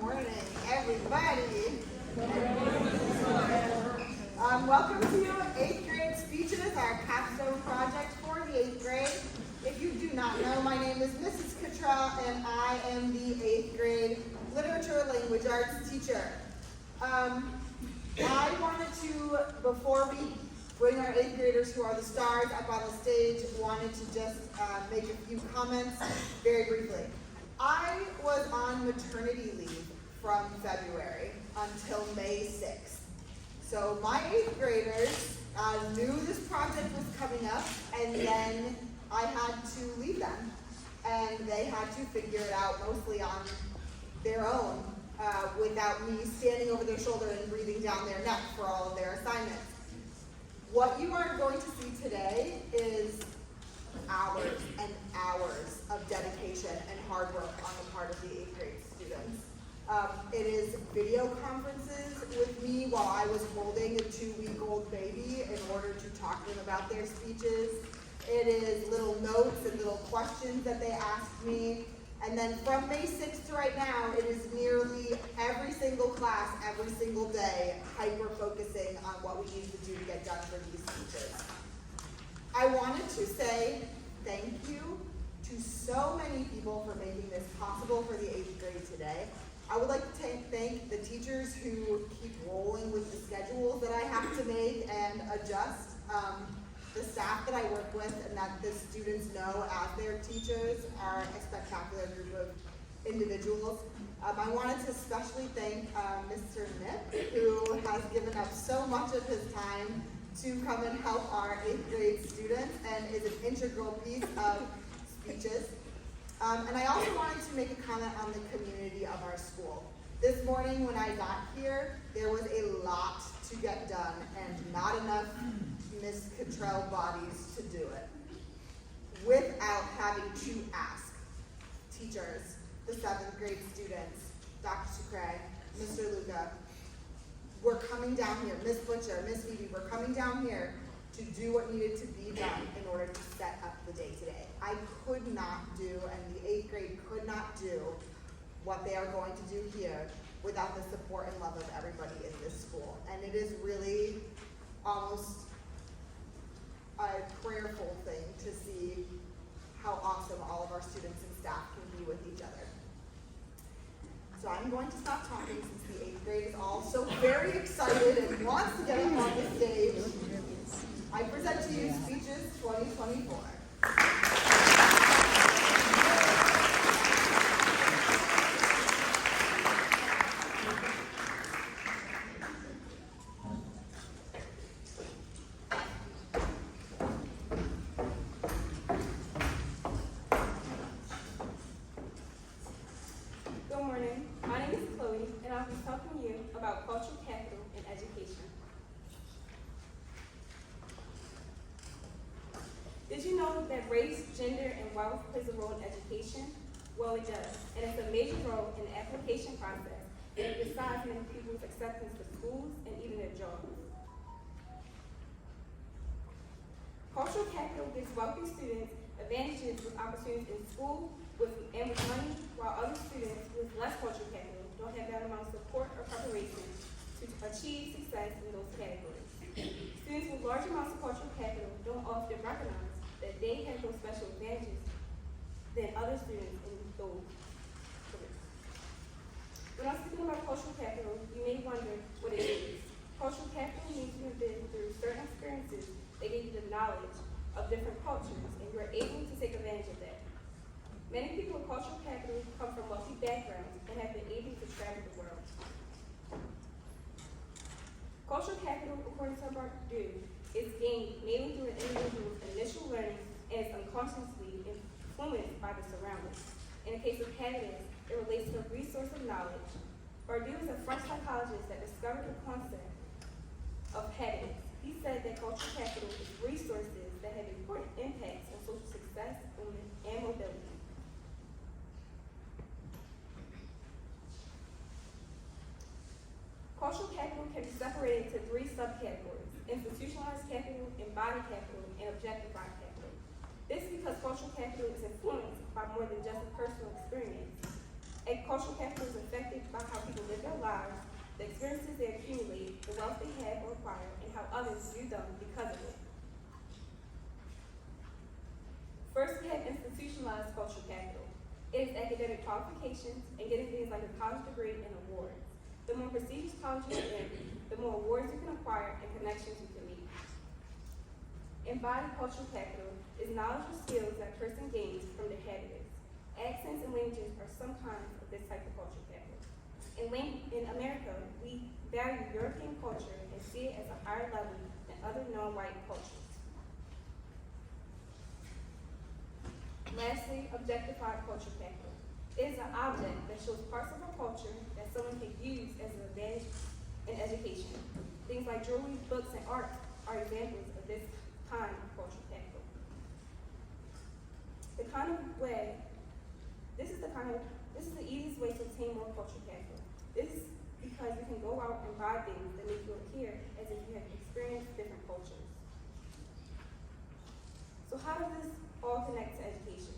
morning, everybody. Welcome to 8th grade speeches, our capstone project for the 8th grade. If you do not know, my name is Mrs. Cottrell, and I am the 8th grade literature language arts teacher. I wanted to, before we bring our 8th graders who are the stars up on the stage, wanted to just make a few comments very briefly. I was on maternity leave from February until May 6th. So my 8th graders knew this project was coming up, and then I had to leave them. And they had to figure it out mostly on their own without me standing over their shoulder and breathing down their neck for all of their assignments. What you are going to see today is hours and hours of dedication and hard work on the part of the 8th grade students. It is video conferences with me while I was holding a 2-week-old baby in order to talk to them about their speeches. It is little notes and little questions that they asked me. And then from May 6th to right now, it is nearly every single class, every single day, hyper-focusing on what we need to do to get done for these speeches. I wanted to say thank you to so many people for making this possible for the 8th grade today. I would like to thank the teachers who keep rolling with the schedules that I have to make and adjust. The staff that I work with and that the students know as their teachers are a spectacular group of individuals. I wanted to especially thank Mr. Nip, who has given up so much of his time to come and help our 8th grade students and is an integral piece of speeches. And I also wanted to make a comment on the community of our school. This morning when I got here, there was a lot to get done and not enough Ms. Cottrell bodies to do it without having to ask teachers, the 7th grade students, Dr. Sucre, Mr. Luca, we're coming down here, Ms. Butcher, Ms. Phoebe, we're coming down here to do what needed to be done in order to set up the day today. I could not do, and the 8th grade could not do what they are going to do here without the support and love of everybody in this school. And it is really almost a prayerful thing to see how awesome all of our students and staff can be with each other. So I'm going to stop talking since the 8th grade is all so very excited and wants to get up on the stage. I present to you Speeches 2024. Cultural capital in education. Did you know that race, gender, and wealth plays a role in education? Well, it does, and it's a major role in the application process, and it decides many people's acceptance to schools and even their jobs. Cultural capital gives wealthy students advantages with opportunities in school and with money, while other students with less cultural capital don't have that amount of support or preparation to achieve success in those categories. Students with large amounts of cultural capital don't often recognize that they have those special advantages than other students in those careers. When I'm speaking about cultural capital, you may wonder what it is. Cultural capital means you have been through certain experiences that give you the knowledge of different cultures, and you are able to take advantage of that. Many people with cultural capital come from wealthy backgrounds and have been able to travel the world. Cultural capital, according to Purdue, is gained mainly through an individual's initial learning and is unconsciously influenced by the surroundings. In the case of happiness, it relates to a resource of knowledge. Purdue is a French psychologist that discovered the concept of happiness. He said that cultural capital is resources that have important impacts on social success and mobility. Cultural capital can be separated into 3 subcategories: institutionalized capital, embodied capital, and objectified capital. This is because cultural capital is influenced by more than just a personal experience. And cultural capital is affected about how people live their lives, the experiences they accumulate, the wealth they have or acquire, and how others view them because of it. First, we have institutionalized cultural capital. It is academic qualifications and getting things like a college degree and awards. The more prestigious college you're in, the more awards you can acquire and connections you can make. Embodied cultural capital is knowledge or skills that a person gains from their habits. Accents and languages are some kinds of this type of cultural capital. In America, we value European culture and see it as a higher level than other non-white cultures. Lastly, objectified cultural capital. It is an object that shows parts of a culture that someone can use as an advantage in education. Things like jewelry, books, and art are examples of this kind of cultural capital. This is the easiest way to obtain more cultural capital. This is because you can go out and buy things that make you appear as if you have experienced different cultures. So how does this all connect to education?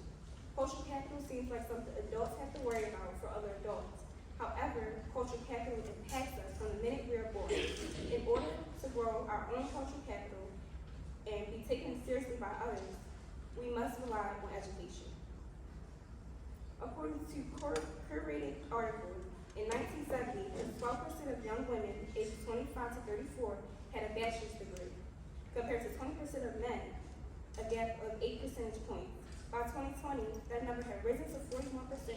Cultural capital seems like something adults have to worry about for other adults. However, cultural capital impacts us from the minute we are born. In order to grow our own cultural capital and be taken seriously by others, we must rely on education. According to curated articles, in 1970, 12% of young women aged 25 to 34 had a bachelor's degree, compared to 20% of men, a gap of 8 percentage points. By 2020, that number had risen to 41%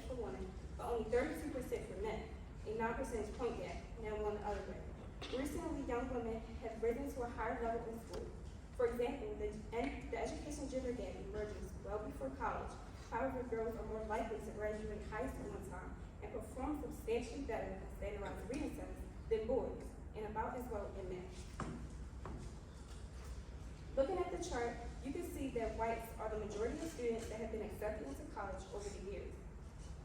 for women, but only 32% for men, a 9 percentage point gap, now going the other way. Recently, young women have risen to a higher level in school. For example, the education gender gap emerges well before college. However, girls are more likely to graduate high school on time and perform substantially better on standardized reading tests than boys, and about as well in math. Looking at the chart, you can see that whites are the majority of students that have been accepted into college over the years.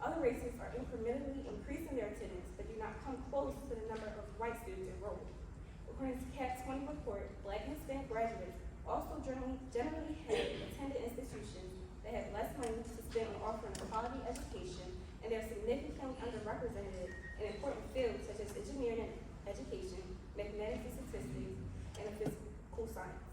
Other races are incrementally increasing their attendance, but do not come close to the number of white students enrolled. According to Capstone report, Black and Hispanic graduates also generally have attended institutions that have less money to spend on offering a quality education, and they're significantly underrepresented in important fields such as engineering and education, mathematics and statistics, and physical science.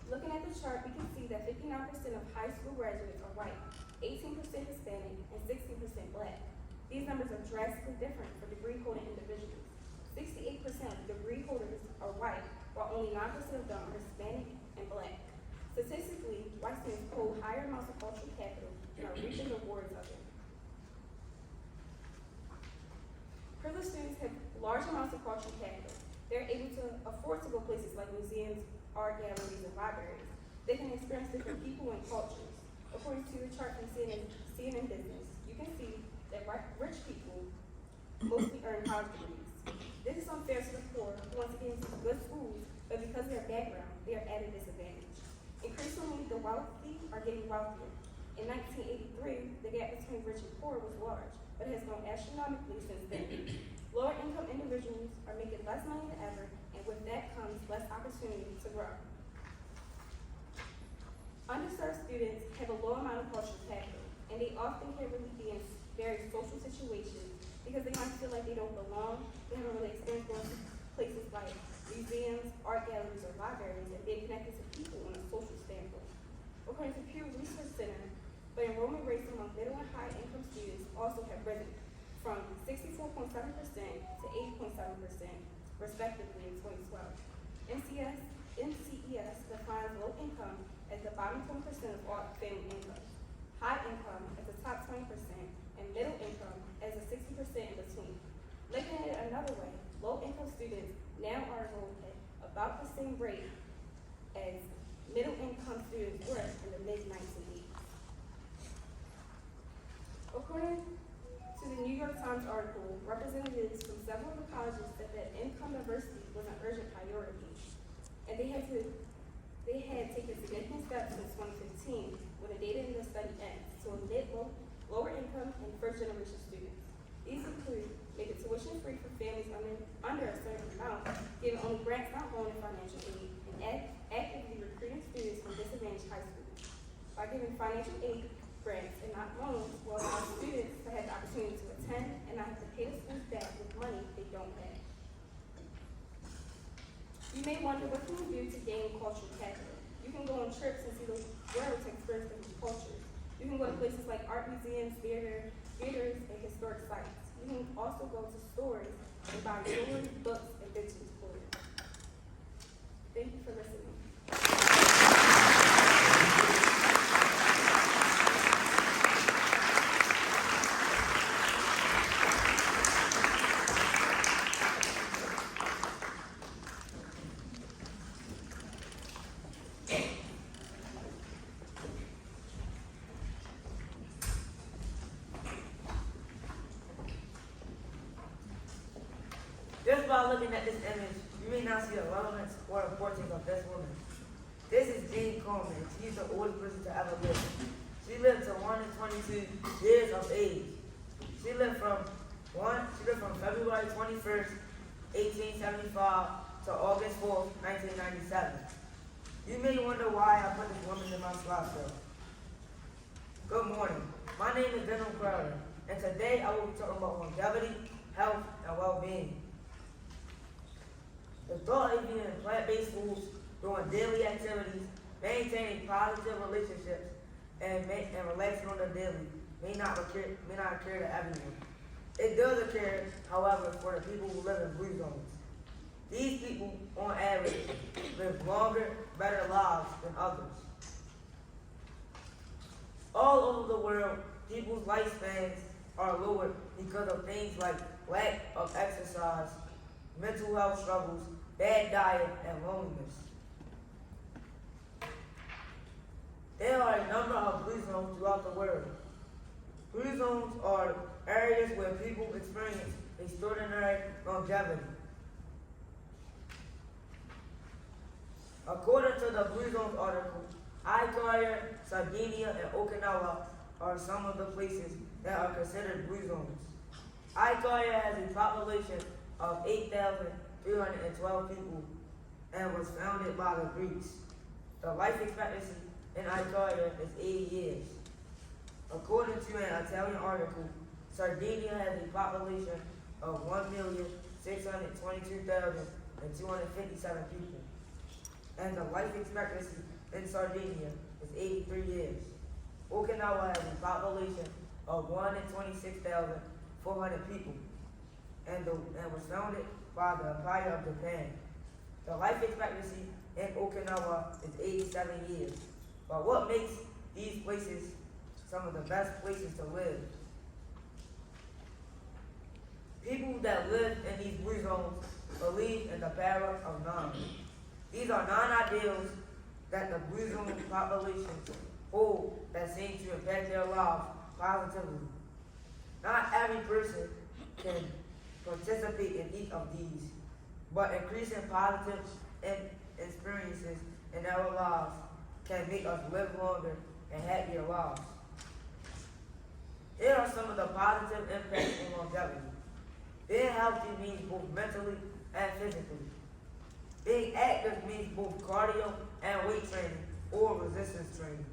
Looking at the chart, we can see that 59% of high school graduates are white, 18% Hispanic, and 16% Black. These numbers are drastically different for degree-holding individuals. 68% of degree holders are white, while only 9% of them are Hispanic and Black. Statistically, white students hold higher amounts of cultural capital and are reaping the rewards of it. Privileged students have large amounts of cultural capital. They're able to afford to go places like museums, art galleries, and libraries. They can experience different people and cultures. According to the chart from CNN Business, you can see that rich people mostly earn college degrees. This is unfair to the poor who want to get into good schools, but because of their background, they are at a disadvantage. Increasingly, the wealthy are getting wealthier. In 1983, the gap between rich and poor was large, but it has grown astronomically since then. Lower income individuals are making less money than ever, and with that comes less opportunity to grow. Underserved students have a low amount of cultural capital, and they often can't really be in various social situations because they might feel like they don't belong. They haven't really experienced going to places like museums, art galleries, or libraries, and being connected to people on a social standpoint. According to Pew Research Center, the enrollment rates among middle and high income students also have risen from 64.7% to 8.7%, respectively, in 2012. NCES defines low income as the bottom 20% of all family income, high income as the top 20%, and middle income as the 60% in between. Looking at it another way, low income students now are enrolled at about the same rate as middle income students were in the mid-1980s. According to the New York Times article, representatives from several of the colleges said that income diversity was an urgent priority, and they had taken significant steps since 2015 when the data in the study ends to admit lower income and first generation students. These include making tuition free for families under a certain amount, giving only grants not loan and financial aid, and actively recruiting students from disadvantaged high schools. By giving financial aid grants and not loans will allow students to have the You may wonder what can we do to gain cultural capital. You can go on trips and see the world to experience different cultures. You can go to places like art museums, theaters, and historic sites. You can also go to stores and buy jewelry, books, and vintage clothing. Thank you for listening. Just by looking at this image, you may not see the relevance or importance of this woman. This is Jane Coleman. She's the oldest person to ever live. She lived to 122 years of age. She lived from February 21st, 1875 to August 4th, 1997. You may wonder why I put this woman in my slideshow. Good morning. My name is Denham Crowder, and today I will be talking about longevity, health, and well-being. The thought of eating plant-based foods, doing daily activities, maintaining positive relationships, and relaxing on the daily may not occur to everyone. It does occur, however, for the people who live in blue zones. These people, on average, live longer, better lives than others. All over the world, people's lifespans are lowered because of things like lack of exercise, mental health struggles, bad diet, and loneliness. There are a number of blue zones throughout the world. Blue zones are areas where people experience extraordinary longevity. According to the Blue Zones article, Icaria, Sardinia, and Okinawa are some of the places that are considered blue zones. Icaria has a population of 8,312 people and was founded by the Greeks. The life expectancy in Icaria is 80 years. According to an Italian article, Sardinia has a population of 1,622,257 people, and the life expectancy in Sardinia is 83 years. Okinawa has a population of 1 in 26,400 people, and was founded by the Empire of Japan. The life expectancy in Okinawa is 87 years. But what makes these places some of the best places to live? People that live in these blue zones believe in the power of nine. These are 9 ideals that the blue zone populations hold that seem to impact their lives positively. Not every person can participate in each of these, but increasing positive experiences in our lives can make us live longer and happier lives. Here are some of the positive impacts on longevity. Being healthy means both mentally and physically. Being active means both cardio and weight training or resistance training.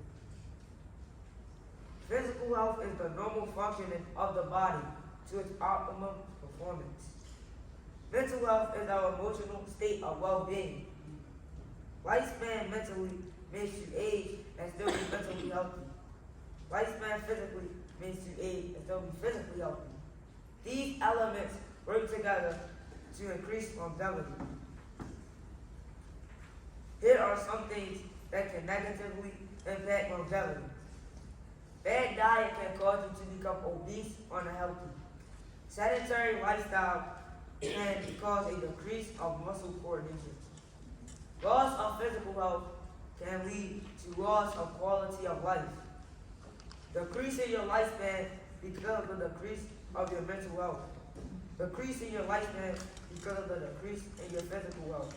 Physical health is the normal functioning of the body to its optimum performance. Mental health is our emotional state of well-being. Lifespan mentally means you age and still be mentally healthy. Lifespan physically means you age and still be physically healthy. These elements work together to increase longevity. Here are some things that can negatively impact longevity. Bad diet can cause you to become obese or unhealthy. Sedentary lifestyle can cause a decrease of muscle coordination. Loss of physical health can lead to loss of quality of life. Decreasing your lifespan because of the decrease of your mental health. Decreasing your lifespan because of the decrease in your physical health.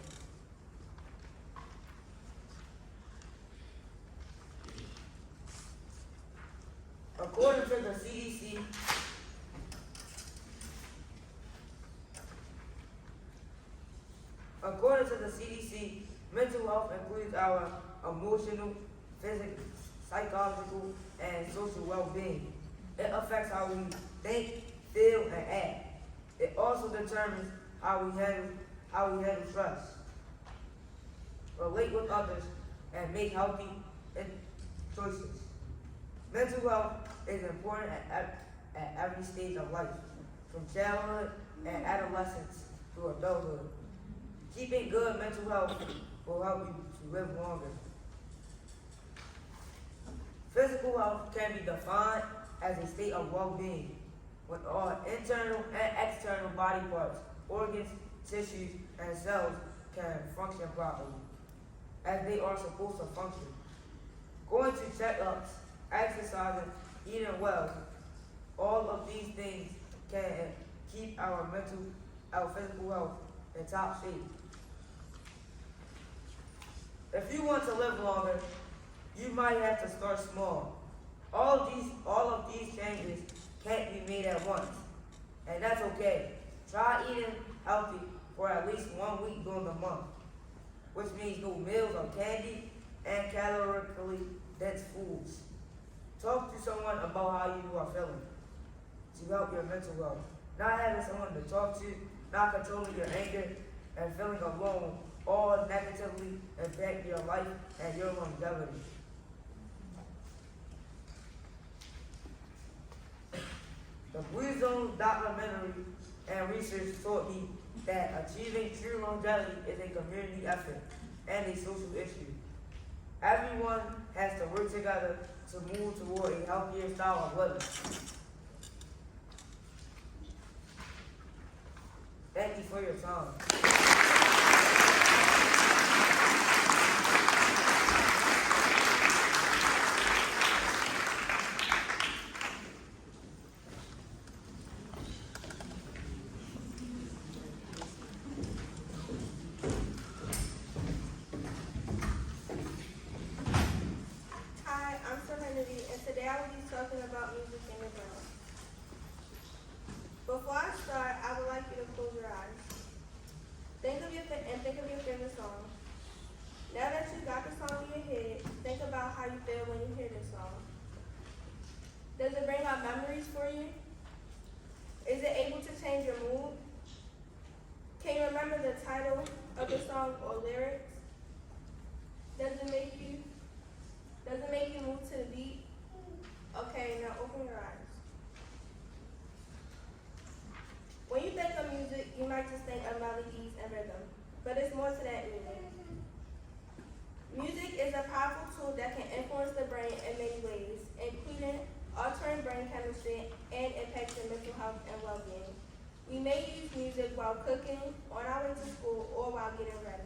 According to the CDC, mental health includes our emotional, physical, psychological, and social well-being. It affects how we think, feel, and act. It also determines how we handle stress. relate with others, and make healthy choices. Mental health is important at every stage of life, from childhood and adolescence to adulthood. Keeping good mental health will help you to live longer. Physical health can be defined as a state of well-being, when all internal and external body parts, organs, tissues, and cells can function properly, as they are supposed to function. Going to checkups, exercising, eating well, all of these things can keep our physical health in top shape. If you want to live longer, you might have to start small. All of these changes can't be made at once, and that's okay. Try eating healthy for at least 1 week during the month, which means no meals of candy and calorically dense foods. Talk to someone about how you are feeling to help your mental health. Not having someone to talk to, not controlling your anger, and feeling alone all negatively impact your life and your longevity. The Blue Zone documentary and research taught me that achieving true longevity is a community effort and a social issue. Everyone has to work together to move toward a healthier style of living. Thank you for your time. Hi, I'm Serenity, and today I will be talking about music in the ground. Before I start, I would like you to close your eyes. Think of your favorite song. Now that you got the song in your head, think about how you feel when you hear this song. Does it bring up memories for you? Is it able to change your mood? Can you remember the title of the song or lyrics? Does it make you move to the beat? Okay, now open your eyes. When you think of music, you might just think of melodies and rhythm, but it's more to that music. Music is a powerful tool that can influence the brain in many ways, including altering brain chemistry and impacting mental health and well-being. We may use music while cooking, on our way to school, or while getting ready.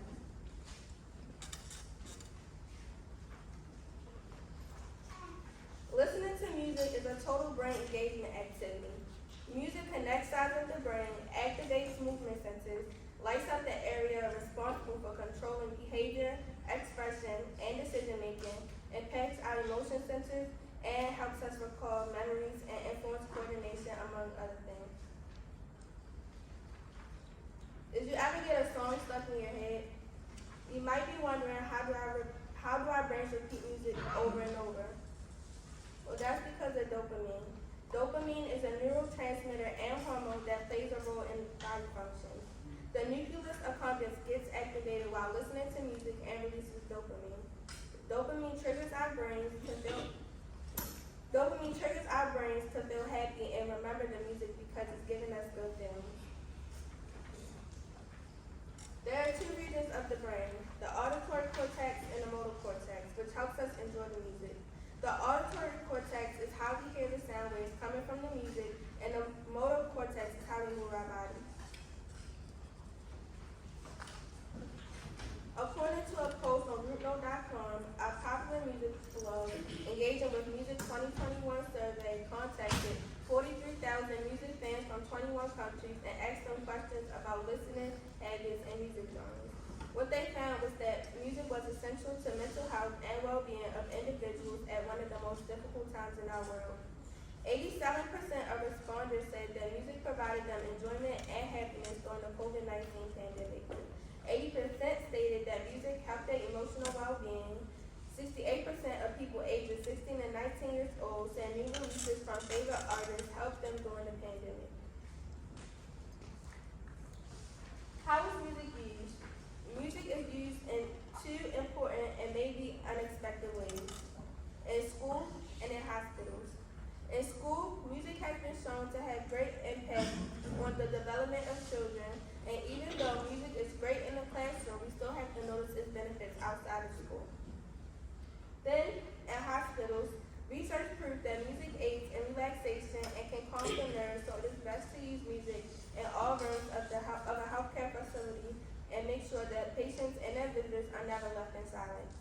Listening to music is a total brain engagement activity. Music connects sides of the brain, activates movement centers, lights up the area responsible for controlling behavior, expression, and decision making, impacts our emotion centers, and helps us recall memories and influence coordination, among other things. Did you ever get a song stuck in your head? You might be wondering, how do our brains repeat music over and over? Well, that's because of dopamine. Dopamine is a neurotransmitter and hormone that plays a role in body functions. The nucleus accumbens gets activated while listening to music and releases dopamine. Dopamine triggers our brains to feel happy and remember the music because it's giving us good feelings. There are two regions of the brain, the auditory cortex and the motor cortex, which helps us enjoy the music. The auditory cortex is how we hear the sound waves coming from the music, and the motor cortex is how we move our bodies. According to a post on rootnote.com, a popular music blog engaging with Music 2021 survey contacted 43,000 music fans from 21 countries and asked them questions about listening habits and music genres. What they found was that music was essential to mental health and well-being of individuals at one of the most difficult times in our world. 87% of respondents said that music provided them enjoyment and happiness during the COVID-19 pandemic. 80% stated that music helped their emotional well-being. 68% of people ages 16 and 19 years old said new releases from favorite artists helped them during the pandemic. How is music used? Music is used in two calms the nerves, so it is best to use music in all rooms of a healthcare facility and make sure that patients and their visitors are never left in silence.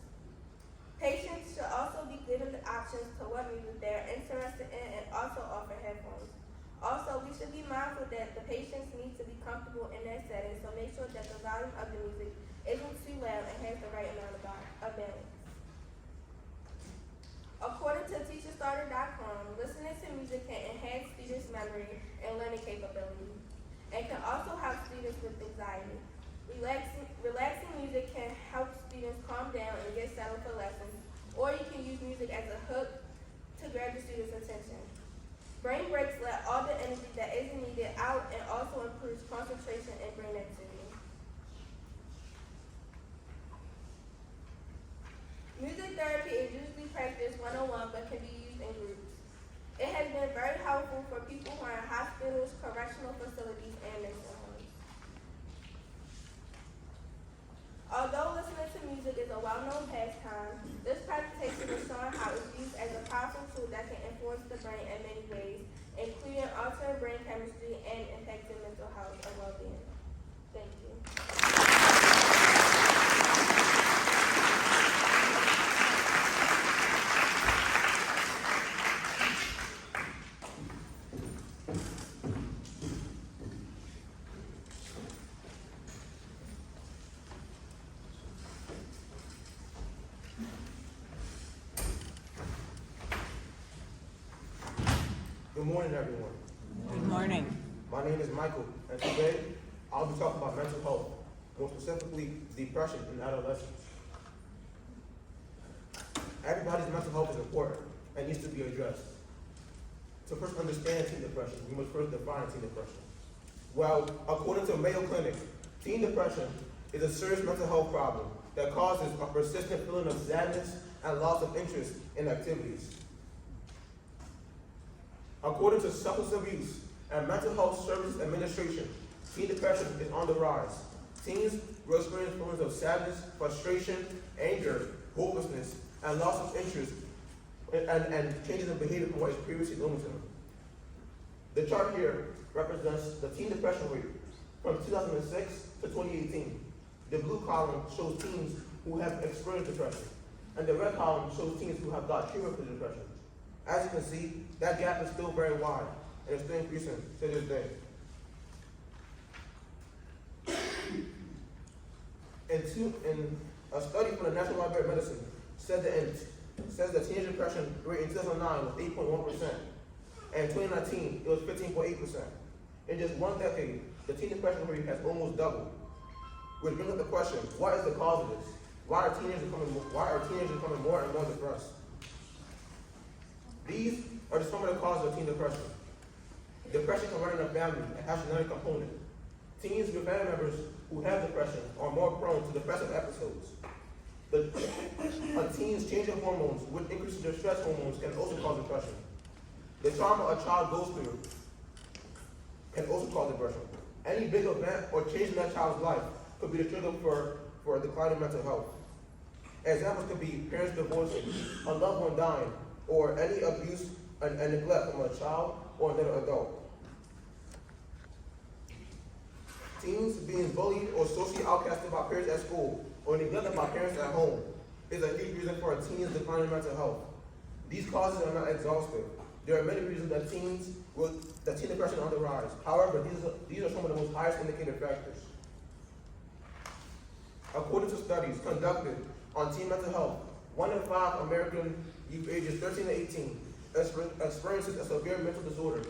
Patients should also be given the options to what music they are interested in and also offer headphones. Also, we should be mindful that the patients need to be comfortable in their setting, so make sure that the volume of the music isn't too loud and has the right amount of balance. According to teacherstarter.com, listening to music can enhance students' memory and learning capability, and can also help students with anxiety. Relaxing music can help students calm down and get settled for lessons, or you can use music as a hook to grab the students' attention. Brain breaks let all the energy that isn't needed out and also improves concentration and brain activity. Music therapy is usually practiced one-on-one but can be used in groups. It has been very helpful for people who are in hospitals, correctional facilities, and nursing homes. Although listening to music is a well-known pastime, this presentation is showing how it's used as a powerful tool that can influence the brain in many ways, including altering brain chemistry and impacting mental health and well-being. Thank you. Good morning, everyone. Good morning. My name is Michael, and today I'll be talking about mental health, more specifically depression in adolescents. Everybody's mental health is important and needs to be addressed. To first understand teen depression, we must first define teen depression. Well, according to Mayo Clinic, teen depression is a serious mental health problem that causes a persistent feeling of sadness and loss of interest in activities. According to Substance Abuse and Mental Health Services Administration, teen depression is on the rise. Teens will experience feelings of sadness, frustration, anger, hopelessness, and loss of interest, and changes in behavior from what is previously known to them. The chart here represents the teen depression rate from 2006 to 2018. The blue column shows teens who have experienced depression, and the red column shows teens who have got treatment for depression. As you can see, that gap is still very wide, and it's still increasing to this day. In a study from the National Library of Medicine says that teenage depression rate in 2009 was 8.1%, and in 2019 it was 15.8%. In just one decade, the teen depression rate has almost doubled. Which brings up the question: what is the cause of this? Why are teenagers becoming more and more depressed? These are just some of the causes of teen depression. Depression can run in a family and has a genetic component. Teens with family members who have depression are more prone to depressive episodes. A teen's change in hormones, which increases their stress hormones, can also cause depression. The trauma a child goes through can also cause depression. Any big event or change in that child's life could be the trigger for a decline in mental health. Examples could be parents divorcing, a loved one dying, or any abuse and neglect from a child or another adult. Teens being bullied or socially outcasted by parents at school or neglected by parents at home is a huge reason for a teen's decline in mental health. These causes are not exhaustive. There are many reasons that teen depression is on the rise. However, these are some of the most highest indicator factors. According to studies conducted on teen mental health, 1 in 5 American youth ages 13 to 18 experiences a severe mental disorder.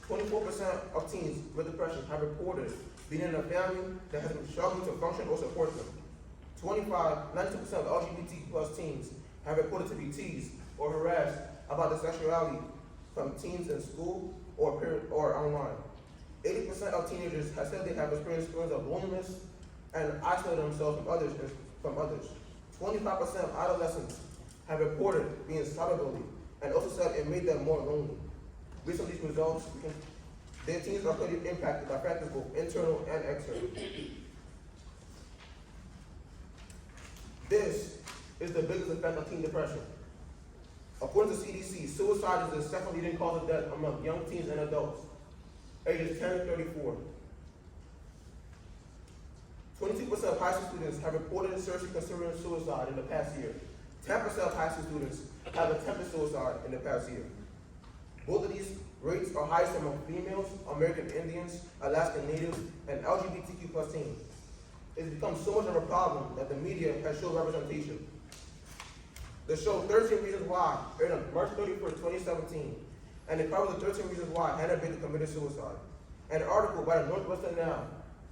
24% of teens with depression have reported being in a family that has been struggling to function or support them. 92% of LGBT plus teens have reported to be teased or harassed about their sexuality from teens in school or online. 80% of teenagers have said they have experienced feelings of loneliness and isolate themselves from others. 25% of adolescents have reported being cyberbullied and also said it made them more lonely. Based on these results, their teens are clearly impacted by factors both internal and external. This is the biggest effect of teen depression. According to CDC, suicide is the second leading cause of death among young teens and adults, ages 10 to 34. 22% of high school students have reported seriously considering suicide in the past year. 10% of high school students have attempted suicide in the past year. Both of these rates are highest among females, American Indians, Alaskan Natives, and LGBTQ plus teens. It's become so much of a problem that the media has shown representation. The show 13 Reasons Why aired on March 31st, 2017, and it covers the 13 reasons why Hannah Baker committed suicide. An article by the Northwestern Now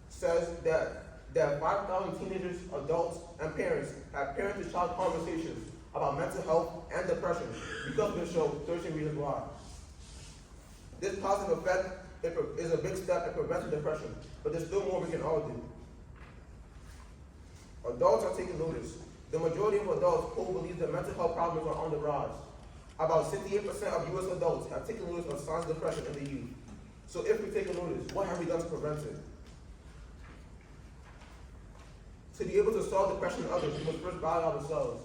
says that 5,000 teenagers, adults, and parents have parent-to-child conversations about mental health and depression because of the show 13 Reasons Why. This positive effect is a big step in preventing depression, but there's still more we can all do. Adults are taking notice. The majority of adults polled believe that mental health problems are on the rise. About 68% of U.S. adults have taken notice of signs of depression in the youth. So if we take a notice, what have we done to prevent it? To be able to solve depression in others, we must first value ourselves.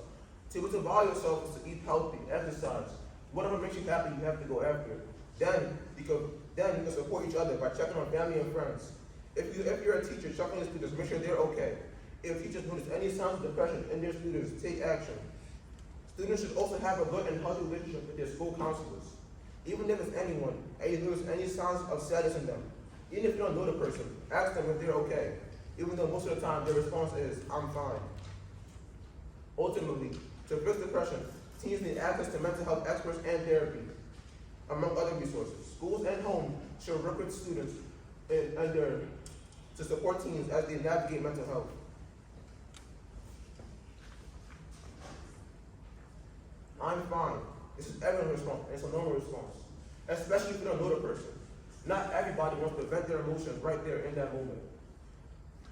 To be able to value yourself is to eat healthy, exercise. Whatever makes you happy, you have to go after it. Then you can support each other by checking on family and friends. If you're a teacher, check on your students, make sure they're okay. If teachers notice any signs of depression in their students, take action. Students should also have a good and healthy relationship with their school counselors. Even if it's anyone, and you notice any signs of sadness in them, even if you don't know the person, ask them if they're okay. Even though most of the time their response is, I'm fine. Ultimately, to fix depression, teens need access to mental health experts and therapy, among other resources. Schools and homes should work with students to support teens as they navigate mental health. I'm fine. This is everyone's response, and it's a normal response, especially if you don't know the person. Not everybody wants to vent their emotions right there in that moment.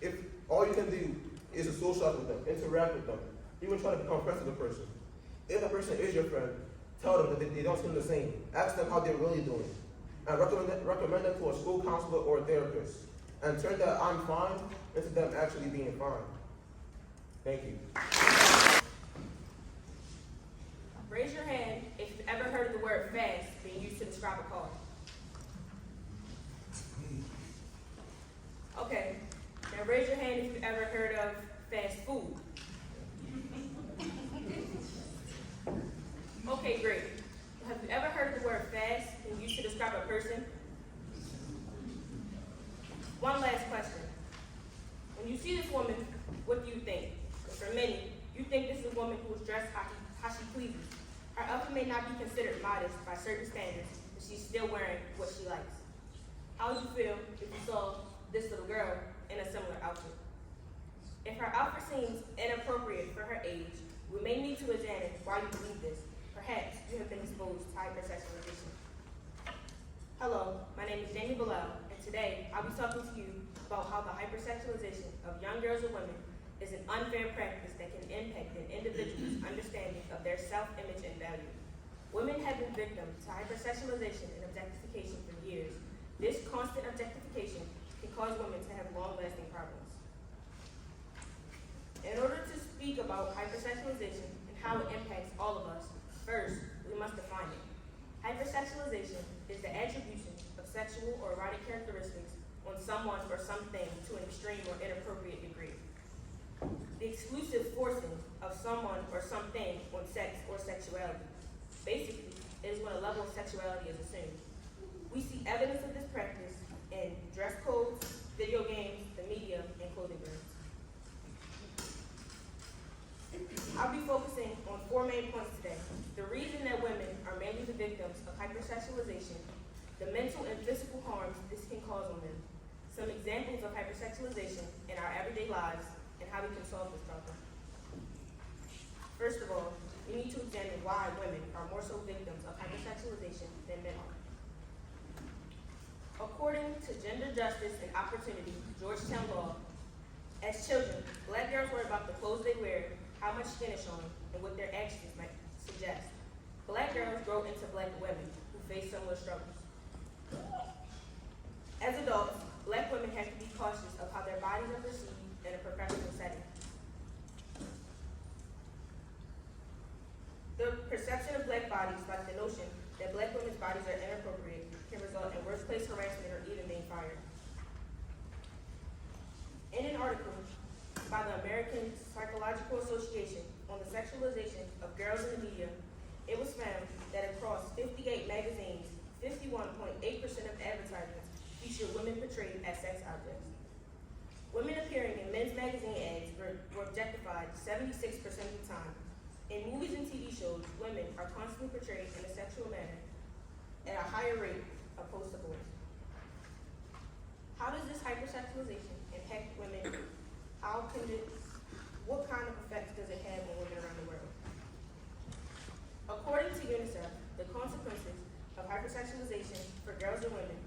If all you can do is to socialize with them, interact with them, even try to become friends with the person. If a person is your friend, tell them that they don't seem the same. Ask them how they're really doing. And recommend them to a school counselor or a therapist. And turn that I'm fine into them actually being fine. Thank you. Raise your hand if you've ever heard of the word fast being used to describe a car. Okay, now raise your hand if you've ever heard of fast food. Okay, great. Have you ever heard of the word fast being used to describe a person? One last question. When you see this woman, what do you think? For many, you think this is a woman who is dressed how she pleases. Her outfit may not be considered modest by certain standards, but she's still wearing what she likes. How would you feel if you saw this little girl in a similar outfit? If her outfit seems inappropriate for her age, we may need to examine why you believe this. Perhaps you have been exposed to hypersexualization. Hello, my name is Jamie Bilal, and today I'll be talking to you about how the hypersexualization of young girls and women is an unfair practice that can impact an individual's understanding of their self-image and value. Women have been victims to hypersexualization and objectification for years. This constant objectification can cause women to have long-lasting problems. In order to speak about hypersexualization and how it impacts all of us, first, we must define it. Hypersexualization is the attribution of sexual or erotic characteristics on someone or something to an extreme or inappropriate degree. The exclusive forcing of someone or something on sex or sexuality. Basically, it is when a level of sexuality is assumed. We see evidence of this practice in dress codes, video games, the media, and clothing brands. I'll be focusing on 4 main points today. The reason that women are mainly the victims of hypersexualization, the mental and physical harms this can cause on them, some examples of hypersexualization in our everyday lives, and how we can solve this problem. First of all, we need to examine why women are more so victims of hypersexualization than men are. According to Gender Justice and Opportunity, Georgetown Law, as children, Black girls worry about the clothes they wear, how much skin is showing, and what their actions might suggest. Black girls grow into Black women who face similar struggles. As adults, Black women have to be cautious of how their bodies are perceived in a professional setting. The perception of Black bodies workplace harassment, or even being fired. In an article by the American Psychological Association on the sexualization of girls in the media, it was found that across 58 magazines, 51.8% of advertisements featured women portrayed as sex objects. Women appearing in men's magazine ads were objectified 76% of the time. In movies and TV shows, women are constantly portrayed in a sexual manner at a higher rate opposed to boys. How does this hypersexualization impact women? What kind of effects does it have on women around the world? According to UNICEF, the consequences of hypersexualization for girls and women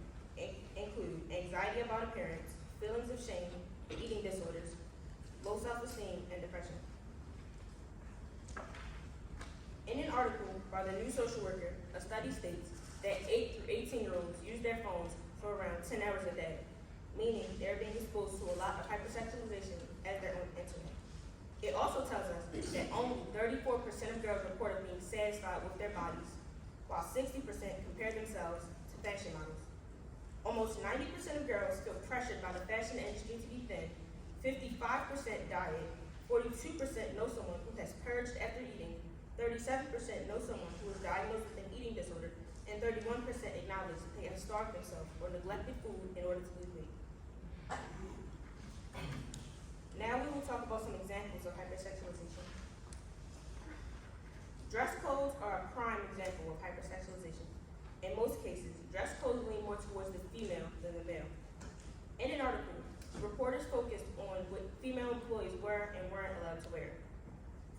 include anxiety about appearance, feelings of shame, eating disorders, low self-esteem, and depression. In an article by the New Social Worker, a study states that 8 through 18-year-olds use their phones for around 10 hours a day, meaning they're being exposed to a lot of hypersexualization as they're on the internet. It also tells us that only 34% of girls reported being satisfied with their bodies, while 60% compare themselves to fashion models. Almost 90% of girls feel pressured by the fashion industry to be thin, 55% diet, 42% know someone who has purged after eating, 37% know someone who is diagnosed with an eating disorder, and 31% acknowledge that they have starved themselves or neglected food in order to lose weight. Now we will talk about some examples of hypersexualization. Dress codes are a prime example of hypersexualization. In most cases, dress codes lean more towards the female than the male. In an article, reporters focused on what female employees were and weren't allowed to wear.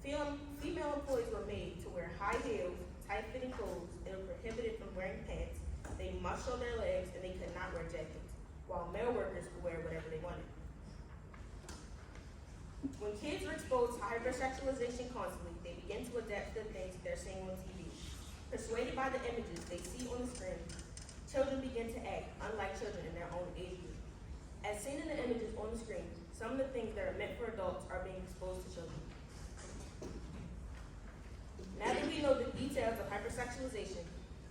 Female employees were made to wear high heels, tight-fitting clothes, they were prohibited from wearing pants, they must show their legs, and they could not wear jackets, while male workers could wear whatever they wanted. When kids are exposed to hypersexualization constantly, they begin to adapt to the things they're seeing on TV. Persuaded by the images they see on the screen, children begin to act unlike children in their own age group. As seen in the images on the screen, some of the things that are meant for adults are being exposed to children. Now that we know the details of hypersexualization,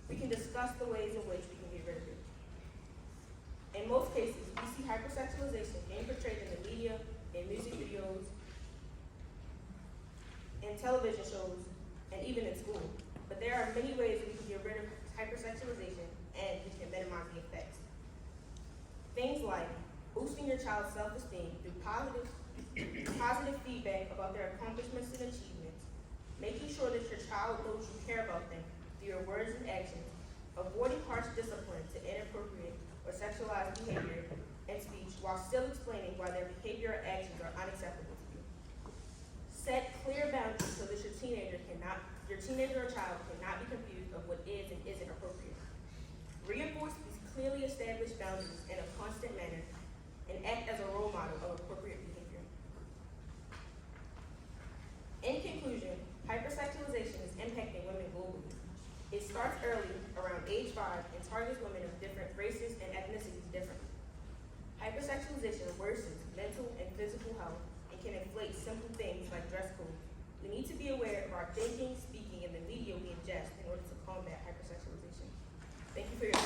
we can discuss the ways in which we can get rid of it. In most cases, we see hypersexualization being portrayed in the media, in music videos, in television shows, and even in school. But there are many ways we can get rid of hypersexualization and we can minimize the effects. Things like boosting your child's self-esteem through positive feedback about their accomplishments and achievements, making sure that your child knows you care about them through your words and actions, avoiding harsh discipline to inappropriate or sexualized behavior and speech while still explaining why their behavior or actions are unacceptable to you. Set clear boundaries so that your teenager or child cannot be confused of what is and isn't appropriate. Reinforce these clearly established boundaries in a constant manner and act as a role model of appropriate behavior. In conclusion, hypersexualization is impacting women globally. It starts early, around age 5, and targets women of different races and ethnicities differently. Hypersexualization worsens mental and physical health and can inflate simple things like dress code. We need to be aware of our thinking, speaking, and the media we ingest in order to combat hypersexualization. Thank you for your time.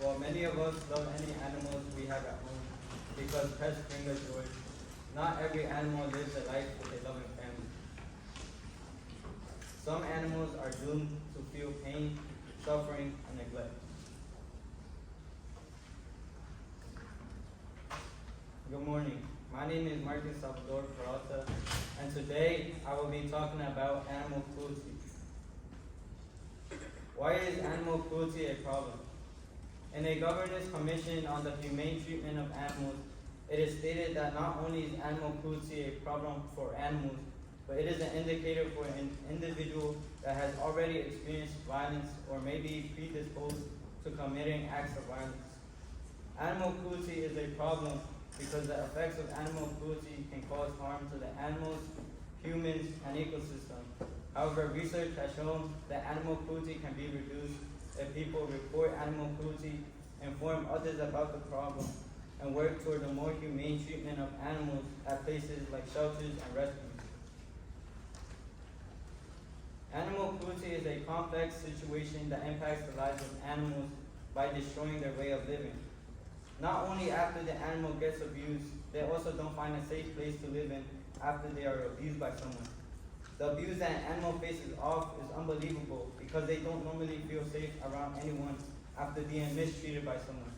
While many of us love any animals we have at home because pets bring us joy, not every animal lives a life with a loving family. Some animals are doomed to feel pain, suffering, and neglect. Good morning. My name is Marcus Salvador Peralta, and today I will be talking about animal cruelty. Why is animal cruelty a problem? In a governance commission on the humane treatment of animals, it is stated that not only is animal cruelty a problem for animals, but it is an indicator for an individual that has already experienced violence or may be predisposed to committing acts of violence. Animal cruelty is a problem because the effects of animal cruelty can cause harm to the animals, humans, and ecosystem. However, research has shown that animal cruelty can be reduced if people report animal cruelty, inform others about the problem, and work toward a more humane treatment of animals at places like shelters and rescues. Animal cruelty is a complex situation that impacts the lives of animals by destroying their way of living. Not only after the animal gets abused, they also don't find a safe place to live in after they are abused by someone. The abuse that an animal faces off is unbelievable because they don't normally feel safe around anyone after being mistreated by someone.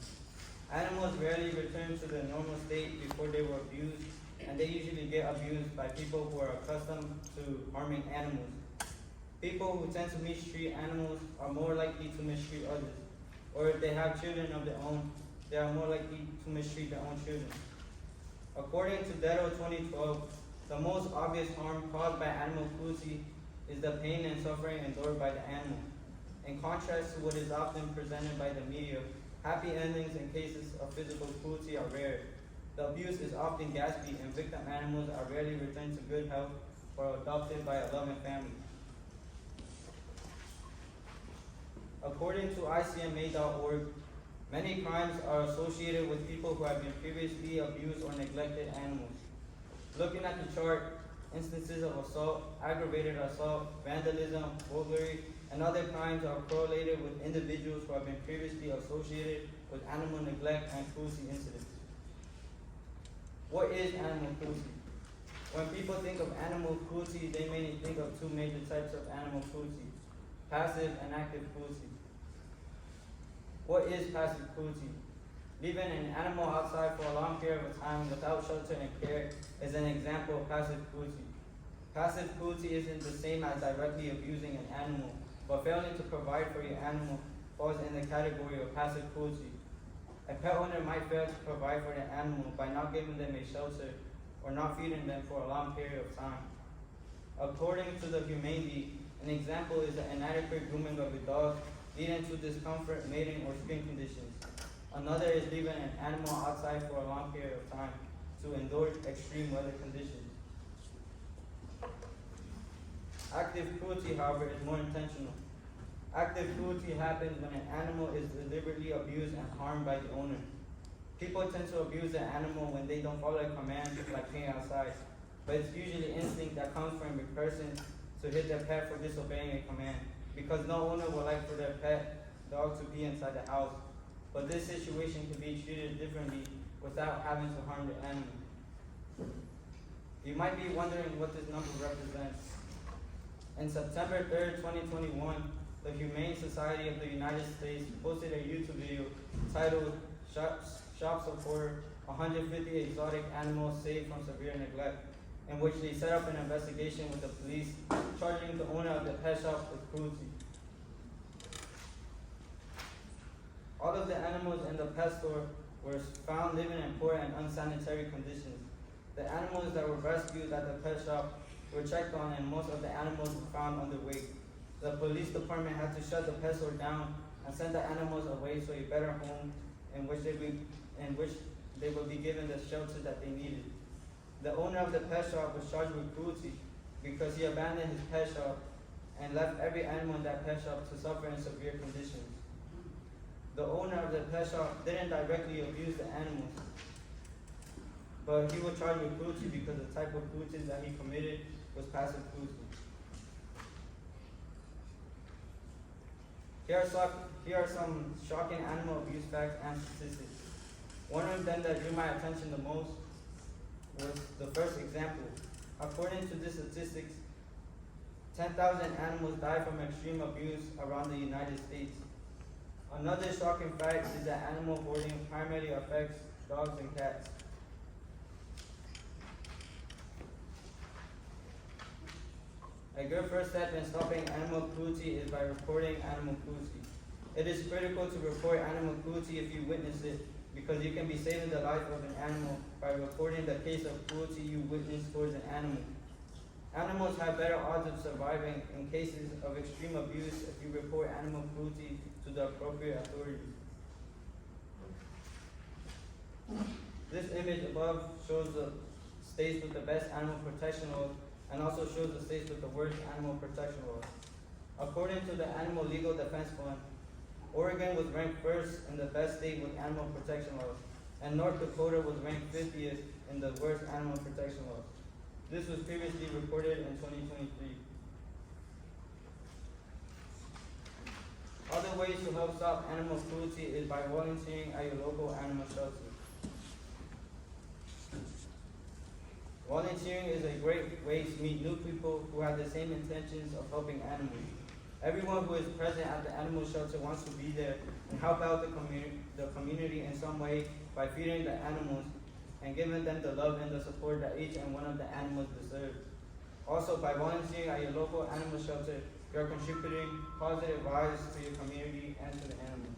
Animals rarely return to their normal state before they were abused, and they usually get abused by people who are accustomed to harming animals. People who tend to mistreat animals are more likely to mistreat others, or if they have children of their own, they are more likely to mistreat their own children. According to DEDO 2012, the most obvious harm caused by animal cruelty is the pain and suffering endured by the animal. In contrast to what is often presented by the media, happy endings in cases of physical cruelty are rare. The abuse is often ghastly, and victim animals are rarely returned to good health or adopted by a loving family. According to ICMA.org, many crimes are associated with people who have been previously abused or neglected animals. Looking at the chart, instances of assault, aggravated assault, vandalism, burglary, and other crimes are correlated with individuals who have been previously associated with animal neglect and cruelty incidents. What is animal cruelty? When people think of animal cruelty, they mainly think of two major types of animal cruelty: passive and active cruelty. What is passive cruelty? Leaving an animal outside for a long period of time without shelter and care is an example of passive cruelty. Passive cruelty isn't the same as directly abusing an animal, but failing to provide for your animal falls in the category of passive cruelty. A pet owner might fail to provide for their animal by not giving them a shelter or not feeding them for a long period of time. According to the Humane League, an example is the inadequate grooming of a dog, leading to discomfort, mating, or skin conditions. Another is leaving an animal outside for a long period of time to endure extreme weather conditions. Active cruelty, however, is more intentional. Active cruelty happens when an animal is deliberately abused and harmed by the owner. People tend to abuse an animal when they don't follow a command, like being outside, but it's usually instinct that comes from a person to hit their pet for disobeying a command, because no owner would like for their pet dog to be inside the house. But this situation can be treated differently without having to harm the animal. You might be wondering what this number represents. In September 3rd, 2021, the Humane Society of the United States posted a YouTube video titled Shops Support 150 Exotic Animals Saved from Severe Neglect, in which they set up an investigation with the police, charging the owner of the pet shop with cruelty. All of the animals in the pet store were found living in poor and unsanitary conditions. The animals that were rescued at the pet shop were checked on, and most of the animals were found underweight. The police department had to shut the pet store down and send the animals away to a better home in which they would be given the shelter that they needed. The owner of the pet shop was charged with cruelty because he abandoned his pet shop and left every animal in that pet shop to suffer in severe conditions. The owner of the pet shop didn't directly abuse the animals, but he was charged with cruelty because the type of cruelty that he committed was passive cruelty. Here are some shocking animal abuse facts and statistics. One of them that drew my attention the most was the first example. According to the statistics, 10,000 animals die from extreme abuse around the United States. Another shocking fact is that animal hoarding primarily affects dogs and cats. A good first step in stopping animal cruelty is by reporting animal cruelty. It is critical to report animal cruelty if you witness it, because you can be saving the life of an animal by reporting the case of cruelty you witnessed towards an animal. Animals have better odds of surviving in cases of extreme abuse if you report animal cruelty to the appropriate authorities. This image above shows the states with the best animal protection laws and also shows the states with the worst animal protection laws. According to the Animal Legal Defense Fund, Oregon was ranked first in the best state with animal protection laws, and North Dakota was ranked 50th in the worst animal protection laws. This was previously reported in 2023. Other ways to help stop animal cruelty is by volunteering at your local animal shelter. Volunteering is a great way to meet new people who have the same intentions of helping animals. Everyone who is present at the animal shelter wants to be there and help out the community in some way by feeding the animals and giving them the love and the support that each and one of the animals deserve. Also, by volunteering at your local animal shelter, you are contributing positive vibes to your community and to the animals.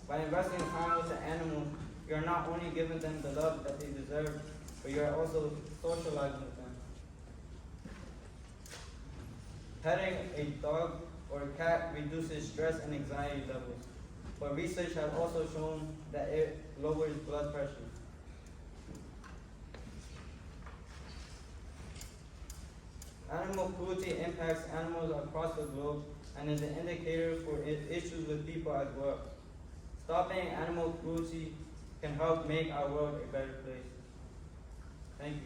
By investing time with the animals, you are not only giving them the love that they deserve, but you are also socializing with them. Petting a dog or a cat reduces stress and anxiety levels, but research has also shown that it lowers blood pressure. Animal cruelty impacts animals across the globe and is an indicator for issues with people as well. Stopping animal cruelty can help make our world a better place. Thank you.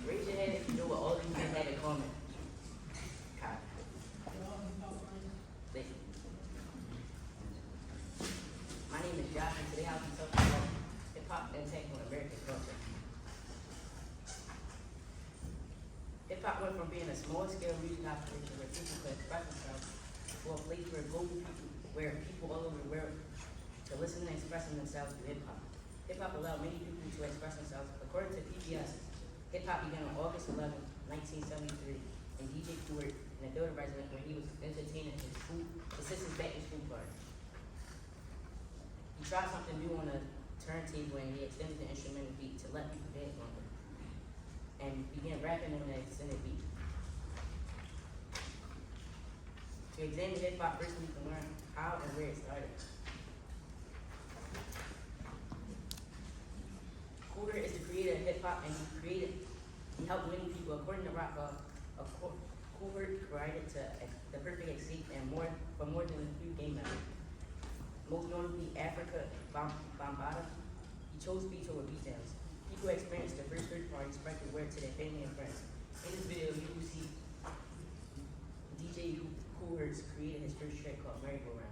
Raise your hand if you know what all these things have in common. Kai. Listen. My name is Josh, and today I'll be talking about hip-hop impact on American culture. Hip-hop went from being a small-scale music operation where people could express themselves to a place where people all over the world could listen and expressing themselves through hip-hop. Hip-hop allowed many people to express themselves. According to PBS, hip-hop began on August 11, 1973, and DJ Stewart, in a Delta resident, when he was entertaining his sister's back-to-school party. He tried something new on a turntable and he extended the instrumental beat to let people dance longer, and began rapping on the extended beat. To examine hip-hop, first we can learn how and where it started. Cool Herc is the creator of hip-hop, and he helped many people. According to Rock, Cool Herc provided the perfect escape and for more than a few gang members. Most notably, Africa Bambaataa. He chose beats over beatdowns. People experienced the first Herc party, spread the word to their family and friends. In this video, you will see DJ Cool Herc created his first track called Merry Go Round.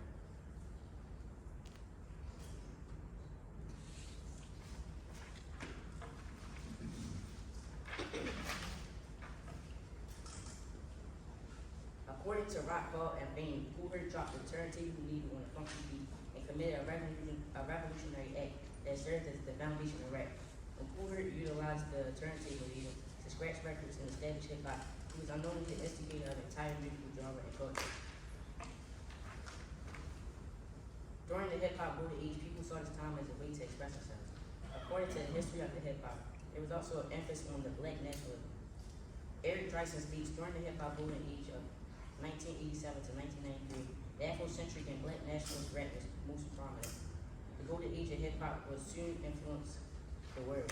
According to Rockfall and Fame, Cool Herc dropped the turntable lead on a funky beat and committed a revolutionary act that served as the foundation of rap. When Cool Herc utilized the turntable lead to scratch records and establish hip-hop, he was unknowingly the instigator of entire musical genre and culture. During the hip-hop golden age, people saw this time as a way to express themselves. According to the history of the hip-hop, there was also an emphasis on the black nationalism. Eric Dyson states, during the hip-hop golden age of 1987 to 1993, the Afrocentric and black nationalist rap was most prominent. The golden age of hip-hop was soon influenced the world.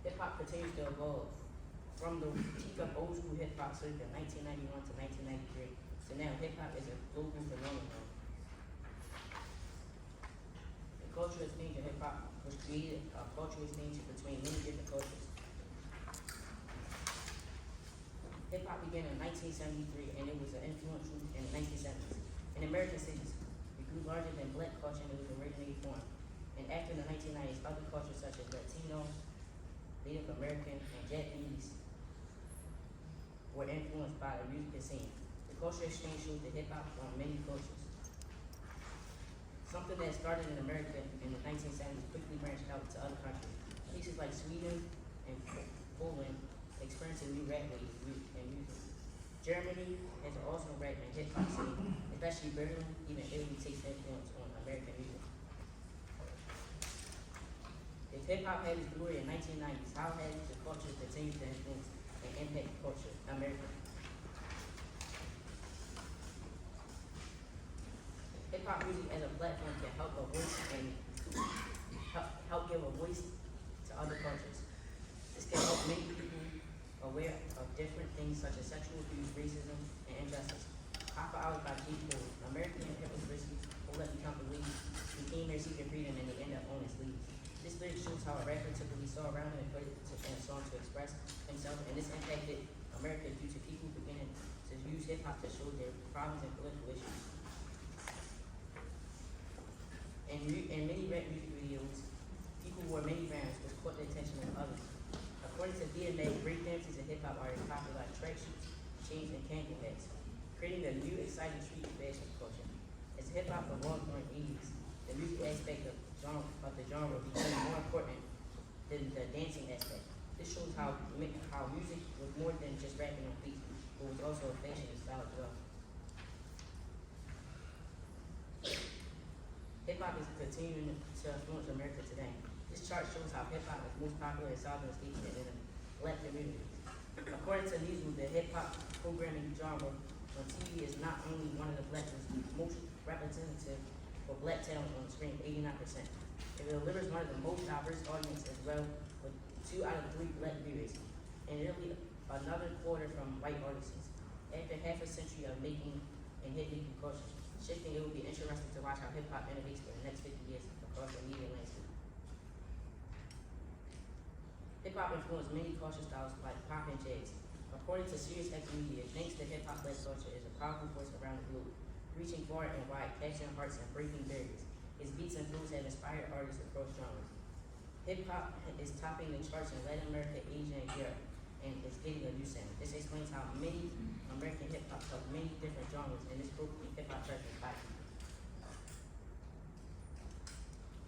Hip-hop continues to evolve from the peak of old school hip-hop circa 1991 to 1993 to now hip-hop is a global phenomenon. The cultural exchange of hip-hop was created a cultural exchange between many different cultures. Hip-hop began in 1973 and it was an influence in the 1970s. In American cities, it grew larger than black culture and it was originally formed. And after the 1990s, other cultures such as Latino, Native American, and Japanese were influenced by the music scene. The cultural exchange shows that hip-hop from many cultures. Something that started in America in the 1970s quickly branched out to other countries. Places like Sweden and Poland experiencing new rap waves and music. Germany has an awesome rap and hip hop scene, especially Berlin, even Italy takes influence on American music. If hip hop had its glory in 1990s, how has the culture continued to influence and impact culture, American? Hip hop music as a platform can help a voice and help give a voice to other cultures. This can help many people aware of different things such as sexual abuse, racism, and injustice. After Hours by J. Cole, American hip hop lyricists who let become the leads, became their secret freedom and they end up owning sleeves. This lyric shows how a rapper typically saw around and put it in a song to express himself, and this impacted America due to people beginning to use hip hop to show their problems and political issues. In many rap music videos, people wore many rounds, which caught the attention of others. According to DMA, breakdances and hip hop are as popular as tracksuits, chains, and candle hats, creating a new exciting street fashion culture. As hip hop evolved during the 80s, the music aspect of the genre became more important than the dancing aspect. This shows how music was more than just rapping on beats, but was also a fashion and style as well. Hip hop is continuing to influence America today. This chart shows how hip hop is most popular in southern states and in black communities. According to Newsweek, the hip hop programming genre on TV is not only one of the most representative for black talent on the screen, 89%. It delivers one of the most diverse audiences as well, with 2 out of 3 black viewers, and nearly another quarter from white audiences. After half a century of making and hitting culture shifting, it will be interesting to watch how hip hop innovates for the next 50 years across the media landscape. Hip hop influenced many culture styles like pop and jazz. According to Sirius X Media, thanks to hip hop black culture is a powerful force around the globe, reaching far and wide, capturing hearts and breaking barriers. Its beats and flows have inspired artists across genres. Hip hop is topping the charts in Latin America, Asia, and Europe, and is getting a new sound. This explains how many American hip hop have many different genres, and this broke the hip hop chart in 5.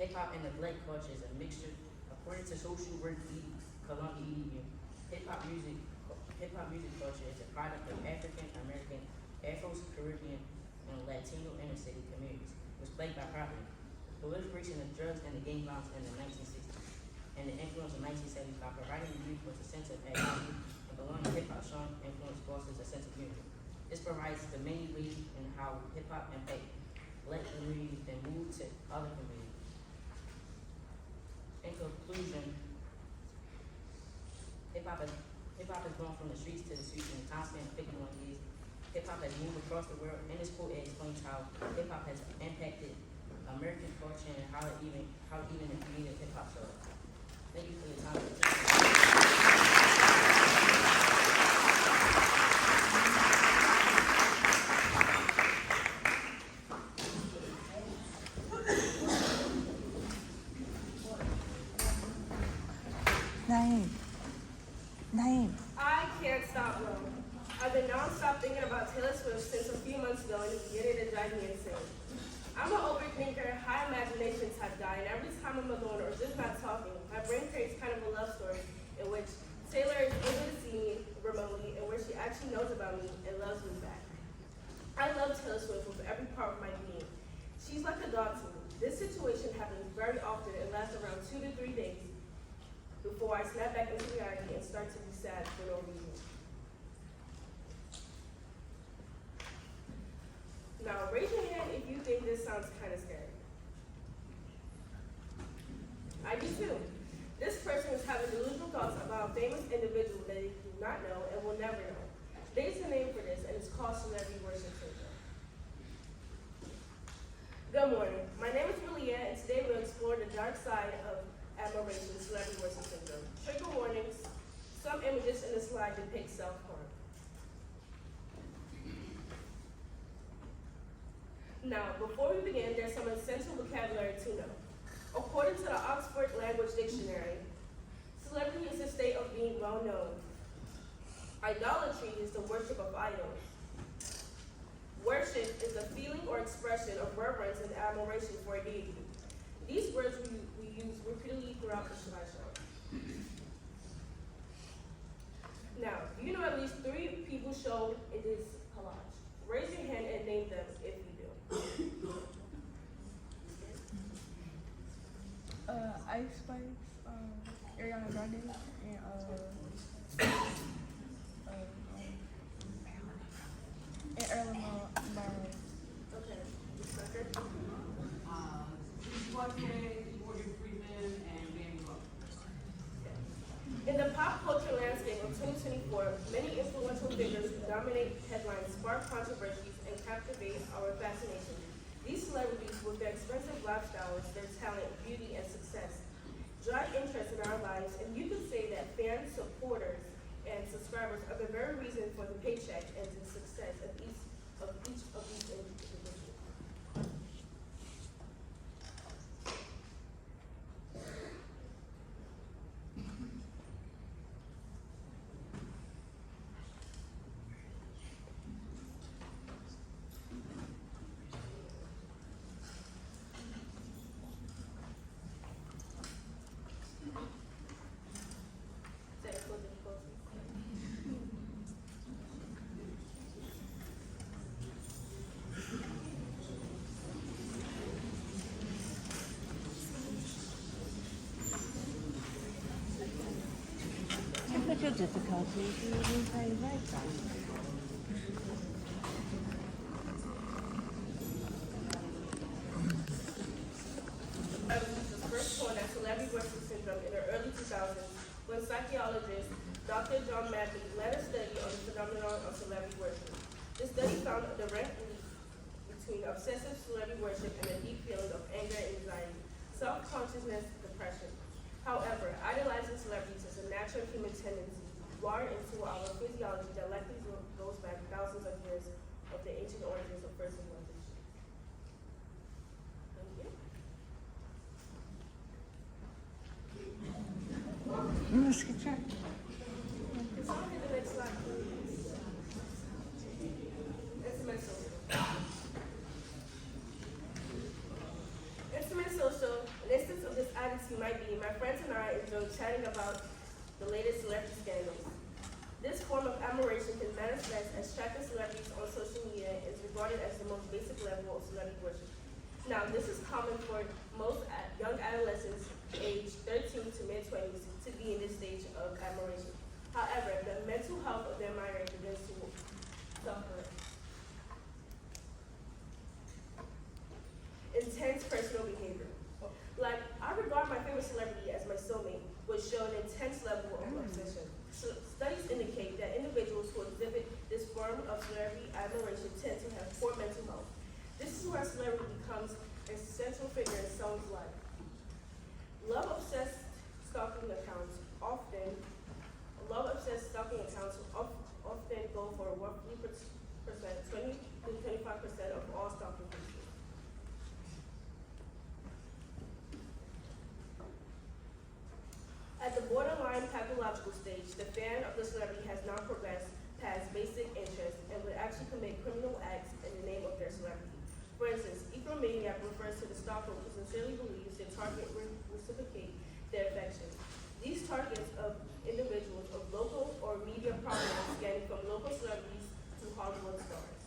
Hip hop and the black culture is a mixture. According to Social Work Columbia EDU, hip hop music culture is a product of African American, Afro-Caribbean, and Latino inner city communities, was plagued by poverty, proliferation of drugs and the gang violence in the 1960s, and the influence of 1970s by providing the youth with a sense of identity and belonging. Hip hop strong influence fosters a sense of unity. This provides the many ways in how hip hop impacts black communities and move to other communities. In conclusion, hip hop has gone from the streets to the streets in the time span of 51 years. Hip hop has moved across the world. In this quote, it explains how hip hop has impacted American culture and how even the creative hip hop shows. Thank you for your time. Naeem. I can't stop rolling. I've been nonstop thinking about Taylor Swift since a few months ago, and it's beginning to drive me insane. I'm an overthinker, high imagination type guy, and every time I'm alone or just not talking, my brain creates kind of a love story in which Taylor is able to see me remotely and where she actually knows about me and loves me back. I love Taylor Swift with every part of my being. She's like a dog to me. This situation happens very often and lasts around 2 to 3 days before I snap back into reality and start to be sad for no reason. Now, raise your hand if you think this sounds kind of scary. I do too. This person is having delusional thoughts about a famous individual that they do not know and will never know. There's a name for this, and it's called celebrity worship syndrome. Good morning. My name is Malia, and today we'll explore the dark side of admiration, celebrity worship syndrome. Trigger warnings. Some images in the slide depict self-harm. Now, before we begin, there's some essential vocabulary to know. According to the Oxford Language Dictionary, celebrity is a state of being well known. Idolatry is the worship of idols. Worship is a feeling or expression of reverence and admiration for a deity. These words we use repeatedly throughout the slideshow. celebrities and captivate our fascination. These celebrities, with their expensive lifestyles, their talent, beauty, and success, drive interest in our lives, and you could say that fans, supporters, and subscribers are the very reason for the paycheck and the success of each of these individuals. Technical difficulties. Technical difficulties. You didn't play right side. Was first known as celebrity worship syndrome in the early 2000s when psychologist Dr. John Madley led a study on the phenomenon of celebrity worship. The study found a direct link between obsessive celebrity worship and a deep feeling of anger, anxiety, self-consciousness, depression. However, idolizing celebrities is a natural human tendency wired into our physiology that likely goes back thousands of years of the ancient origins of first civilization. Thank you. Let's get your. Can someone get the next slide, please? Intimate social. Intimate social, an instance of this attitude might be my friends and I enjoy chatting about the latest celebrity scandals. This form of admiration can manifest as tracking celebrities on social media is regarded as the most basic level of celebrity worship. Now, this is common for most young adolescents aged 13 to mid-20s to be in this stage of admiration. However, the mental health of the admirer begins to suffer. Intense personal behavior. Like, I regard my favorite celebrity as my soulmate, which show an intense level of obsession. So, studies indicate that individuals who exhibit this form of celebrity admiration tend to have poor mental health. This is where a celebrity becomes a central figure in someone's life. Love-obsessed stalking accounts often go for roughly 20 to 25% of all stalking cases. At the borderline pathological stage, the fan of the celebrity has now progressed past basic interests and would actually commit criminal acts in the name of their celebrity. For instance, egomaniac refers to the stalker who sincerely believes their target will reciprocate their affection. These targets of individuals of local or media prominence spanning from local celebrities to Hollywood stars.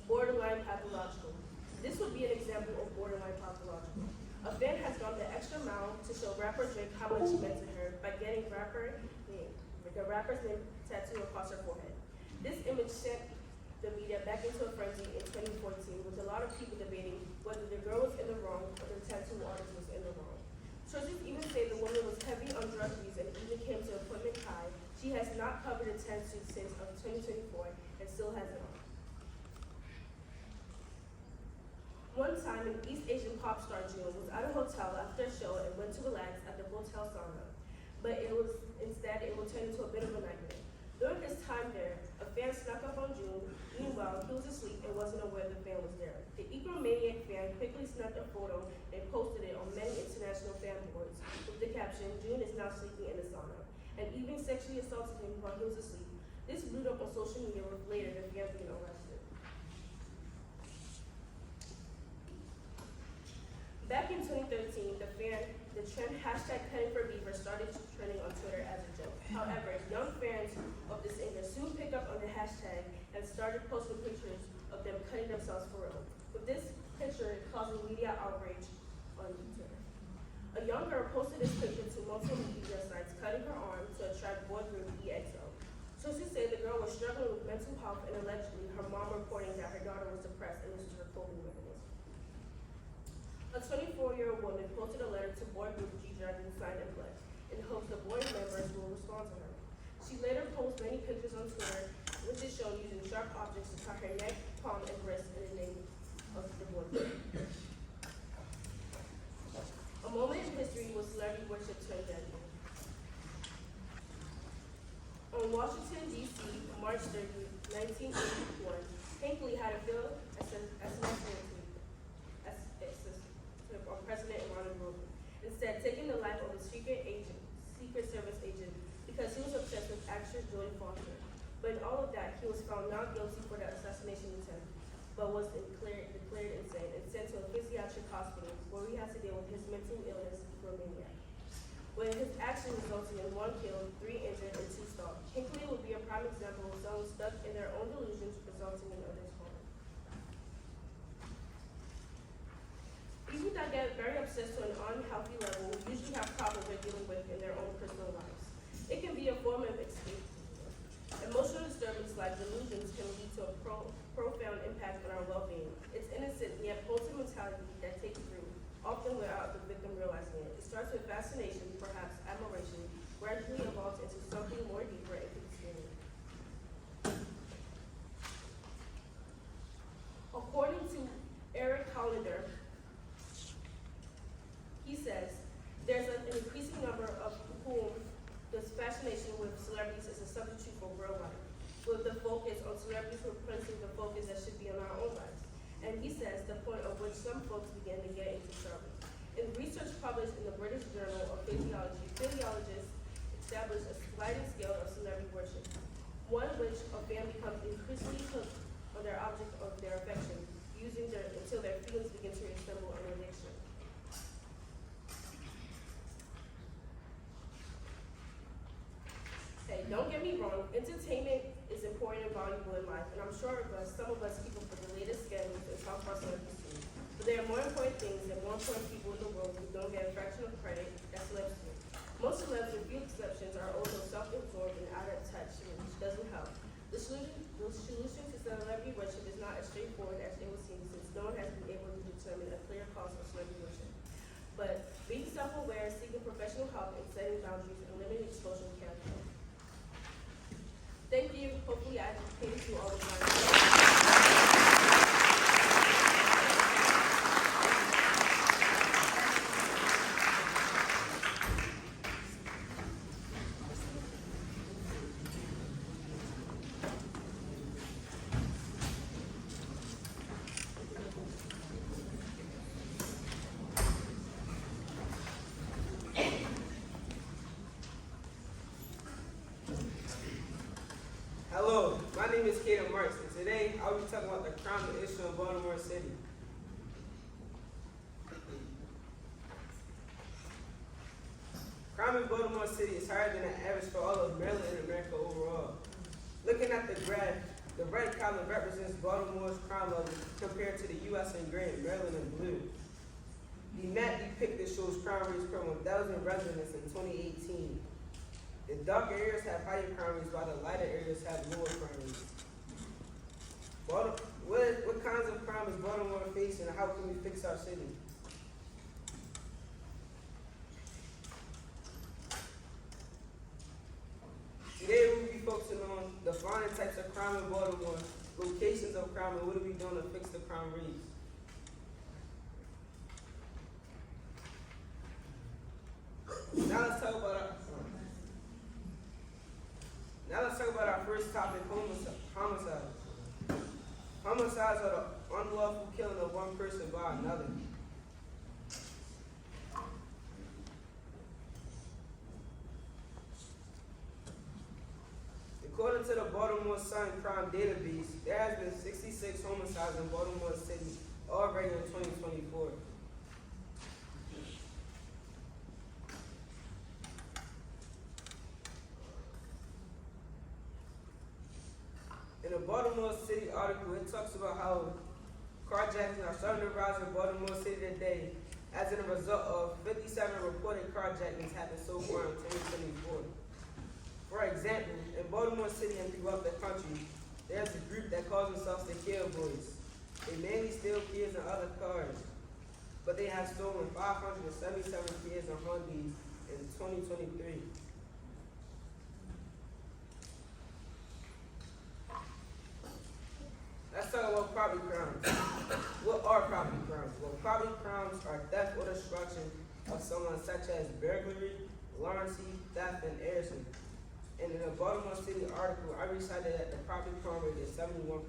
Borderline pathological. This would be an example of borderline pathological. A fan has gone the extra mile to show rapper Drake how much he meant to her by getting the rapper's name tattooed across her forehead. This image sent the media back into a frenzy in 2014 with a lot of people debating whether the girl was in the wrong or the tattoo artist was in the wrong. Sources even say the woman was heavy on drug use and even came to appointment high. She has not covered a tattoo since of 2024 and still has it on. One time, an East Asian pop star June was at a hotel after a show and went to relax at the hotel sauna, but it will turn into a bit of a nightmare. During his time there, a fan snuck up on June. Meanwhile, he was asleep and wasn't aware the fan was there. The egomaniac fan quickly snapped a photo and posted it on many international fan boards with the caption, "June is now sleeping in the sauna," and even sexually assaulted him while he was asleep. This blew up on social media with later the fan being arrested. Back in 2013, the trend #CuttingForBeaver started trending on Twitter as a joke. However, young fans of the singer soon picked up on the hashtag and started posting pictures of them cutting themselves for real, with this picture causing media outrage on Twitter. A young girl posted this picture to multiple media sites, cutting her arm to attract boy group EXO. Sources say the girl was struggling with mental health and allegedly her mom reporting that her daughter was depressed and this was her coping mechanism. A 24-year-old woman posted a letter to boy group G-Dragon signed and pledged in hopes the boy members will respond to her. She later posted In Washington, D.C., March 30, 1981, Hinckley had a field assassination on President Ronald Reagan, instead taking the life of a Secret Service agent because he was obsessed with actress Jodie Foster. But in all of that, he was found not guilty for the assassination attempt, but was declared insane and sent to a psychiatric hospital where he had to deal with his mental illness for mania. When his action resulted in 1 killed, 3 injured, and 2 stalked, Hinckley would be a prime example of someone stuck in their own delusions resulting in others' harm. People that get very obsessed to an unhealthy level usually have problems they're dealing with in their own personal lives. It can be a form of escape. Emotional disturbance like delusions can lead to a profound impact on our well-being. It's innocent yet potent mentality that takes root, often without the victim realizing it. It starts with fascination, perhaps admiration, gradually evolves into something more deeper and consuming. According to Eric Hollander, he says, there's an increasing number of whom this fascination with celebrities is a substitute for real life, with the focus on celebrities replacing the focus that should be on our own lives. And he says the point of which some folks begin to get into trouble. In research published in the British Journal of Physiology, physiologists established a sliding scale of celebrity worship, one which a fan becomes increasingly hooked on their object of their affection, until their feelings begin to resemble an addiction. Hey, don't get me wrong, entertainment is important and valuable in life, and I'm sure some of us keep up with the latest scandals and talk about celebrity scene. But there are more important things and more important people in the world who don't get a fraction of credit that celebs do. Most celebs, with few exceptions, are also self-absorbed and out of touch, which doesn't help. The solution to celebrity worship is not as straightforward as it would seem, since no one has been able to determine a clear cause of celebrity worship. But being self-aware, seeking professional help, and setting boundaries and limiting exposure can help. Thank you. Hopefully I educated you all of my Hello, my name is Kaden Marks, and today I will be talking about the crime issue in Baltimore City. Crime in Baltimore City is higher than the average for all of Maryland and America overall. Looking at the graph, the red column represents Baltimore's crime level compared to the U.S. in green, Maryland in blue. The map depicted shows crime rates per 1,000 residents in 2018. The darker areas have higher crime rates, while the lighter areas have lower crime rates. What kinds of crime is Baltimore facing, and how can we fix our city? Today we'll be focusing on defining types of crime in Baltimore, locations of crime, and what are we doing to fix the crime rates. Now let's talk about our first topic, homicide. Homicides are the unlawful killing of one person by another. According to the Baltimore Sun Crime Database, there has been 66 homicides in Baltimore City already in 2024. In the Baltimore City article, it talks about how carjackings are starting to rise in Baltimore City today, as a result of 57 reported carjackings happened so far in 2024. For example, in Baltimore City and throughout the country, there's a group that calls themselves the Kill Boys. They mainly steal kids and other cars, but they have stolen 577 kids and Hondas in 2023. Let's talk about property crimes. What are property crimes? Well, property crimes are theft or destruction of someone, such as burglary, lunacy, theft, and arson. And in a Baltimore City article, I recited that the property crime rate is 71%.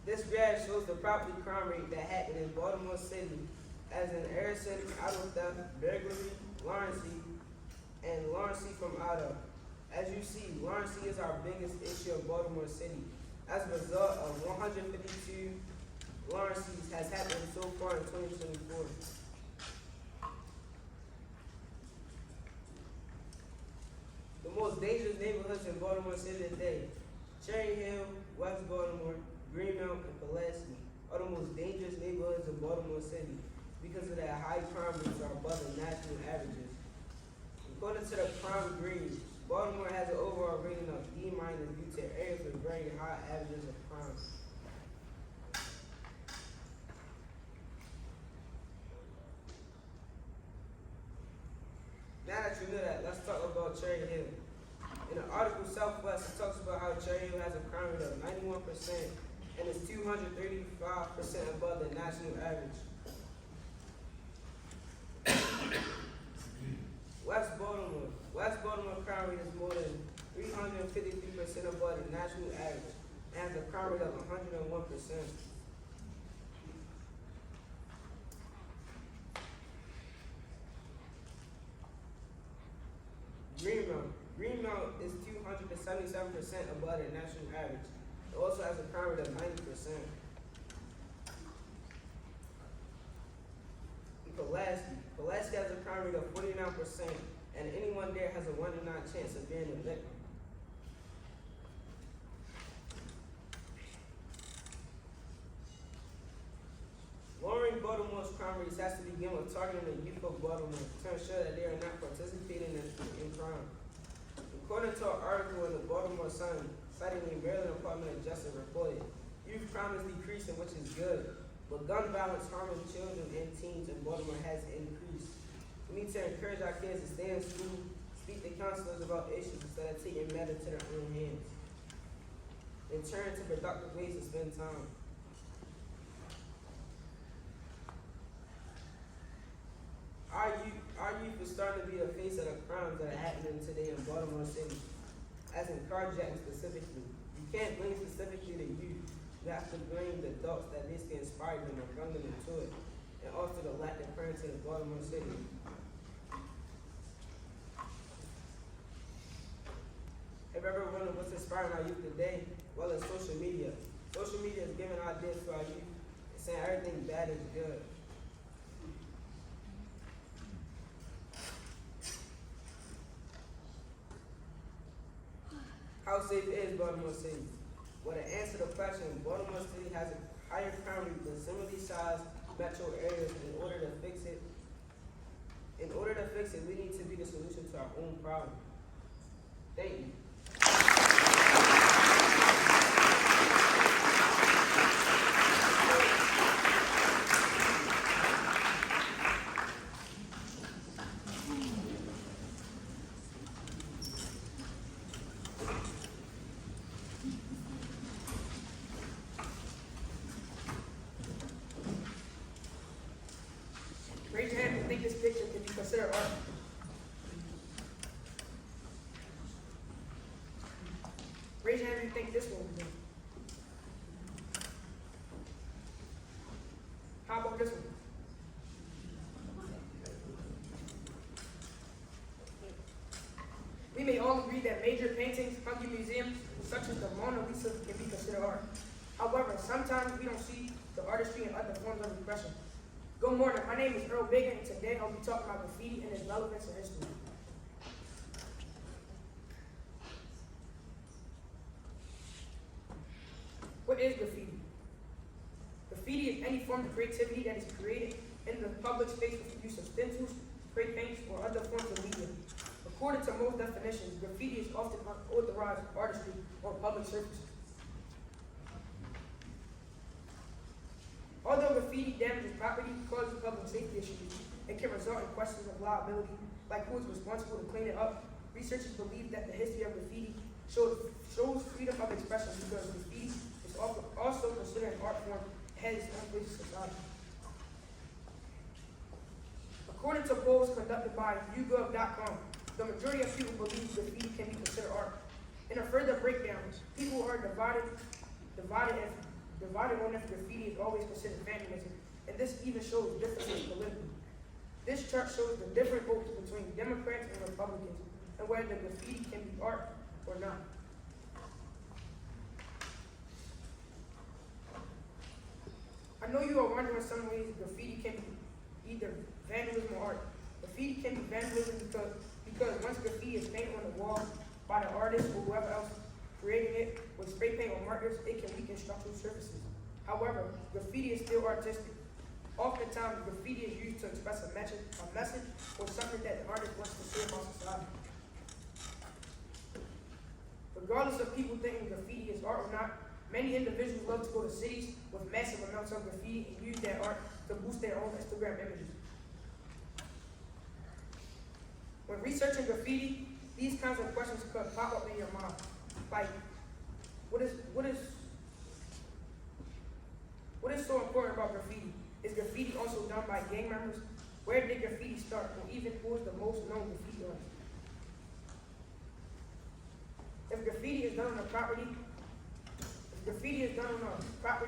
This graph shows the property crime rate that happened in Baltimore City, as in arson, auto theft, burglary, Lawrence, and Lawrence from auto. As you see, Lawrence is our biggest issue in Baltimore City. As a result of 152 Lawrence has happened so far in 2024. The most dangerous neighborhoods in Baltimore City today: Cherry Hill, West Baltimore, Greenmount, and Pulaski are the most dangerous neighborhoods in Baltimore City because of their high crime rates are above the national averages. According to the crime grade, Baltimore has an overall rating of D- due to areas with very high averages of crime. Now that you know that, let's talk about Cherry Hill. In the article Southwest, it talks about how Cherry Hill has a crime rate of 91% and is 235% above the national average. West Baltimore crime rate is more than 353% above the national average and has a crime rate of 101%. Greenmount is 277% above the national average. It also has a crime rate of 90%. Pulaski has a crime rate of 49%, and anyone there has a 1 in 9 chance of being a victim. Lowering Baltimore's crime rates has to begin with targeting the youth of Baltimore to ensure that they are not participating in crime. According to an article in the Baltimore Sun, citing the Maryland Department of Justice reported, youth crime is decreasing, which is good, but gun violence harming children and teens in Baltimore has increased. We need to encourage our kids to stay in school, speak to counselors about issues instead of taking matters to their own hands, and turn to productive ways to spend time. Our youth is starting to be the face of the crimes that are happening today in Baltimore City, as in carjacking specifically. You can't blame specifically the youth. You have to blame the adults that basically inspired them and brought them into it, and also the lack of parenting in Baltimore City. Have you ever wondered what's inspiring our youth today? Well, it's social media. Social media is giving ideas to our youth and saying everything bad is good. How safe is Baltimore City? Well, to answer the question, Baltimore City has a higher crime rate than similarly sized metro areas. In order to fix it, we need to be the solution to our own problem. Thank you. Raise your hand if you think this picture can be considered art. Raise your hand if you think this one would be. How about this one? We may all agree that major paintings, hung in museums, such as the Mona Lisa, can be considered art. However, sometimes we don't see the artistry in other forms of expression. Good morning, my name is Earl Bigger, and today I'll be talking about graffiti and its relevance in history. What is graffiti? Graffiti is any form of creativity that is created in the public space with the use of stencils, spray paints, or other forms of media. According to most definitions, graffiti is often unauthorized artistry or public surfaces. Although graffiti damages property, causes public safety issues, and can result in questions of liability, like who is responsible to clean it up, researchers believe that the history of graffiti shows freedom of expression because graffiti is also considered an art form and has its own place in society. According to polls conducted by YouGov.com, the majority of people believe graffiti can be considered art. In a further breakdown, people are divided on if graffiti is always considered vandalism, and this even shows differences politically. This chart shows the different votes between Democrats and Republicans, and whether the graffiti can be art or not. I know you are wondering in some ways graffiti can be either vandalism or art. Graffiti can be vandalism because once graffiti is painted on the wall by the artist or whoever else creating it with spray paint or markers, it can weaken structural surfaces. However, graffiti is still artistic. Oftentimes, graffiti is used to express a message or something that the artist wants to say about society. Regardless of people thinking graffiti is art or not, many individuals love to go to cities with massive amounts of graffiti and use that art to boost their own Instagram images. When researching graffiti, these kinds of questions could pop up in your mind. Like, what is so important about graffiti? Is graffiti also done by gang members? Where did graffiti start? Or even who is the most known graffiti artist? If graffiti is done on a property,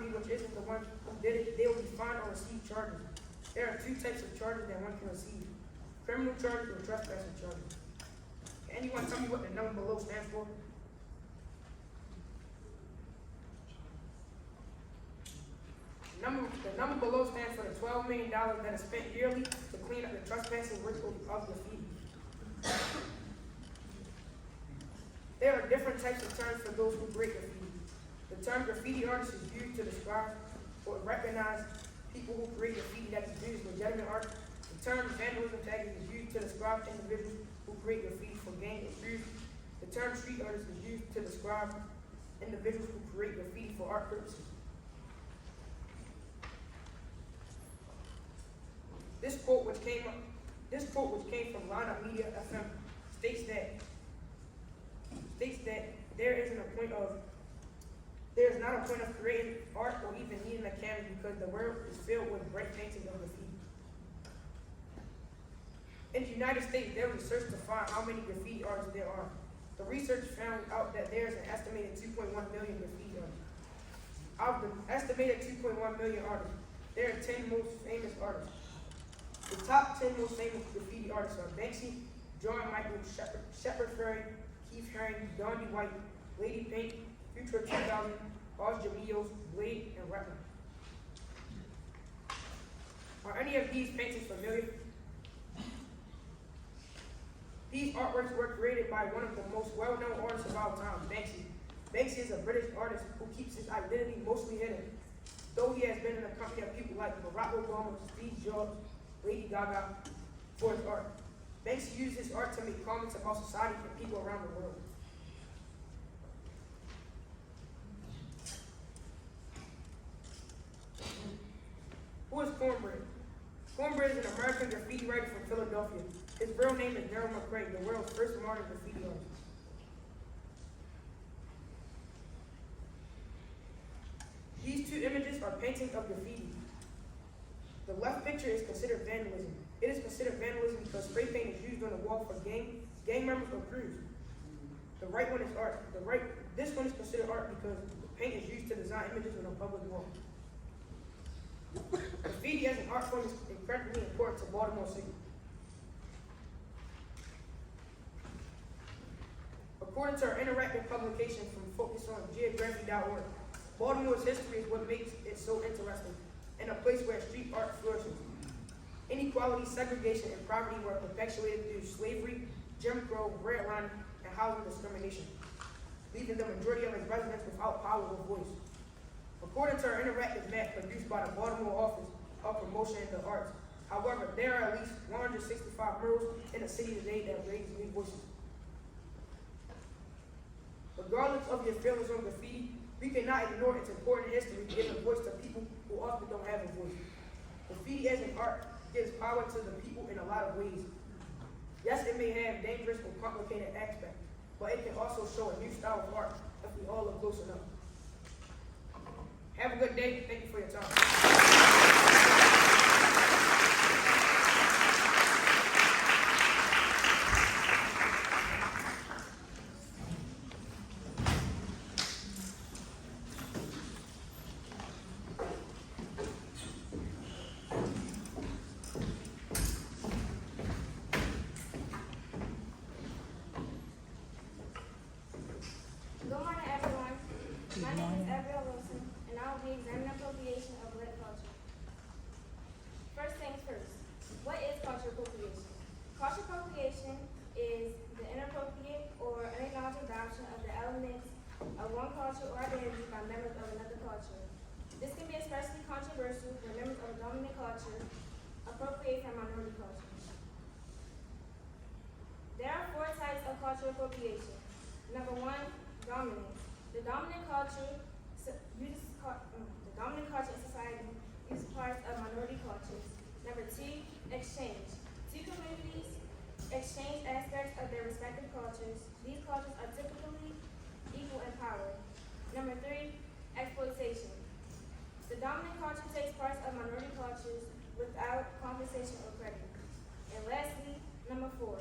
which isn't the one who did it, they will be fined or receive charges. There are two types of charges that one can receive: criminal charges or trespassing charges. Can anyone tell me what the number below stands for? The number below stands for the $12 million that is spent yearly to clean up the trespassing work of graffiti. There are different types of terms for those who create graffiti. The term graffiti artist is used to describe or recognize people who create graffiti that is viewed as legitimate art. The term vandalism tag is used to describe individuals who create graffiti for gain or use. The term street artist is used to describe individuals who create graffiti for art purposes. This quote, which came from Line Up Media FM, states that there is not a point of creating art or even needing a canvas because the world is filled with bright paintings of graffiti. In the United States, there was research to find how many graffiti artists there are. The research found out that there is an estimated 2.1 million graffiti artists. Of the estimated 2.1 million artists, there are 10 most famous artists. The top 10 most famous graffiti artists are Banksy, John Michael, Shepard Fairey, Keith Haring, Donnie White, Lady Pink, Future 2000, Oz Jamillos, Blade, and Rapper. Are any of these paintings familiar? These artworks were created by one of the most well-known artists of all time, Banksy. Banksy is a British artist who keeps his identity mostly hidden, though he has been in the company of people like Barack Obama, Steve Jobs, Lady Gaga for his art. Banksy used his art to make comments about society and people around the world. Who is Cornbread? Cornbread is an American graffiti writer from Philadelphia. His real name is Daryl McCrae, the world's first modern graffiti artist. These two images are paintings of graffiti. The left picture is considered vandalism. It is considered vandalism because spray paint is used on the wall for gang members or crews. The right one is art. This one is considered art because the paint is used to design images on a public wall. Graffiti as an art form is incredibly important to Baltimore City. According to our interactive publication from Focus on Geography.org, Baltimore's history is what makes it so interesting, and a place where street art flourishes. Inequality, segregation, and poverty were perpetuated through slavery, Jim Crow, redlining, and housing discrimination, leaving the majority of its residents without power or voice. According to our interactive map produced by the Baltimore Office of Promotion in the Arts, however, there are at least 165 murals in the city today that raise new voices. Regardless of your feelings on graffiti, we cannot ignore its important history to give a voice to people who often don't have a voice. Graffiti as an art gives power to the people in a lot of ways. Yes, it may have dangerous or complicated aspects, but it can also show a new style of art if we all look close enough. Have a good day. Thank you for your time. Good morning, everyone. My name is Abigail Wilson, and I will be examining appropriation of Black culture. First things first, what is cultural appropriation? Cultural appropriation is the inappropriate or unacknowledged adoption of the elements of one culture or identity by members of another culture. This can be especially controversial when members of a dominant culture appropriate from minority cultures. There are 4 types of cultural appropriation. Number 1, dominance. The dominant culture in society uses parts of minority cultures. Number 2, exchange. 2 communities exchange aspects of their respective cultures. These cultures are typically equal in power. Number 3, exploitation. The dominant culture takes parts of minority cultures without compensation or credit. And lastly, number 4,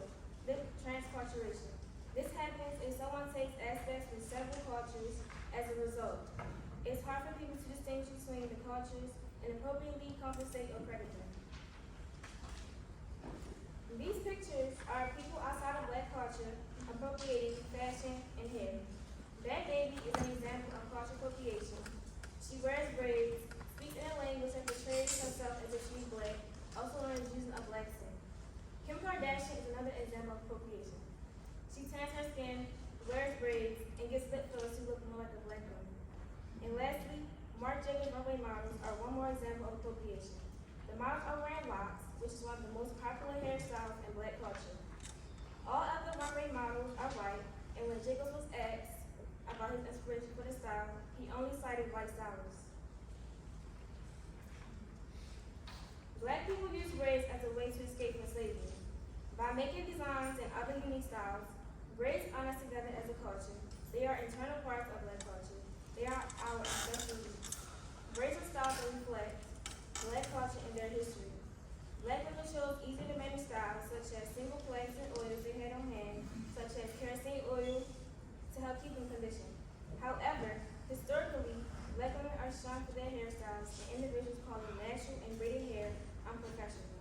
transculturation. This happens if someone takes aspects from several cultures. As a result, it's hard for people to distinguish between the cultures and appropriately compensate or credit them. These pictures are people outside of Black culture appropriating fashion and hair. Bad Baby is an example of cultural appropriation. She wears braids, speaks in a language that portrays herself as if she's Black, also known as using a Black accent. Kim Kardashian is another example of appropriation. She tans her skin, wears braids, and gets lip fillers to look more like a Black woman. And lastly, Marc Jacobs runway models are one more example of appropriation. The models are wearing locks, which is one of the most popular hairstyles in Black culture. All other runway models are white, and when Jacobs was asked about his inspiration for the style, he only cited white stylists. Black people use braids as a way to escape from slavery. By making designs and other unique styles, braids bind us together as a culture. They are internal parts of Black culture. They are our ancestral roots. Braids are styles that reflect Black culture and their history. Black women chose easy to manage styles such as single flags and oils they had on hand, such as kerosene oil, to help keep them conditioned. However, historically, Black women are shunned for their hairstyles, and individuals call them natural and braided hair unprofessional.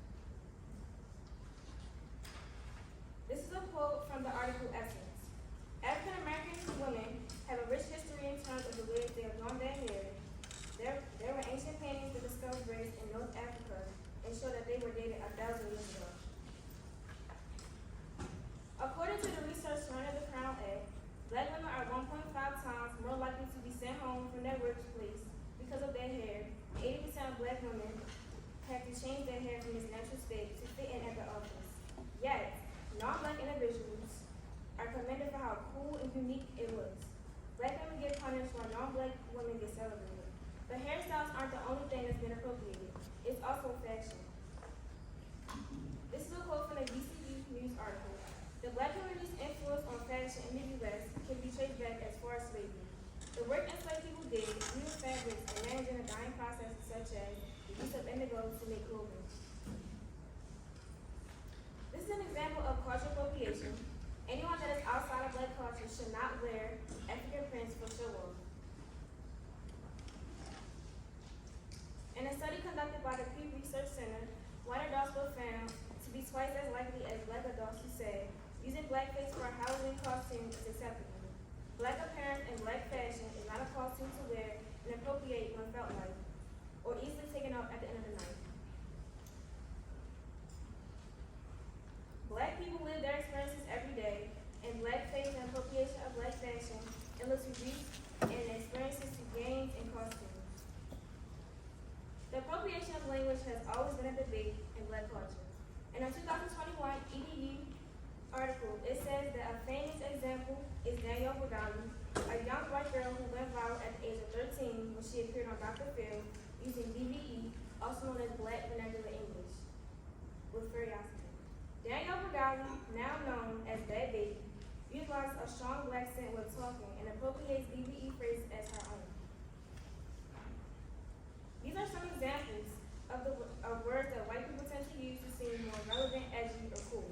This is a quote from the article Essence. African American women have a rich history in terms of the ways they have worn their hair. There were ancient paintings that discovered braids in North Africa and show that they were dated 1,000 years ago. According to the research surrounding the Crown Act, Black women are 1.5 times more likely to be sent home from their workplace because of their hair. 80% of Black women have to change their hair from its natural state to fit in at the office. Yet, non-Black individuals are commended for how cool and unique it looks. Black women get punished while non-Black women get celebrated. But hairstyles aren't the only thing that's been appropriated. It's also fashion. This is a quote from the BCU News article. The Black community's influence on fashion in the U.S. can be traced back as far as slavery. The work enslaved people did, weaving fabrics and managing the dyeing processes such as the use of indigo to make clothing. This is an example of cultural appropriation. Anyone that is outside of Black culture should not wear African prints for show off. In a study conducted by the Pew Research Center, white adults were found to be twice as likely as Black adults who said using blackface for a Halloween costume is acceptable. Black appearance and Black fashion is not a costume to wear and appropriate when felt like, or easily taken off at the end of the night. Black people live their experiences every day, and blackface and appropriation of Black fashion illustrates reach and experiences to gains and costumes. The appropriation of language has always been a debate in Black culture. In a 2021 EDU article, it says that a famous example is Danielle Bugatti, a young white girl who went viral at the age of 13 when she appeared on Dr. Phil using BVE, also known as Black Vernacular English, with curiosity. Danielle Bugatti, now known as Bad Baby, utilizes a strong black accent when talking, and appropriates BBE phrases as her own. These are some examples of words that white people tend to use to seem more relevant, edgy, or cool.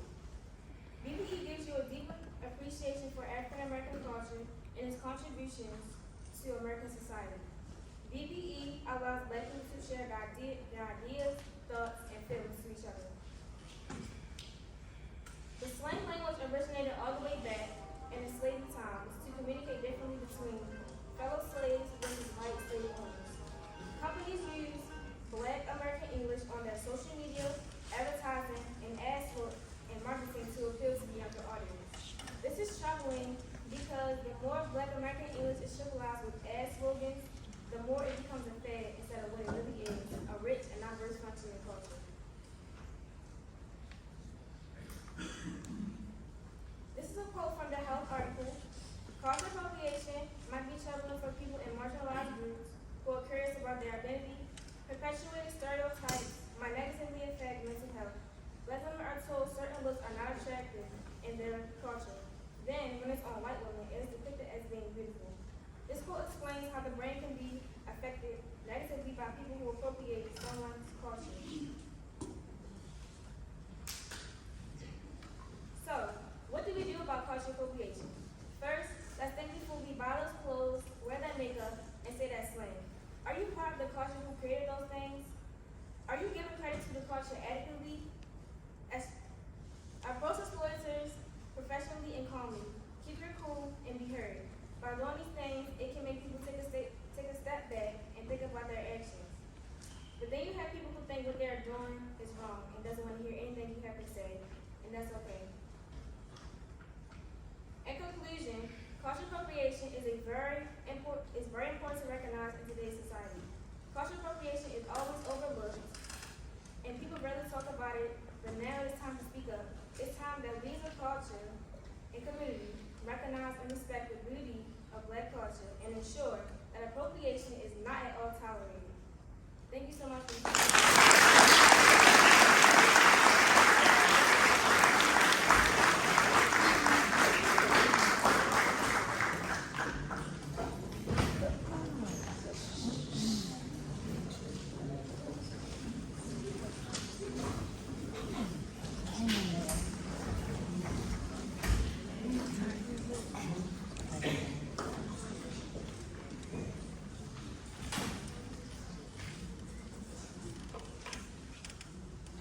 BBE gives you a deeper appreciation for African American culture and its contributions to American society. BBE allows black people to share their ideas, thoughts, and feelings to each other. The slang language originated all the way back in enslaved times to communicate differently between fellow slaves versus white slave owners. Companies use Black American English on their social media, advertising, and ads and marketing to appeal to the younger audience. This is troubling because the more Black American English is trivialized with ad slogans, the more it becomes a fad instead of what it really is, a rich and diverse functioning culture. This is a quote from the Health article. Cultural appropriation might be troubling for people in marginalized groups who are curious about their identity. Perpetuating stereotypes might negatively affect mental health. Black women are told certain looks are not attractive in their culture. Then, when it's on white women, it is depicted as being beautiful. This quote explains how the brain can be affected negatively by people who appropriate someone's culture. So, what do we do about cultural appropriation? First, let's think before we buy those clothes, wear that makeup, and say that slang. Are you part of the culture who created those things? Are you giving credit to the culture adequately? Approach exploiters professionally and calmly. Keep your cool and be heard. By doing these things, it can make people take a step back and think about their actions. But then you have people who think what they're doing is wrong and doesn't want to hear anything you have to say, and that's okay. In conclusion, cultural appropriation is very important to recognize in today's society. Cultural appropriation is always overlooked, and people rarely talk about it, but now it's time to speak up. It's time that we as a culture and community recognize and respect the beauty of Black culture and ensure that appropriation is not at all tolerated. Thank you so much for listening.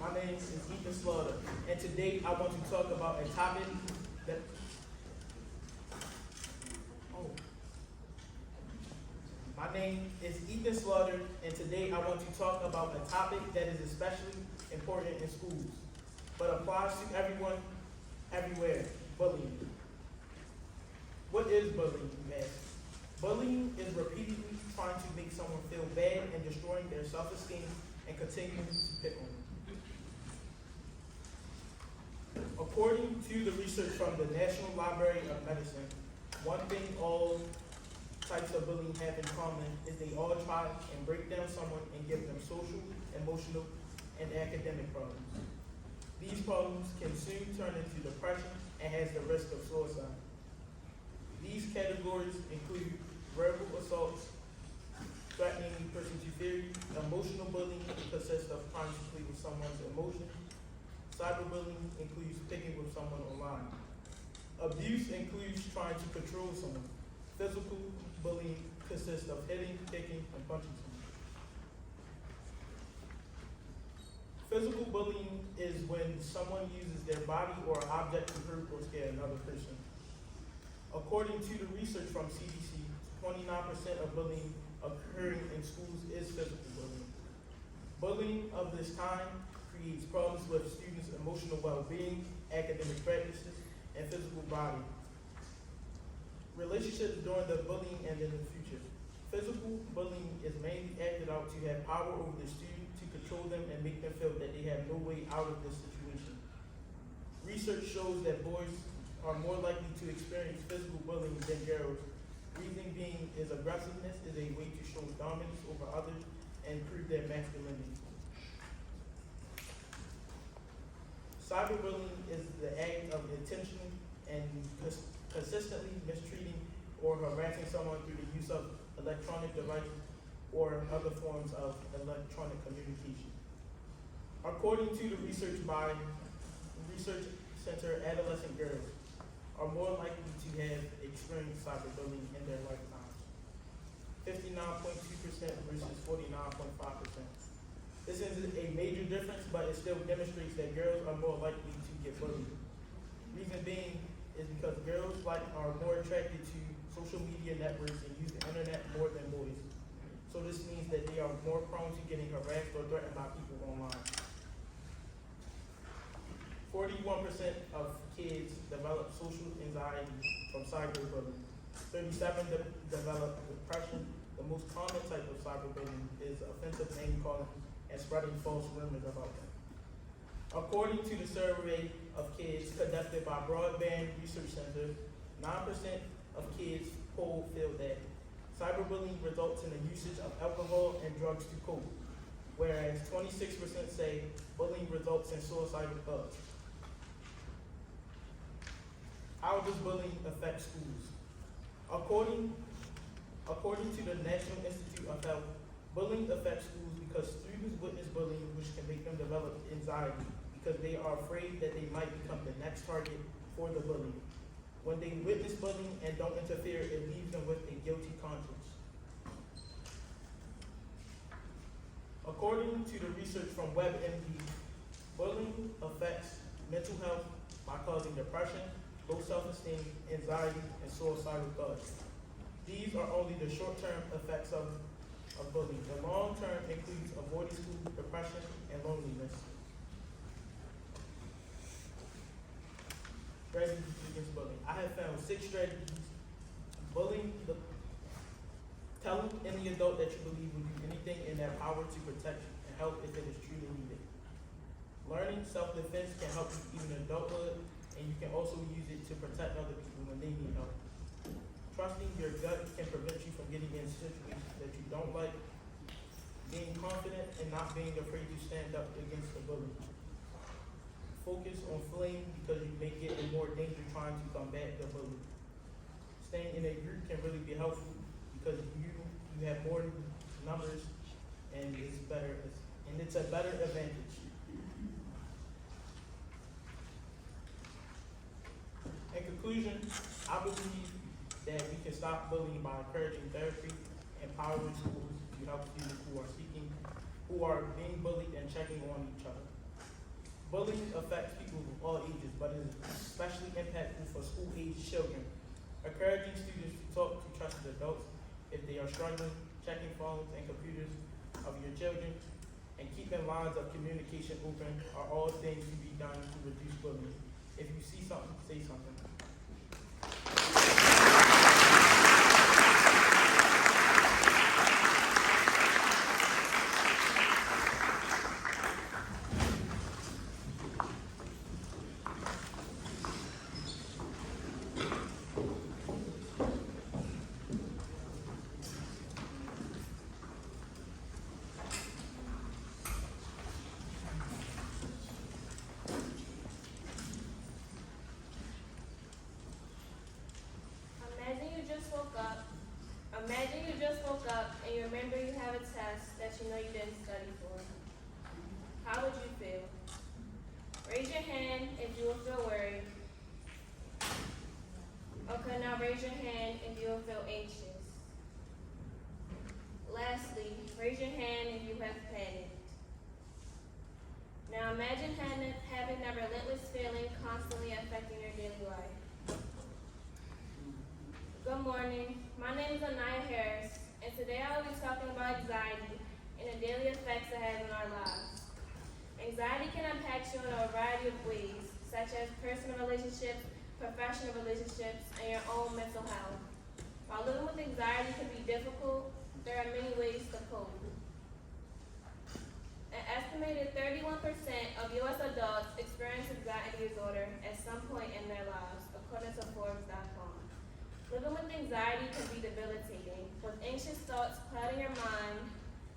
My name is Ethan Slaughter, and today I want to talk about a topic that. My name is Ethan Slaughter, and today I want to talk about a topic that is especially important in schools, but applies to everyone, everywhere: bullying. What is bullying, you ask? Bullying is repeatedly trying to make someone feel bad and destroying their self-esteem and continuing to pick on them. According to the research from the National Library of Medicine, one thing all types of bullying have in common is they all try and break down someone and give them social, emotional, and academic problems. These problems can soon turn into depression and has the risk of suicide. These categories include verbal assaults, threatening a person to fear you. Emotional bullying consists of trying to play with someone's emotions. Cyberbullying includes picking with someone online. Abuse includes trying to control someone. Physical bullying consists of hitting, kicking, and punching someone. Physical bullying is when someone uses their body or object to hurt or scare another person. According to the research from CDC, 29% of bullying occurring in schools is physical bullying. Bullying of this kind creates problems with students' emotional well-being, academic practices, and physical body. Relationships during the bullying and in the future. Physical bullying is mainly acted out to have power over the student, to control them and make them feel that they have no way out of this situation. Research shows that boys are more likely to experience physical bullying than girls. Reasoning being is aggressiveness is a way to show dominance over others and prove their masculinity. Cyberbullying is the act of intentional and consistently mistreating or harassing someone through the use of electronic devices or other forms of electronic communication. According to the research by Research Center, adolescent girls are more likely to have experienced cyberbullying in their lifetimes. 59.2% versus 49.5%. This is a major difference, but it still demonstrates that girls are more likely to get bullied. Reason being is because girls are more attracted to social media networks and use the internet more than boys. So this means that they are more prone to getting harassed or threatened by people online. 41% of kids develop social anxiety from cyberbullying. 37% develop depression. The most common type of cyberbullying is offensive name calling and spreading false rumors about them. According to the survey of kids conducted by Broadband Research Center, 9% of kids polled feel that cyberbullying results in the usage of alcohol and drugs to cope, whereas 26% say bullying results in suicidal thoughts. How does bullying affect schools? According to the National Institute of Health, bullying affects schools because students witness bullying, which can make them develop anxiety because they are afraid that they might become the next target for the bullying. When they witness bullying and don't interfere, it leaves them with a guilty conscience. According to the research from WebMD, bullying affects mental health by causing depression, low self-esteem, anxiety, and suicidal thoughts. These are only the short-term effects of bullying. The long-term includes avoiding school, depression, and loneliness. Strategies against bullying. I have found 6 strategies. Bullying, tell any adult that you believe will do anything in their power to protect and help if it is truly needed. Learning self-defense can help you even in adulthood, and you can also use it to protect other people when they need help. Trusting your gut can prevent you from getting in situations that you don't like. Being confident and not being afraid to stand up against the bully. Focus on fleeing because you may get in more danger trying to combat the bully. Staying in a group can really be helpful because you have more numbers and it's a better advantage. In conclusion, I believe that we can stop bullying by encouraging therapy, empowering schools to help students who are being bullied and checking on each other. Bullying affects people of all ages, but is especially impactful for school-age children. Encouraging students to talk to trusted adults if they are struggling, checking phones and computers of your children, and keeping lines of communication open are all things to be done to reduce bullying. If you see something, say something. Imagine you just woke up and you remember you have a test that you know you didn't study for. How would you feel? Raise your hand if you will feel worried. Okay, now raise your hand if you will feel anxious. Lastly, raise your hand if you have panicked. Now imagine having that relentless feeling constantly affecting your daily life. Good morning. My name is Anaya Harris, and today I will be talking about anxiety and the daily effects it has on our lives. Anxiety can impact you in a variety of ways, such as personal relationships, professional relationships, and your own mental health. While living with anxiety can be difficult, there are many ways to cope. An estimated 31% of U.S. adults experience anxiety disorder at some point in their lives, according to Forbes.com. Living with anxiety can be debilitating, with anxious thoughts clouding your mind.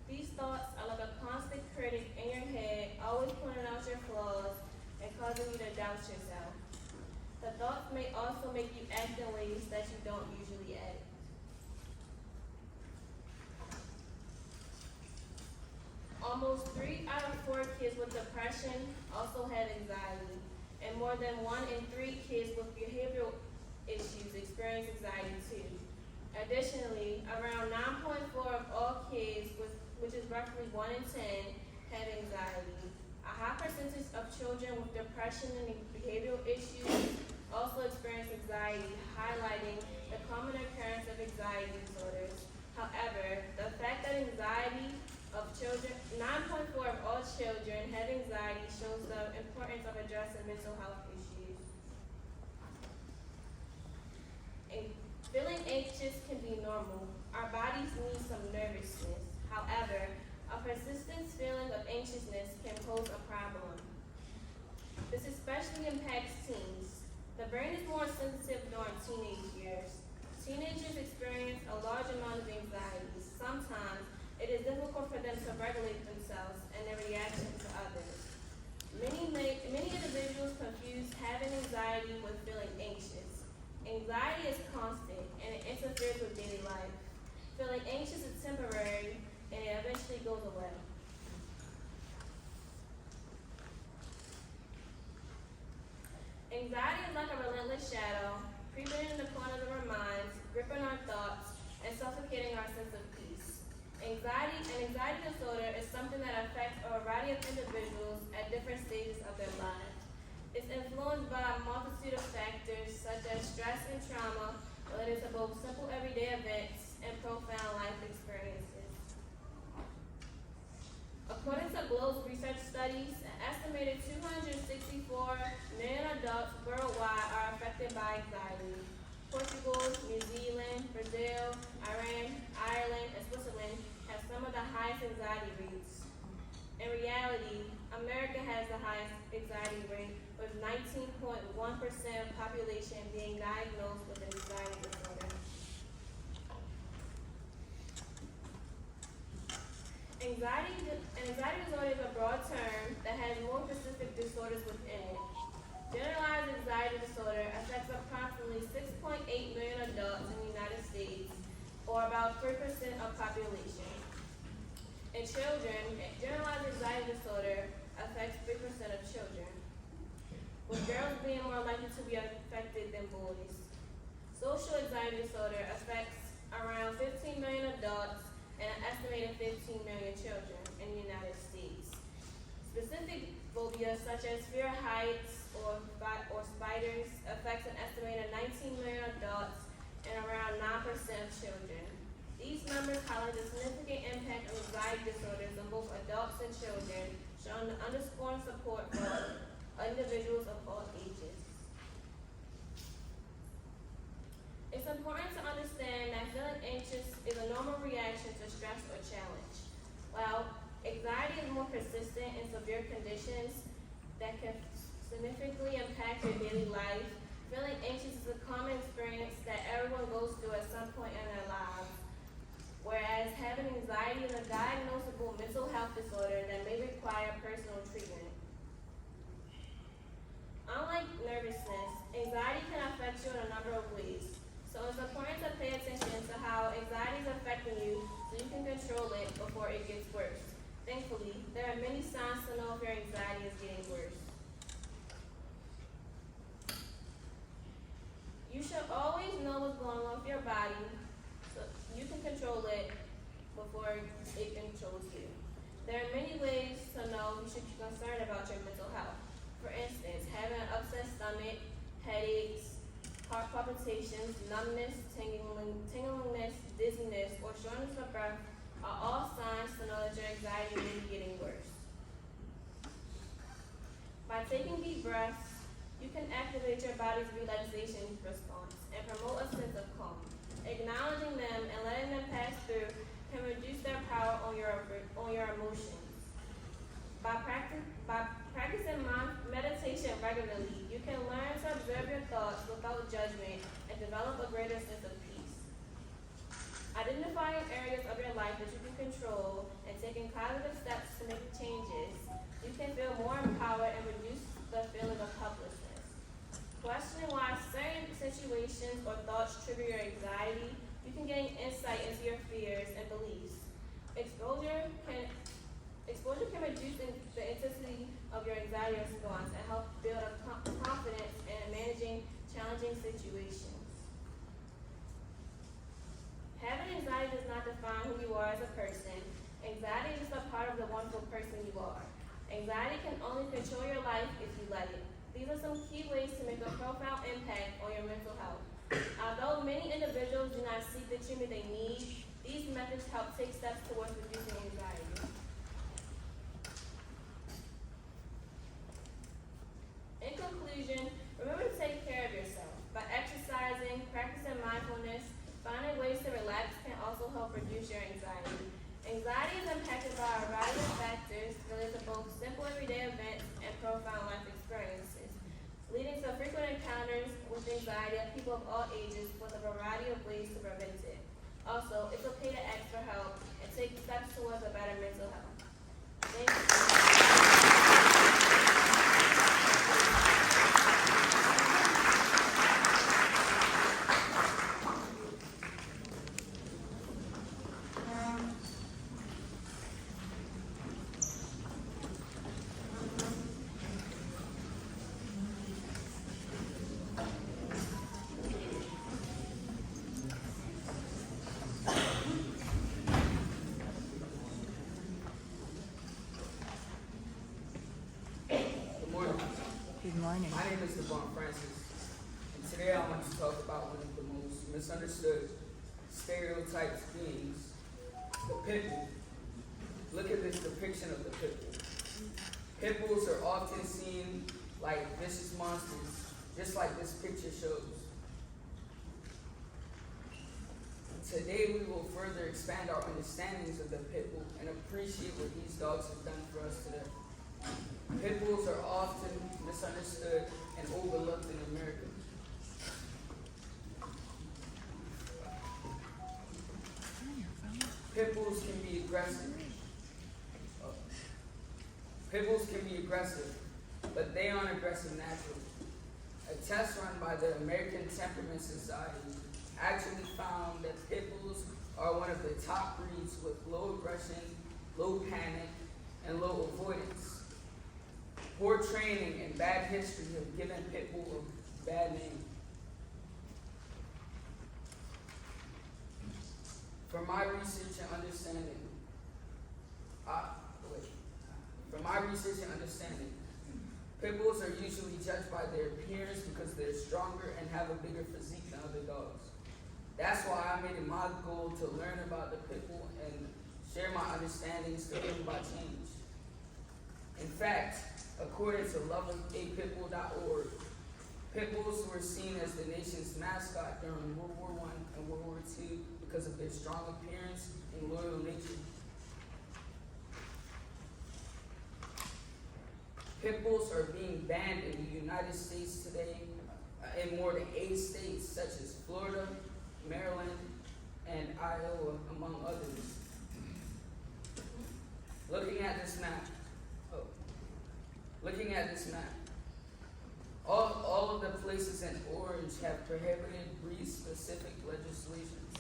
These thoughts are like a constant critic in your head, always pointing out your flaws and causing you to doubt yourself. The Adults may also make you act in ways that you don't usually act. Almost 3 out of 4 kids with depression also have anxiety, and more than 1 in 3 kids with behavioral issues experience anxiety too. Additionally, around 9.4 of all kids, which is roughly 1 in 10, have anxiety. A high percentage of children with depression and behavioral issues also experience anxiety, highlighting the common occurrence of anxiety disorders. However, the fact that anxiety of children, 9.4 of all children have anxiety shows the importance of addressing mental health issues. And feeling anxious can be normal. Our bodies need some nervousness. However, a persistent feeling of anxiousness can pose a problem. This especially impacts teens. The brain is more sensitive during teenage years. Teenagers experience a large amount of anxiety. Sometimes it is difficult for them to regulate themselves and their reaction to others. Many individuals confuse having anxiety with feeling anxious. Anxiety is constant and it interferes with daily life. Feeling anxious is temporary and it eventually goes away. Anxiety is like a relentless shadow, creeping in the corners of our minds, gripping our thoughts, and suffocating our sense of peace. An anxiety disorder is something that affects a variety of individuals at different stages of their lives. It's influenced by a multitude of factors such as stress and trauma related to both simple everyday events and profound life experiences. According to Globe's research studies, an estimated 264 million adults worldwide are affected by anxiety. Portugal, New Zealand, Brazil, Iran, Ireland, and Switzerland have some of the highest anxiety rates. In reality, America has the highest anxiety rate, with 19.1% of population being diagnosed with an anxiety disorder. Anxiety disorder is a broad term that has more specific disorders within it. Generalized anxiety disorder affects approximately 6.8 million adults in the United States, or about 3% of population. In children, generalized anxiety disorder affects 3% of children, with girls being more likely to be affected than boys. Social anxiety disorder affects around 15 million adults and an estimated 15 million children in the United States. Specific phobias such as fear of heights or spiders affects an estimated 19 million adults and around 9% of children. These numbers highlight the significant impact of anxiety disorders on both adults and children, showing the underscoring support for individuals of all ages. It's important to understand that feeling anxious is a normal reaction to stress or challenge. While anxiety is more persistent in severe conditions that can significantly impact your daily life, feeling anxious is a common experience that everyone goes through at some point in their lives. Whereas having anxiety is a diagnosable mental health disorder that may require personal treatment. Unlike nervousness, anxiety can affect you in a number of ways. So it's important to pay attention to how anxiety is affecting you so you can control it before it gets worse. Thankfully, there are many signs to know if your anxiety is getting worse. You should always know what's going on with your body so you can control it before it controls you. There are many ways to know you should be concerned about your mental health. For instance, having an upset stomach, headaches, heart palpitations, numbness, tinglingness, dizziness, or shortness of breath are all signs to know that your anxiety may be getting worse. By taking deep breaths, you can activate your body's relaxation response and promote a sense of calm. Acknowledging them and letting them pass through can reduce their power on your emotions. By practicing meditation regularly, you can learn to observe your thoughts without judgment and develop a greater sense of peace. Identifying areas of your life that you can control and taking positive steps to make changes, you can feel more empowered and reduce the feeling of helplessness. questioning why certain situations or thoughts trigger your anxiety, you can gain insight into your fears and beliefs. Exposure can reduce the intensity of your anxiety response and help build up confidence in managing challenging situations. Having anxiety does not define who you are as a person. Anxiety is just a part of the wonderful person you are. Anxiety can only control your life if you let it. These are some key ways to make a profound impact on your mental health. Although many individuals do not seek the treatment they need, these methods help take steps towards reducing anxiety. In conclusion, remember to take care of yourself. By exercising, practicing mindfulness, finding ways to relax can also help reduce your anxiety. Anxiety is impacted by a variety of factors related to both simple everyday events and profound life experiences, leading to frequent encounters with anxiety of people of all ages with a variety of ways to prevent it. Also, it's okay to ask for help and take steps towards a better mental health. Thank you. Good morning. Good morning. My name is Devon Francis, and today I want to talk about one of the most misunderstood stereotypes beings, the pit bull. Look at this depiction of the pit bull. Pit bulls are often seen like vicious monsters, just like this picture shows. Today we will further expand our understandings of the pit bull and appreciate what these dogs have done for us today. Pit bulls are often misunderstood and overlooked in America. Pit bulls can be aggressive. Pit bulls can be aggressive, but they aren't aggressive naturally. A test run by the American Temperament Society actually found that pit bulls are one of the top breeds with low aggression, low panic, and low avoidance. Poor training and bad history have given pit bull a bad name. From my research and understanding, pit bulls are usually judged by their appearance because they're stronger and have a bigger physique than other dogs. That's why I made it my goal to learn about the pit bull and share my understandings to bring about change. In fact, according to loveapitbull.org, pit bulls were seen as the nation's mascot during World War I and World War II because of their strong appearance and loyal nature. Pit bulls are being banned in the United States today in more than 8 states such as Florida, Maryland, and Iowa, among others. Looking at this map, all of the places in orange have prohibited breed-specific legislations.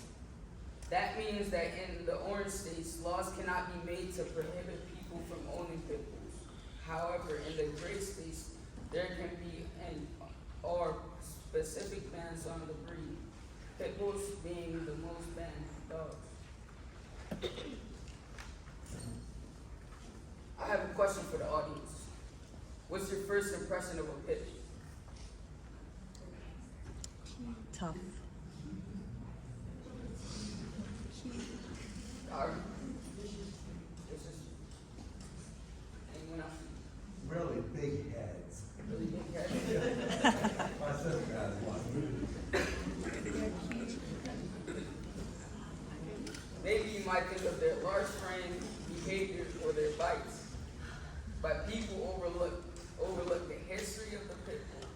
That means that in the orange states, laws cannot be made to prohibit people from owning pit bulls. However, in the gray states, there can be or specific bans on the breed, pit bulls being the most banned dogs. I have a question for the audience. What's your first impression of a pit? Tough. This is anyone else? Really big heads. Really big head? My sister has one. Maybe you might think of their large frame, behavior, or their bites, but people overlook the history of the pit bull.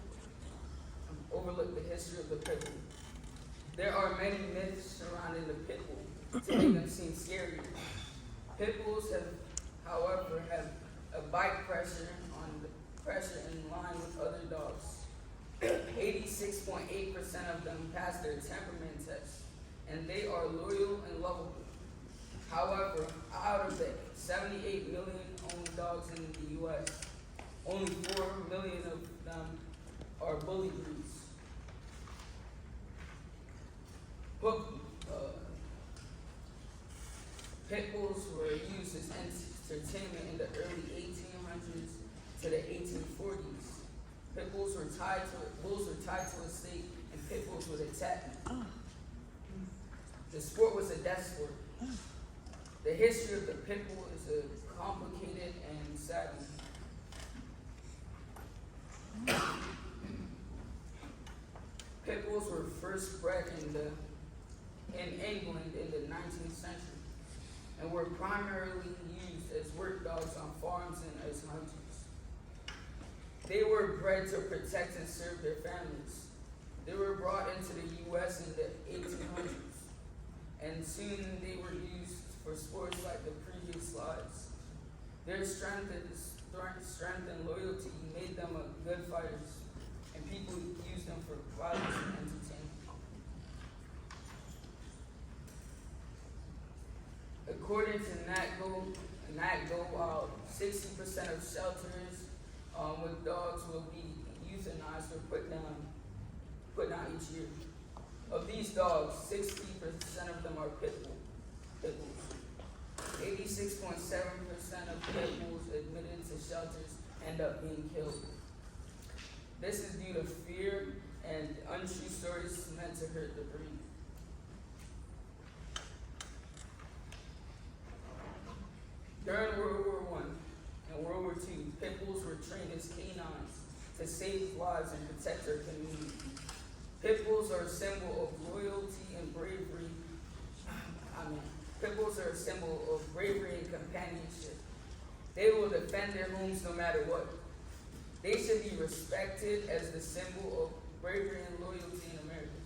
There are many myths surrounding the pit bull to make them seem scarier. Pit bulls however, have a bite pressure in line with other dogs. 86.8% of them pass their temperament test, and they are loyal and lovable. However, out of the 78 million owned dogs in the U.S., only 4 million of them are bully breeds. Pit bulls were used as entertainment in the early 1800s to the 1840s. Bulls were tied to a stake, and pit bulls would attack them. The sport was a death sport. The history of the pit bull is complicated and saddening. Pit bulls were first bred in England in the 19th century and were primarily used as work dogs on farms and as hunters. They were bred to protect and serve their families. They were brought into the U.S. in the 1800s, and soon they were used for sports like the previous slides. Their strength and loyalty made them good fighters, and people used them for violence and entertainment. According to NatGo, 60% of shelters with dogs will be euthanized or put down each year. Of these dogs, 60% of them are pit bulls. 86.7% of pit bulls admitted to shelters end up being killed. This is due to fear and untrue stories meant to hurt the breed. During World War I and World War II, pit bulls were trained as canines to save lives and protect their community. Pit bulls are a symbol of loyalty and bravery. Pit bulls are a symbol of bravery and companionship. They will defend their homes no matter what. They should be respected as the symbol of bravery and loyalty in America.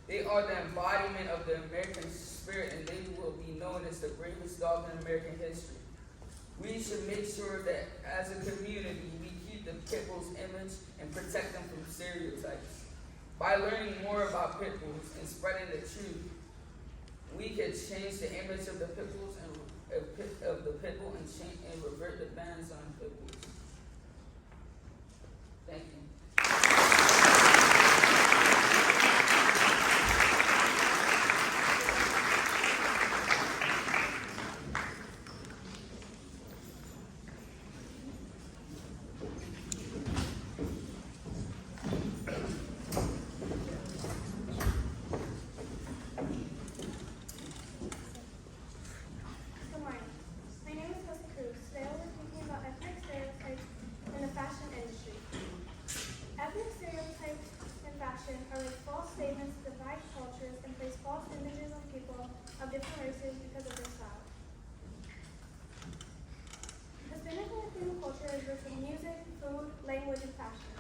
They are the embodiment of the American spirit, and they will be known as the bravest dog in American history. We should make sure that as a community, we keep the pit bull's image and protect them from stereotypes. By learning more about pit bulls and spreading the truth, we could change the image of the pit bulls and revert the bans on pit bulls. Thank you. Are like false statements to divide cultures and place false images on people of different races because of their style. Hispanic and Latino culture is rich in music, food, language, and fashion.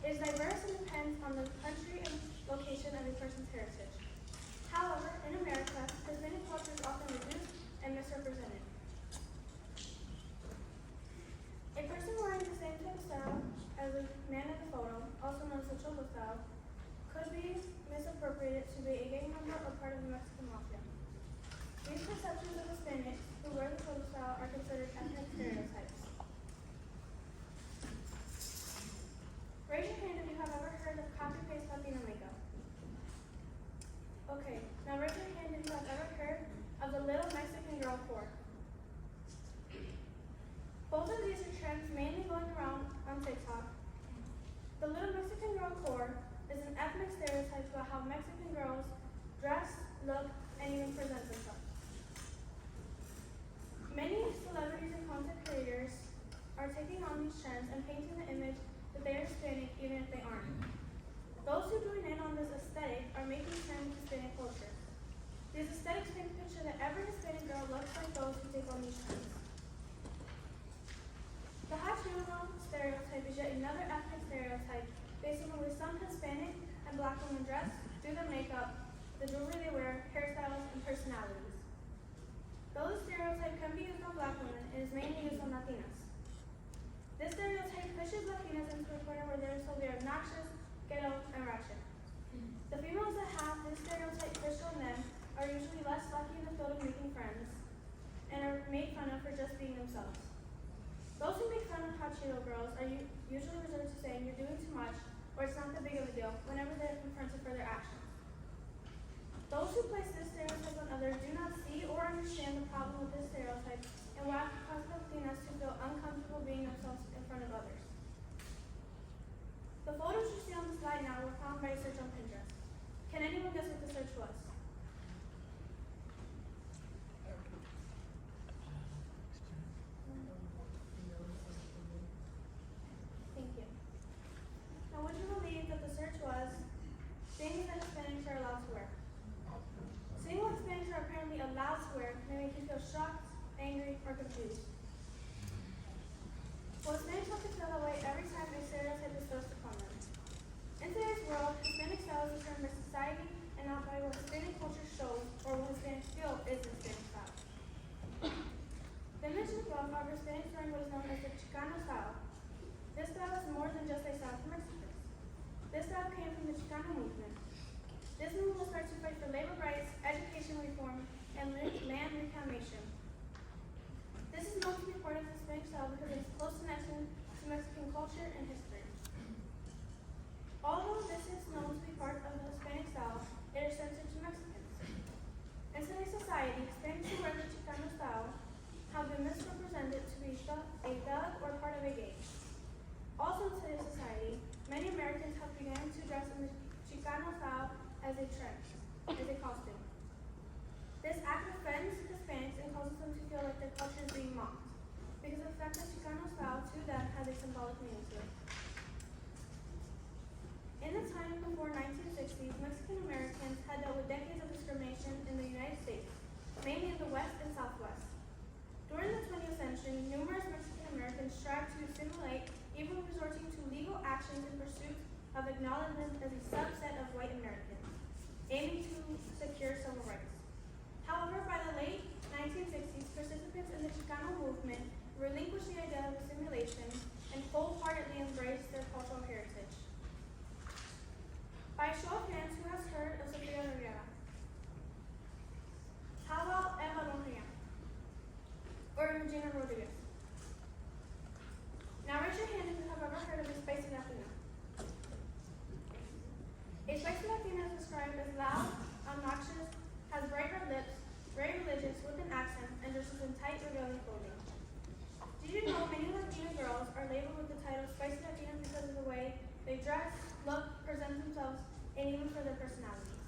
It is diverse and depends on the country and location of a person's heritage. However, in America, Hispanic culture is often reduced and misrepresented. A person wearing the same type of style as the man in the photo, also known as the cholo style, could be misappropriated to be a gang member or part of the Mexican mafia. These perceptions of Hispanics who wear the cholo style are considered ethnic stereotypes. Raise your hand if you have ever heard of copy-paste Latino makeup. Okay, now raise your hand if you have ever heard of the Little Mexican Girl core. Both of these are trends mainly going around on TikTok. The Little Mexican Girl core is an ethnic stereotype about how Mexican girls dress, look, and even present themselves. Many celebrities and content creators are taking on these trends and painting the image that they are Hispanic even if they aren't. Those who join in on this aesthetic are making trends Hispanic culture. These aesthetics paint a picture that every Hispanic girl looks like those who take on these trends. The Hachuno stereotype is yet another ethnic stereotype based on the way some Hispanic and Black women dress, do their makeup, the jewelry they wear, hairstyles, and personalities. Though the stereotype can be used on Black women, it is mainly used on Latinas. This stereotype pushes Latinas into a corner where they are so obnoxious, ghetto, and or it's not that big of a deal whenever they are confronted for their actions. Those who place this stereotype on others do not see or understand the problem with this stereotype and why it causes Latinas to feel uncomfortable being themselves in front of others. The photos you see on the slide now were found by a search on Pinterest. Can anyone guess what the search was? Thank you. Now, would you believe that the search was things that Hispanics are allowed to wear? Seeing what Hispanics are apparently allowed to wear may make you feel shocked, angry, or confused. Well, Hispanics have to feel that way every time a stereotype is thrust upon them. In today's world, Hispanic style is determined by society and not by what Hispanic culture shows or what Hispanics feel is Hispanic style. The image above are Hispanics wearing what is known as the Chicano style. This style is more than just a style for Mexicans. This style came from the Chicano movement. This movement will start to fight for labor rights, education reform, and land reclamation. This is known to be part of the Hispanic style because it is close connection to Mexican culture and history. Although this is known to be part of the Hispanic style, it is sensitive to Mexicans. In today's society, Hispanics who wear the Chicano style have been misrepresented to be a thug or part of a gang. Also in today's society, many Americans have begun to dress in the Chicano style as a trend, as a costume. This act offends Hispanics and causes them to feel like their culture is being mocked, because the fact that Chicano style to them has a symbolic meaning to it. In the time before 1960s, Mexican Americans had dealt with decades of discrimination in the United States, mainly in the West and Southwest. During the 20th century, numerous Mexican Americans strived to assimilate, even resorting to legal actions in pursuit of acknowledgement as a subset of white Americans, aiming to secure civil rights. However, by the late 1960s, participants in the Chicano movement relinquished the idea of assimilation and wholeheartedly embraced their cultural heritage. By a show of hands, who has heard of Sofia Rivera? How about Eva Longoria? Or Regina Rodriguez? Now raise your hand if you have ever heard of a spicy Latina. A spicy Latina is described as loud, obnoxious, has bright red lips, very religious, with an accent, and dresses in tight, revealing clothing. Did you know many Latina girls are labeled with the title spicy Latina because of the way they dress, look, present themselves, and even for their personalities?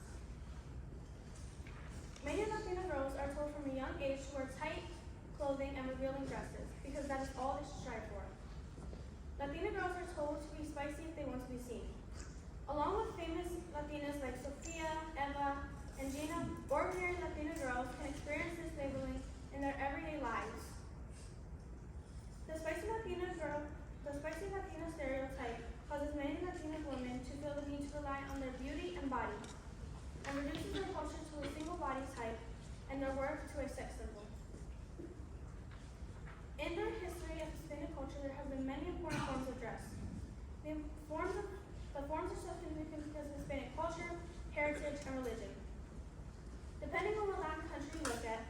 Many Latina girls are told from a young age to wear tight clothing and revealing dresses, because that is all they should strive for. Latina girls are told to be spicy if they want to be seen. Along with famous Latinas like Sofia, Eva, and Gina, ordinary Latina girls can experience this labeling in their everyday lives. The spicy Latina stereotype causes many Latina women to feel the need to rely on their beauty and body, and reduces their culture to a single body type and their work to a sex symbol. In the history of Hispanic culture, there have been many important forms of dress. The forms are so significant because of Hispanic culture, heritage, and religion. Depending on what Latin country you look at,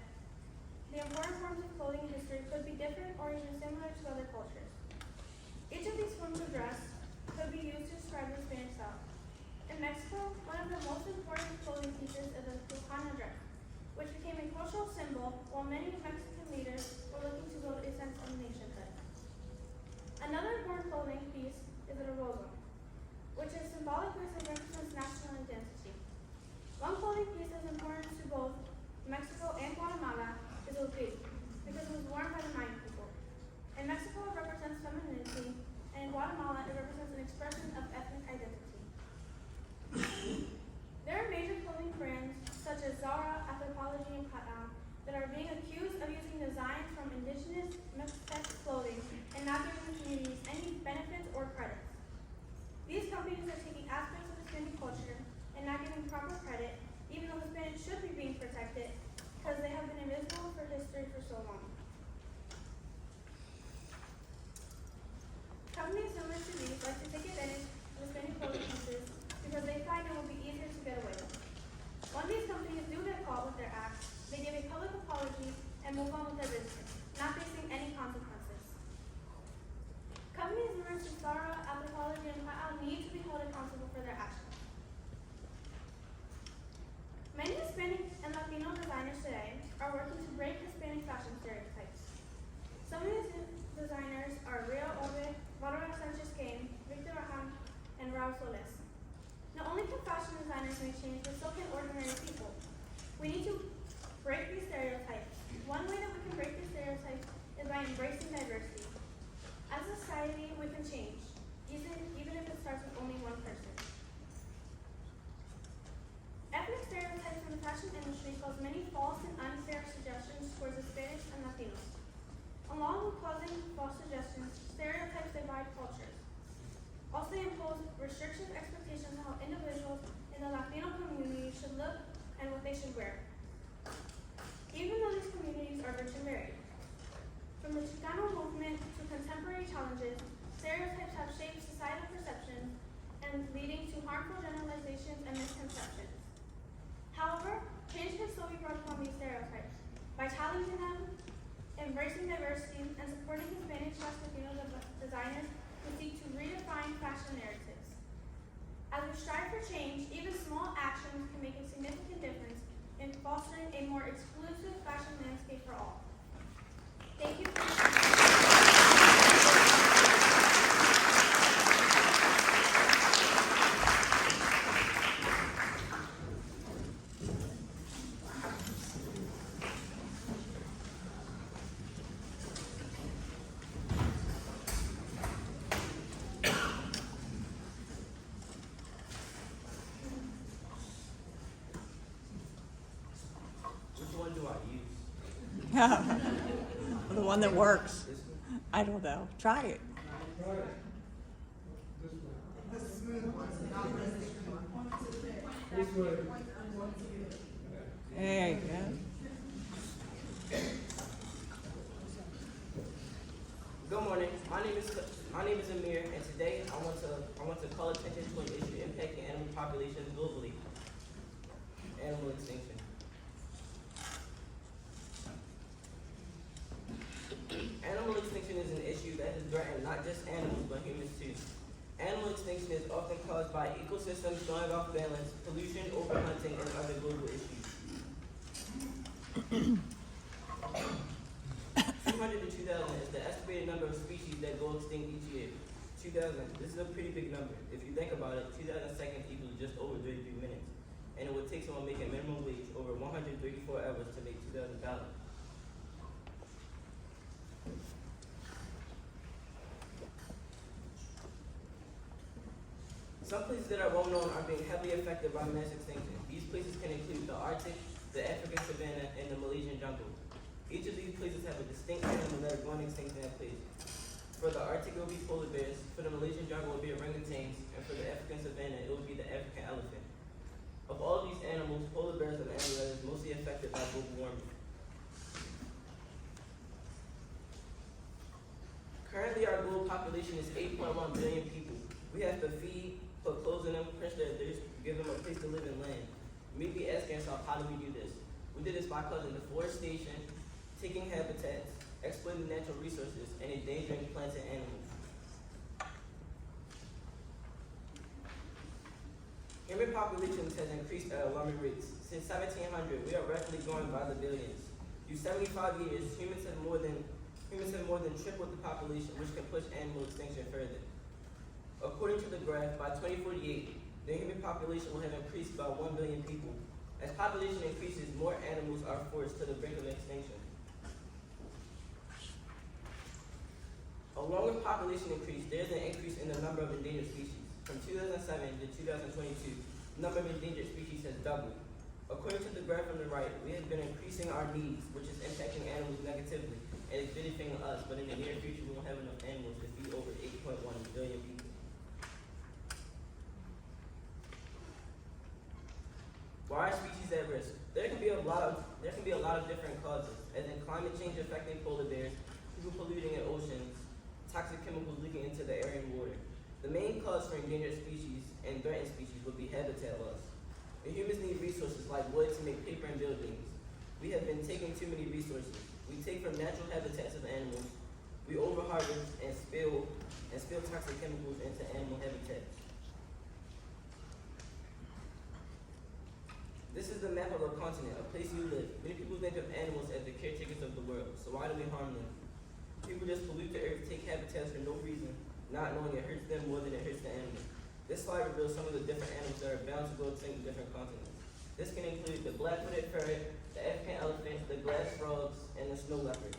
the important forms of clothing in history could be different or even similar to other cultures. Each of these forms of dress could be used to describe the Hispanic style. In Mexico, one of the most important clothing pieces is the Tejano dress, which became a cultural symbol while many Mexican leaders were looking to build a sense of nationhood. Another important clothing piece is the rosa, which is symbolic because it represents national identity. One clothing piece that is important to both Mexico and Guatemala is el pig, because it was worn by the Mayan people. In Mexico, it represents femininity, and in Guatemala, it represents an expression of ethnic identity. There are major clothing brands such as Zara, Anthropology, and Pata that are being accused of using designs from designers today are working to break Hispanic fashion stereotypes. Some of these designers are Rio Ovid, Manuel Sanchez Kane, Victor Raham, and Raul Solis. Not only can fashion designers make change, but so can ordinary people. We need to break these stereotypes. One way that we can break these stereotypes is by embracing diversity. As a society, we can change, even if it starts with only one person. Ethnic stereotypes in the fashion industry cause many false and unfair suggestions towards Hispanics and Latinos. Along with causing false suggestions, stereotypes divide cultures. Also, they impose restrictive expectations on how individuals in the Latino community should look and what they should wear. Even though these communities are rich and varied. From the Chicano movement to contemporary challenges, stereotypes have shaped societal perceptions and leading to harmful generalizations and misconceptions. However, change can still be brought upon these stereotypes by challenging them, embracing diversity, and supporting Hispanic/Latino designers who seek to redefine fashion narratives. As we strive for change, even small actions can make a significant difference in fostering a more exclusive fashion landscape for all. Thank you for Which one do I use? The one that works. This one? I don't know. Try it. There you go. Good morning. My name is Amir, and today I want to call attention to an issue impacting animal populations globally: animal extinction. Animal extinction is an issue that has threatened not just animals but humans too. Animal extinction is often caused by ecosystems going off balance, pollution, overhunting, and other global issues. 200 to 2,000 is the estimated number of species that go extinct each year. 2,000, this is a pretty big number. If you think about it, 2,000 seconds equals just over 33 minutes. And it would take someone making minimum wage over 134 hours to make 2,000 dollars. Some places that are well known are being heavily affected by mass extinction. These places can include the Arctic, the African savanna, and the Malaysian jungle. Each of these places have a distinct animal that are going extinct in that place. For the Arctic, it will be polar bears. For the Malaysian jungle, it will be orangutans. And for the African savanna, it will be the African elephant. Of all these animals, polar bears are the animal that is mostly affected by global warming. Currently, our global population is 8.1 billion people. We have to feed, put clothes in them, quench their thirst, give them a place to live and land. You may be asking yourself, how do we do this? We did this by causing deforestation, taking habitats, exploiting natural resources, and endangering plants and animals. Human populations has increased at alarming rates. Since 1700, we are rapidly growing by the billions. Through 75 years, humans have more than tripled the population, which can push animal extinction further. According to the graph, by 2048, the human population will have increased by 1 billion people. As population increases, more animals are forced to the brink of extinction. Along with population increase, there's an increase in the number of endangered species. From 2007 to 2022, the number of endangered species has doubled. According to the graph on the right, we have been increasing our needs, which is impacting animals negatively, and it's benefiting us, but in the near future, we won't have enough animals to feed over 8.1 billion people. Why are species at risk? There can be a lot of different causes, as in climate change affecting polar bears, people polluting in oceans, toxic chemicals leaking into the air and water. The main cause for endangered species and threatened species would be habitat loss. The humans need resources like wood to make paper and buildings. We have been taking too many resources. We take from natural habitats of animals. We overharvest and spill toxic chemicals into animal habitats. This is the map of a continent, a place you live. Many people think of animals as the caretakers of the world, so why do we harm them? People just pollute the earth, take habitats for no reason, not knowing it hurts them more than it hurts the animals. This slide reveals some of the different animals that are bound to go extinct in different continents. This can include the black-footed ferret, the African elephant, the glass frogs, and the snow leopard.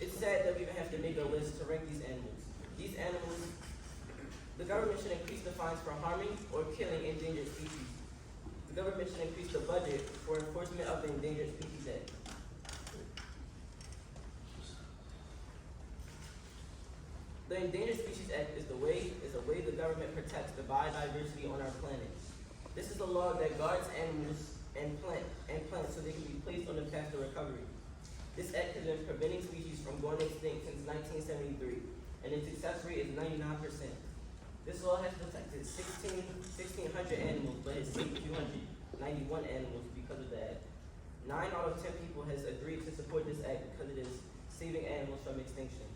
It's sad that we even have to make a list to rank these animals. These animals, the government should increase the fines for harming or killing endangered species. The government should increase the budget for enforcement of the Endangered Species Act. The Endangered Species Act is a way the government protects the biodiversity on our planet. This is a law that guards animals and plants so they can be placed on the path to recovery. This act has been preventing species from going extinct since 1973, and its success rate is 99%. This law has protected 1,600 animals, but has saved 291 animals because of the act. 9 out of 10 people has agreed to support this act because it is saving animals from extinction.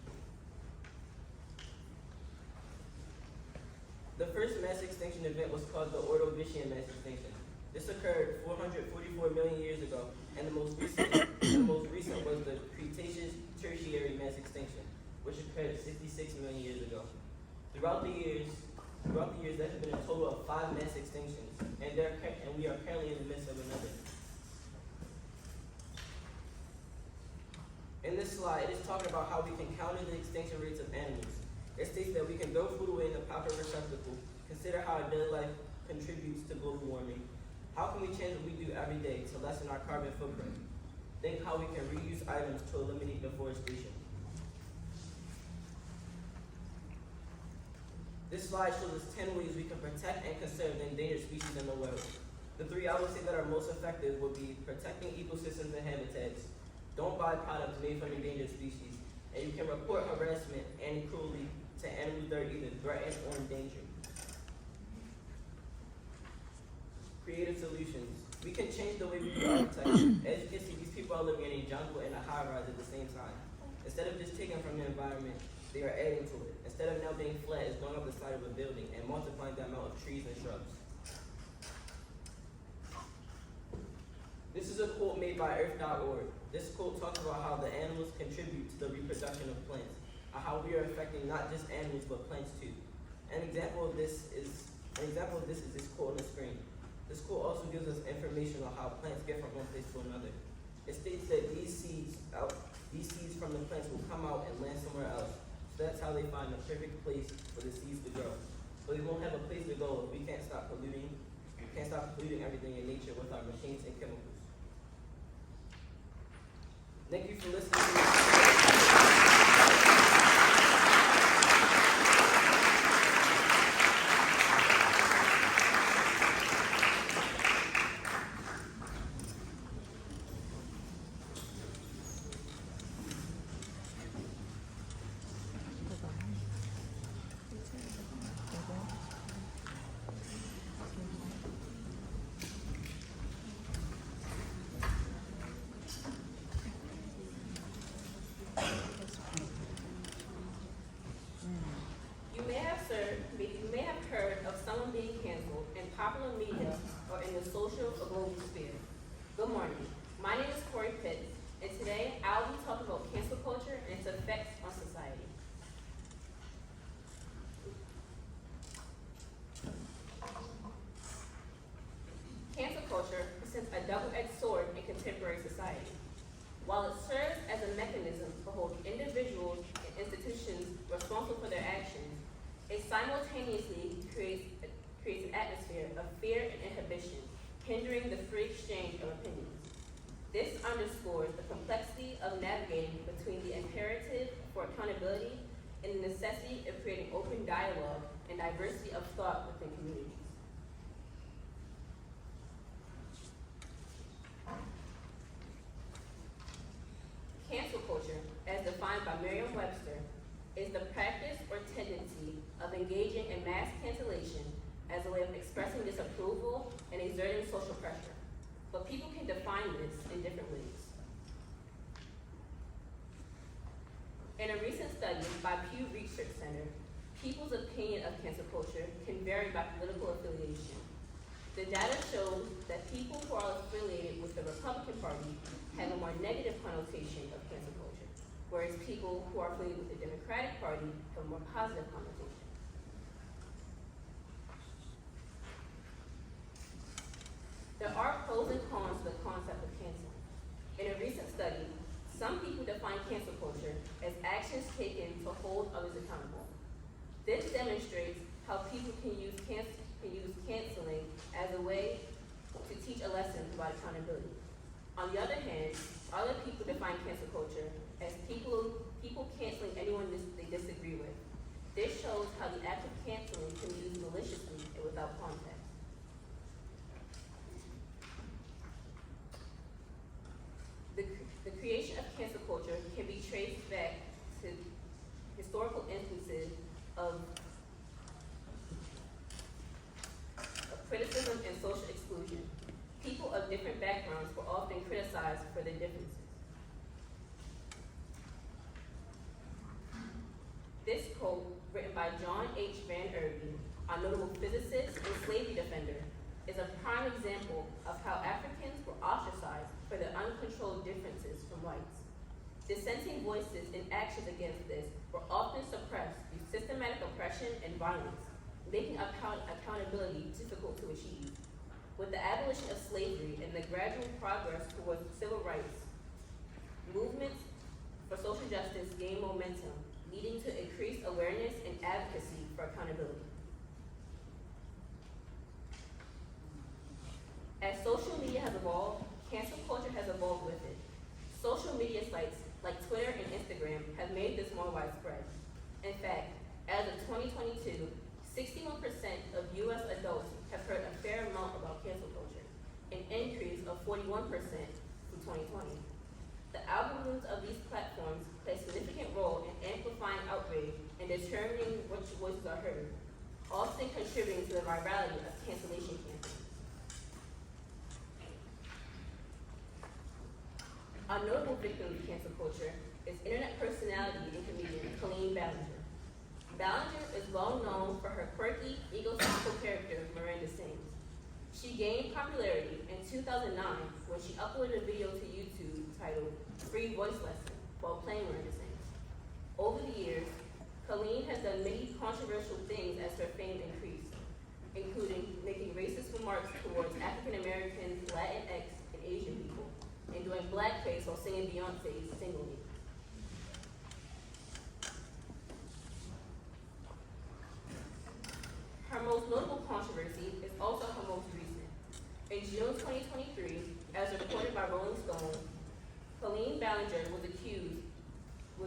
The first mass extinction event was called the Ordovician mass extinction. This occurred 444 million years ago, and the most recent was the Cretaceous Tertiary mass extinction, which occurred 66 million years ago. Throughout the years, there have been a total of 5 mass extinctions, and we are currently in the midst of another. In this slide, it is talking about how we can counter the extinction rates of animals. It states that we can throw food away in the proper receptacle, consider how our daily life contributes to global warming. How can we change what we do every day to lessen our carbon footprint? Think how we can reuse items to eliminate deforestation. This slide shows us 10 ways we can protect and conserve the endangered species in the world. The 3 I would say that are most effective would be protecting ecosystems and habitats, don't buy products made from endangered species, and you can report harassment and cruelty to animals that are either threatened or endangered. Creative solutions. We can change the way we do architecture. As you can see, these people are living in a jungle and a high-rise at the same time. Instead of just taking from the environment, they are adding to it. Instead of now being flat, it's going up the side of a building and multiplying the amount of trees and shrubs. This is a quote made by Earth.org. This quote talks about how the animals contribute to the reproduction of plants, and how we are affecting not just animals but plants too. An example of this is this quote on the screen. This quote also gives us information on how plants get from one place to another. It states that these seeds from the plants will come out and land somewhere else. So that's how they find the perfect place for the seeds to grow. But we won't have a place to go if we can't stop polluting everything in nature with our machines and chemicals. Thank you for listening to me. You may have heard of someone being canceled in popular media or in the social or global sphere. Good morning. My name is Corey Pitts, and today I'll be talking about cancel culture and its effects on society. Cancel culture presents a double-edged sword in contemporary society. While it serves as a mechanism to hold individuals and institutions responsible for their actions, it simultaneously creates an atmosphere of fear and inhibition, hindering the free exchange of opinions. This underscores the complexity of navigating between the imperative for accountability and the necessity of creating open dialogue and diversity of thought within communities. Cancel culture, as defined by Merriam-Webster, is the practice or tendency of engaging in mass cancellation as a way of expressing disapproval and exerting social pressure. But people can define this in different ways. In a recent study by Pew Research Center, people's opinion of cancel culture can vary by political affiliation. The data shows that people who are affiliated with the Republican Party have a more negative connotation of cancel culture, whereas people who are affiliated with the Democratic Party have a more positive connotation. There are pros and cons to the concept of canceling. In a recent study, some people define cancel culture as actions taken to hold others accountable. This demonstrates how people can use canceling as a way to teach a lesson about accountability. On the other hand, other people define cancel culture as people canceling anyone they disagree with. This shows how the act of canceling can be used maliciously and without context. The creation of cancel culture can be traced back to historical instances of criticism and social exclusion. People of different backgrounds were often criticized for their differences. This quote, written by John H. Van Irby, a notable physicist and slavery defender, is a prime example of how Africans were ostracized for their uncontrolled differences from whites. Dissenting voices and actions against this were often suppressed through systematic oppression and violence, making accountability difficult to achieve. With the abolition of slavery and the gradual progress towards civil rights, movements for social justice gained momentum, leading to increased awareness and advocacy for accountability. As social media has evolved, cancel culture has evolved with it. Social media sites like Twitter and Instagram have made this more widespread. In fact, as of 2022, 61% of U.S. adults have heard a fair amount about cancel culture, an increase of 41% from 2020. The algorithms of these platforms play a significant role in amplifying outrage and determining which voices are heard, often contributing to the virality of cancellation campaigns. A notable victim of cancel culture is internet personality and comedian Colleen Ballinger. Ballinger is well known for her quirky, egotistical character, Miranda Sings. She gained popularity in 2009 when she uploaded a video to YouTube titled Free Voice Lesson while playing Miranda Sings. Over the years, Colleen has done many controversial things as her fame increased, including making racist remarks towards African Americans, Latinx, and Asian people, and doing blackface while singing Beyonce's Single Me. Her most notable controversy is also her most recent. In June 2023, as reported by Rolling Stone, Colleen Ballinger was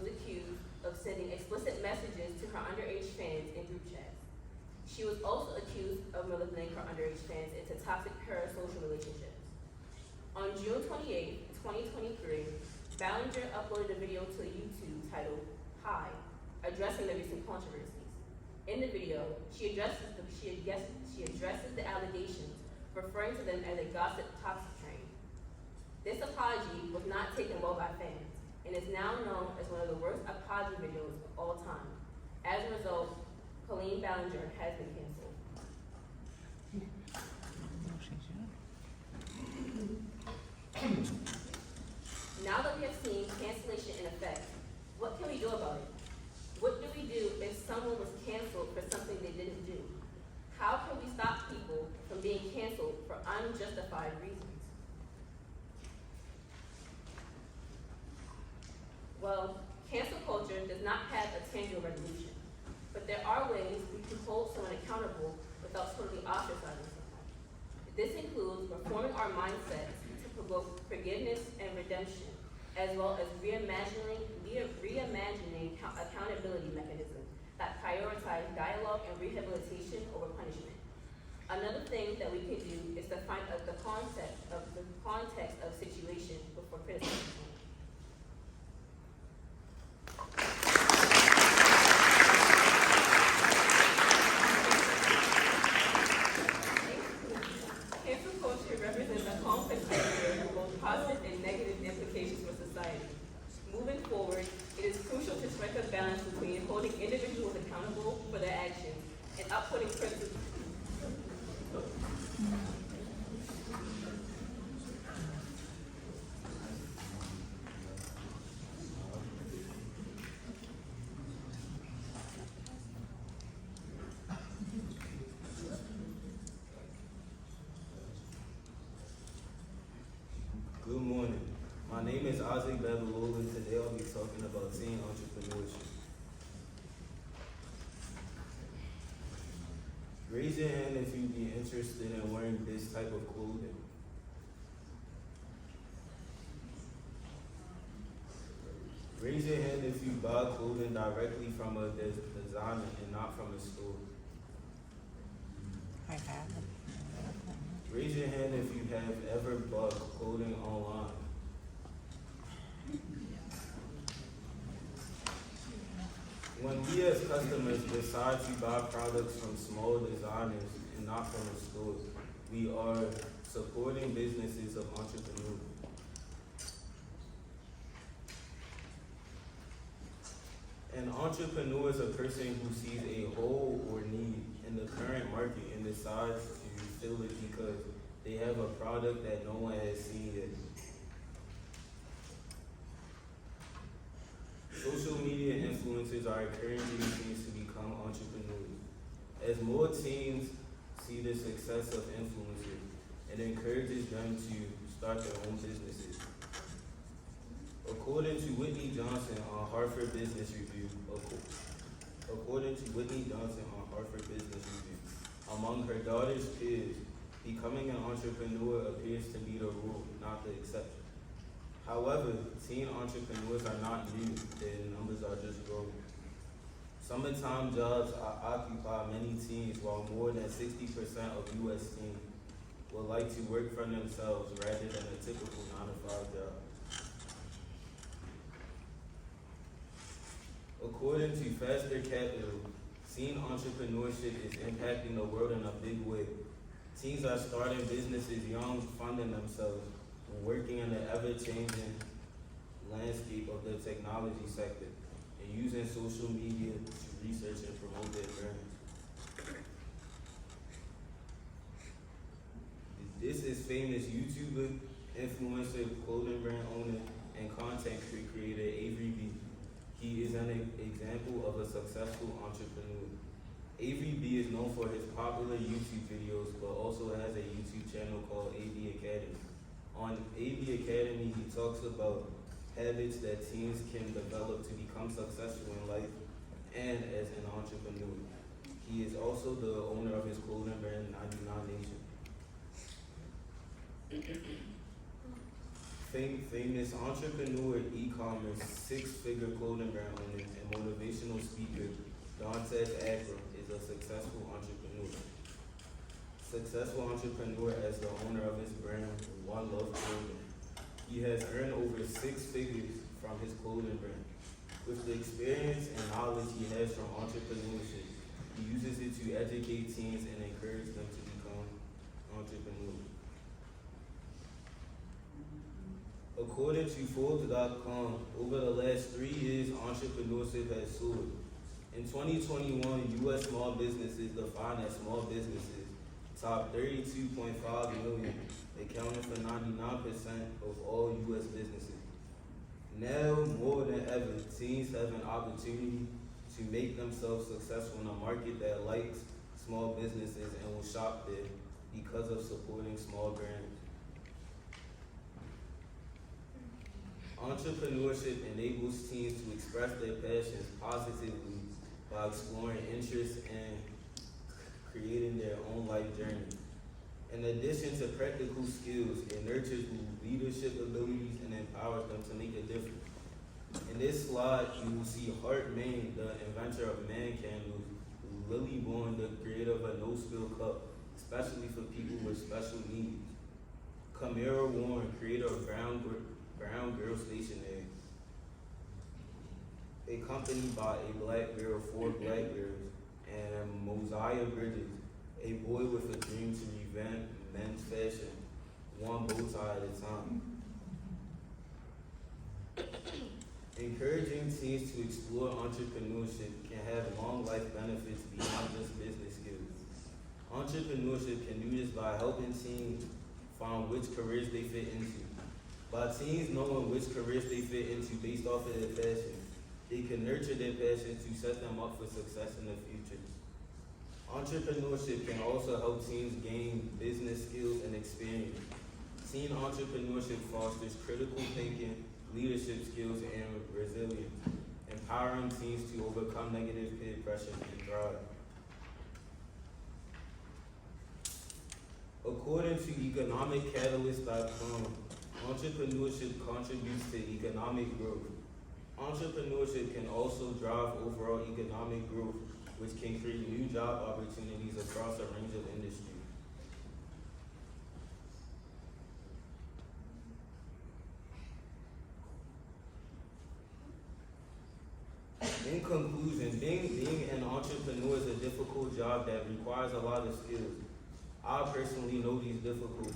accused of sending explicit messages to her underage fans in group chats. She was also accused of manipulating her underage fans into toxic parasocial relationships. On June 28, 2023, Ballinger uploaded a video to YouTube titled Hi, addressing the recent controversies. In the video, she addresses the allegations, referring to them as a gossip toxic train. This apology was not taken well by fans, and is now known as one of the worst apology videos of all time. As a result, Colleen Ballinger has been canceled. Now that we have seen cancellation in effect, what can we do about it? What do we do if someone was canceled for something they didn't do? How can we stop people from being canceled for unjustified reasons? Well, cancel culture does not have a tangible resolution, but there are ways we can hold someone accountable without totally ostracizing someone. This includes reforming our mindsets to provoke forgiveness and redemption, as well as reimagining accountability mechanisms that prioritize dialogue and rehabilitation over punishment. Another thing that we can do is define the context of situation before criticizing someone. Cancel culture represents a complex area with both positive and negative implications for society. Moving forward, it is crucial to strike a balance between holding individuals accountable for their is Isaac Babalola. Today I'll be talking about teen entrepreneurship. Raise your hand if you'd be interested in wearing this type of clothing. Raise your hand if you buy clothing directly from a designer and not from a store. I haven't. Raise your hand if you have ever bought clothing online. When we as customers decide to buy products from small designers and not from a store, we are supporting businesses of entrepreneurs. An entrepreneur is a person who sees a hole or need in the current market and decides to fill it because they have a product that no one has seen yet. Social media influencers are encouraging teens to become entrepreneurs. As more teens see the success of influencers, it encourages them to start their own businesses. According to Whitney Johnson on Harvard Business Review, among her daughter's peers, becoming an entrepreneur appears to be the rule, not the exception. However, teen entrepreneurs are not new, their numbers are just growing. Summertime jobs occupy many teens, while more than 60% of U.S. teens would like to work for themselves rather than a typical 9-to-5 job. According to Faster Capital, teen entrepreneurship is impacting the world in a big way. Teens are starting businesses young, funding themselves, and working in the ever-changing landscape of the technology sector, and using social media to research and promote their brands. This is famous YouTuber, influencer, clothing brand owner, and content creator Avery B. He is an example of a successful entrepreneur. Avery B is known for his popular YouTube videos, but also has a YouTube channel called AB Academy. On AB Academy, he talks about habits that teens can develop to become successful in life and as an entrepreneur. He is also the owner of his clothing brand, 99 Nation. Famous entrepreneur, e-commerce, six-figure clothing brand owner, and motivational speaker, Dantes Akram is a successful entrepreneur. Successful entrepreneur as the owner of his brand, One Love Clothing. He has earned over 6 figures from his clothing brand. With the experience and knowledge he has from entrepreneurship, he uses it to educate teens and encourage them to become entrepreneurs. According to Forbes.com, over the last 3 years, entrepreneurship has soared. In 2021, U.S. small businesses, defined as small businesses, topped 32.5 million, accounting for 99% of all U.S. businesses. Now, more than ever, teens have an opportunity to make themselves successful in a market that likes small businesses and will shop there because of supporting small brands. Entrepreneurship enables teens to express their passions positively by exploring interests and creating their own life journey. In addition to practical skills, it nurtures leadership abilities and empowers them to make a difference. In this slide, you will see Hart Main, the inventor of man candles, Lily Bourne, the creator of a no-spill cup, especially for people with special needs, Kamara Warren, creator of Brown Girl Stationery, accompanied by a black girl, 4 black girls, and Mosiah Bridges, a boy with a dream to revamp men's fashion, one bow tie at a time. Encouraging teens to explore entrepreneurship can have long life benefits beyond just business skills. Entrepreneurship can do this by helping teens find which careers they fit into. By teens knowing which careers they fit into based off of their passion, they can nurture their passions to set them up for success in the future. Entrepreneurship can also help teens gain business skills and experience. Teen entrepreneurship fosters critical thinking, leadership skills, and resilience, empowering teams to overcome negative peer pressure and thrive. According to economiccatalyst.com, entrepreneurship contributes to economic growth. Entrepreneurship can also drive overall economic growth, which can create new job opportunities across a range of industries. In conclusion, being an entrepreneur is a difficult job that requires a lot of skills. I personally know these difficulties.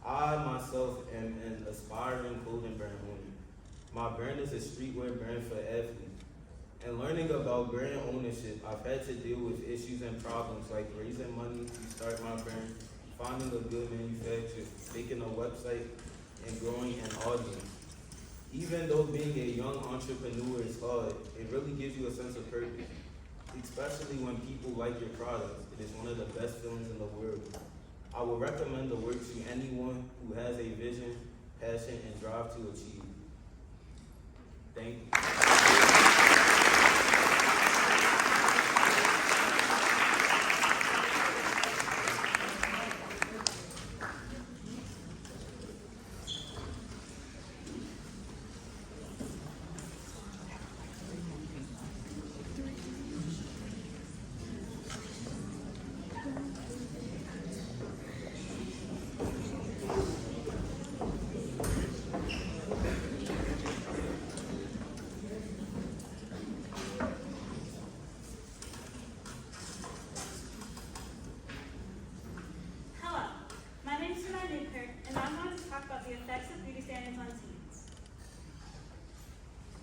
I myself am an aspiring clothing brand owner. My brand is a streetwear brand for athletes. And learning about brand ownership, I've had to deal with issues and problems like raising money to start my brand, finding a good manufacturer, making a website, and growing an audience. Even though being a young entrepreneur is hard, it really gives you a sense of purpose. Especially when people like your products, it is one of the best feelings in the world. I would recommend the work to anyone who has a vision, passion, and drive to achieve. Thank you.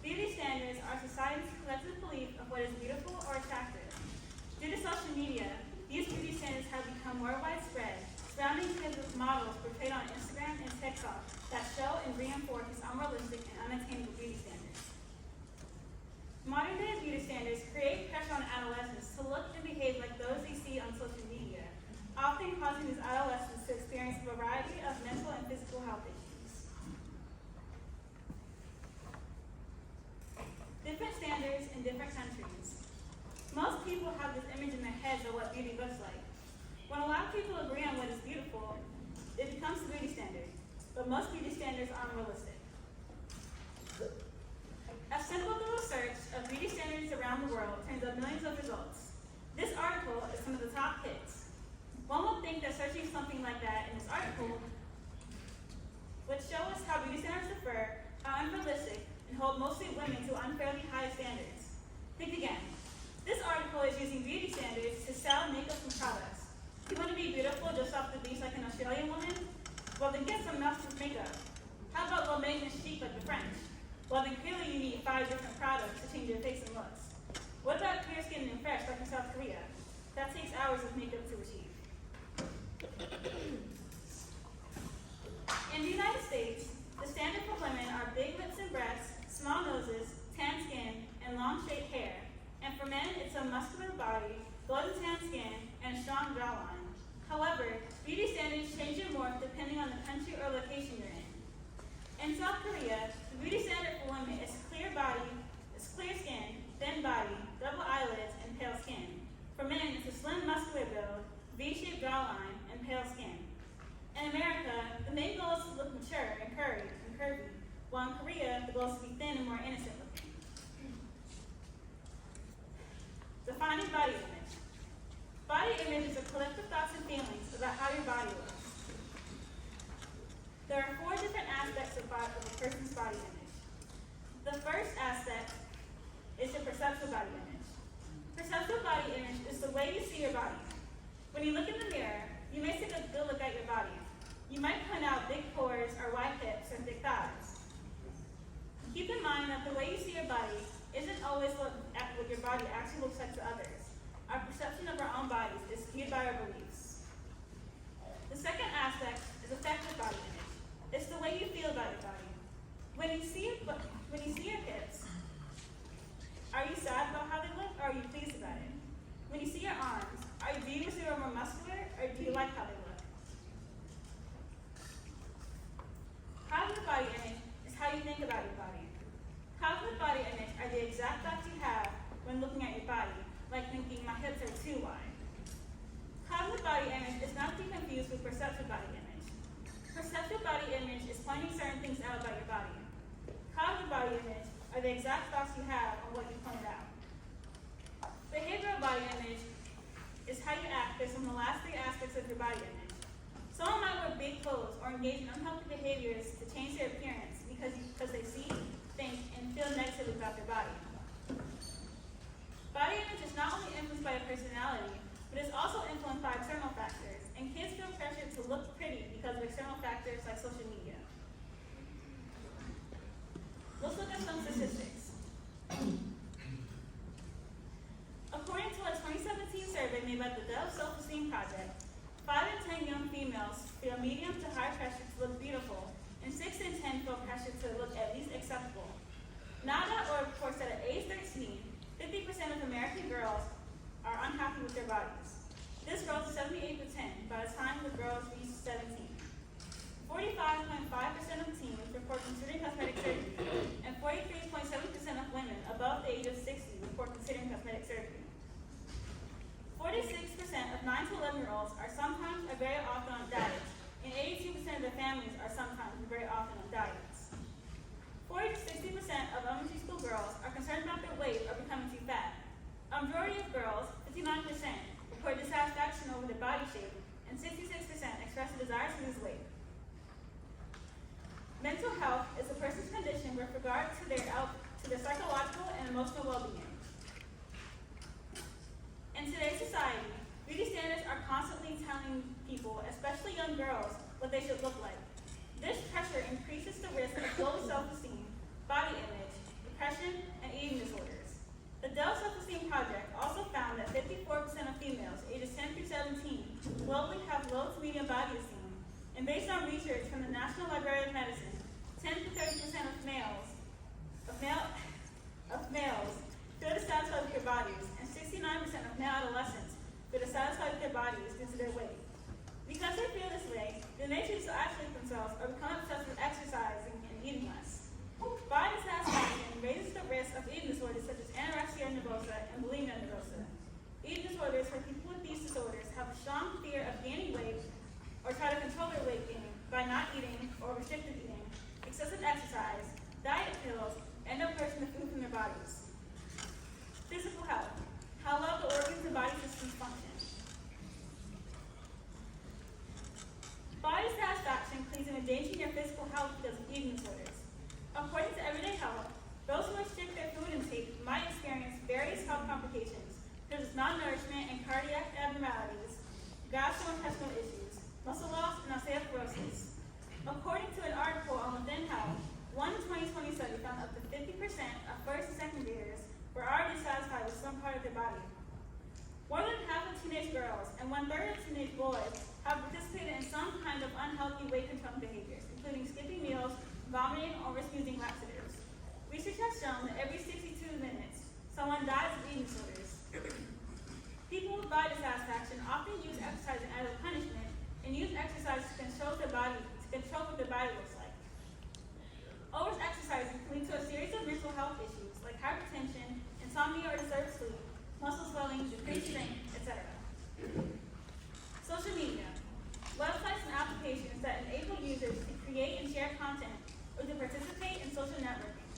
Beauty standards are society's collective belief of what is beautiful or attractive. Due to social media, these beauty standards have become more widespread, surrounding kids with models portrayed on Instagram and TikTok that show and reinforce these unrealistic and unattainable beauty standards. Modern day beauty standards create pressure on adolescents to look and behave like those they see on social media, often causing these adolescents to experience a variety of mental and physical health issues. Different standards in different countries. Most people have this image in their heads of what beauty looks like. When a lot of people agree on what is beautiful, it becomes a beauty standard, but most beauty standards are unrealistic. A simple Google search of beauty standards around the world turns up millions of results. This article is some of the top hits. One would think that searching something like that in this article would show us how beauty standards differ, are unrealistic, and hold mostly women to unfairly high standards. Think again. This article is using beauty standards to sell makeup and products. You want to be beautiful just off the beach like an Australian woman? Well, then get some mouthproof makeup. How about go make and chic like the French? Well, then clearly you need 5 different products to change your face and looks. What about clear skin and fresh like in South Korea? That takes hours of makeup to achieve. In the United States, the standard for women are big lips and breasts, small noses, tan skin, and long straight hair. And for men, it's a muscular body, golden tan skin, and a strong jawline. However, beauty standards change and morph depending on the country or location you're in. In South Korea, the beauty standard for women is clear skin, thin body, double eyelids, and pale skin. For men, it's a slim, muscular build, V-shaped jawline, and pale skin. In America, the main goal is to look mature and curvy, while in Korea, the goal is to be thin and more innocent looking. Defining body image. Body image is a collective thoughts and feelings about how your body looks. There are 4 different aspects of a person's body image. The first aspect is your perceptual body image. Perceptual body image is the way you see your body. When you look in the mirror, you may take a good look at your body. You might point out big pores or wide hips or thick thighs. Keep in mind that the way you see your body isn't always what your body actually looks like to others. Our perception of our own bodies is skewed by our beliefs. The second aspect is affective body image. It's the way you feel about your body. When you see your hips, are you sad about how they look, or are you pleased about it? When you see your arms, do you wish they were more muscular, or do you like how they look? Positive body image is how you think about your body image are the exact thoughts you have when looking at your body, like thinking my hips are too wide. Cognitive body image is not to be confused with perceptual body image. Perceptual body image is pointing certain things out about your body. Cognitive body image are the exact thoughts you have on what you pointed out. Behavioral body image is how you act based on the last three aspects of your body image. Someone might wear big clothes or engage in unhealthy behaviors to change their appearance because they see, think, and feel negatively about their body. Body image is not only influenced by your personality, but is also influenced by external factors, and kids feel pressured to look pretty because of external factors like social media. Let's look at some statistics. According to a 2017 survey made by the Dove Self-Esteem Project, 5 in 10 young females feel medium to high pressure to look beautiful, and 6 in 10 feel pressure to look at least acceptable. NADA reports that at age 13, 50% of American girls are unhappy with their bodies. This rose to 78% by the time the girls reached 17. 45.5% of teens report considering cosmetic surgery, and 43.7% of women above the age of 60 report considering cosmetic surgery. 46% of 9 to 11-year-olds are sometimes or very often on diets, and 82% of their families are sometimes or very often on diets. 40 to 60% of elementary school girls are concerned about their weight or becoming too fat. A majority of girls, 59%, report dissatisfaction over their body shape, and 66% express a desire to lose weight. Mental health is a person's condition with regard to their psychological and emotional well-being. In today's society, beauty standards are constantly telling people, especially young girls, what they should look like. This pressure increases the risk of low self-esteem, body image, depression, and eating disorders. The Dove Self-Esteem Project also found that 54% of females ages 10 through 17 globally have low to medium body esteem, and based on research from the National Library of Medicine, 10 to 30% of males feel dissatisfied with their bodies, and 69% of male adolescents feel dissatisfied with their bodies due to their weight. Because they feel this way, they may choose to isolate themselves or become obsessed with exercising and eating less. Body dissatisfaction raises the risk of eating disorders such as anorexia nervosa and bulimia nervosa. Eating disorders for people with these disorders have a strong fear of gaining weight or try to control their weight gain by not eating or restricted eating, excessive exercise, diet pills, and no purging the food from their bodies. Physical health, how well the organs and body systems function. Body dissatisfaction leads in endangering your physical health because of eating disorders. According to Everyday Health, those who restrict their food intake might experience various health complications, such as malnourishment and cardiac abnormalities, gastrointestinal issues, muscle loss, and osteoporosis. According to an article on Within Health, one 2020 study found up to 50% of first and second graders were already dissatisfied with some part of their body. More than half of teenage girls and 1/3 of teenage boys have participated in some kind of unhealthy weight control behaviors, including skipping meals, vomiting, or using laxatives. Research has shown that every 62 minutes, someone dies of eating disorders. People with body dissatisfaction often use exercise as a punishment and use exercise to control what their body looks like. Over-exercising can lead to a series of mental health issues like hypertension, insomnia or disturbed sleep, muscle swelling, decreased strength, etc. Social media. Websites and applications that enable users to create and share content or to participate in social networking.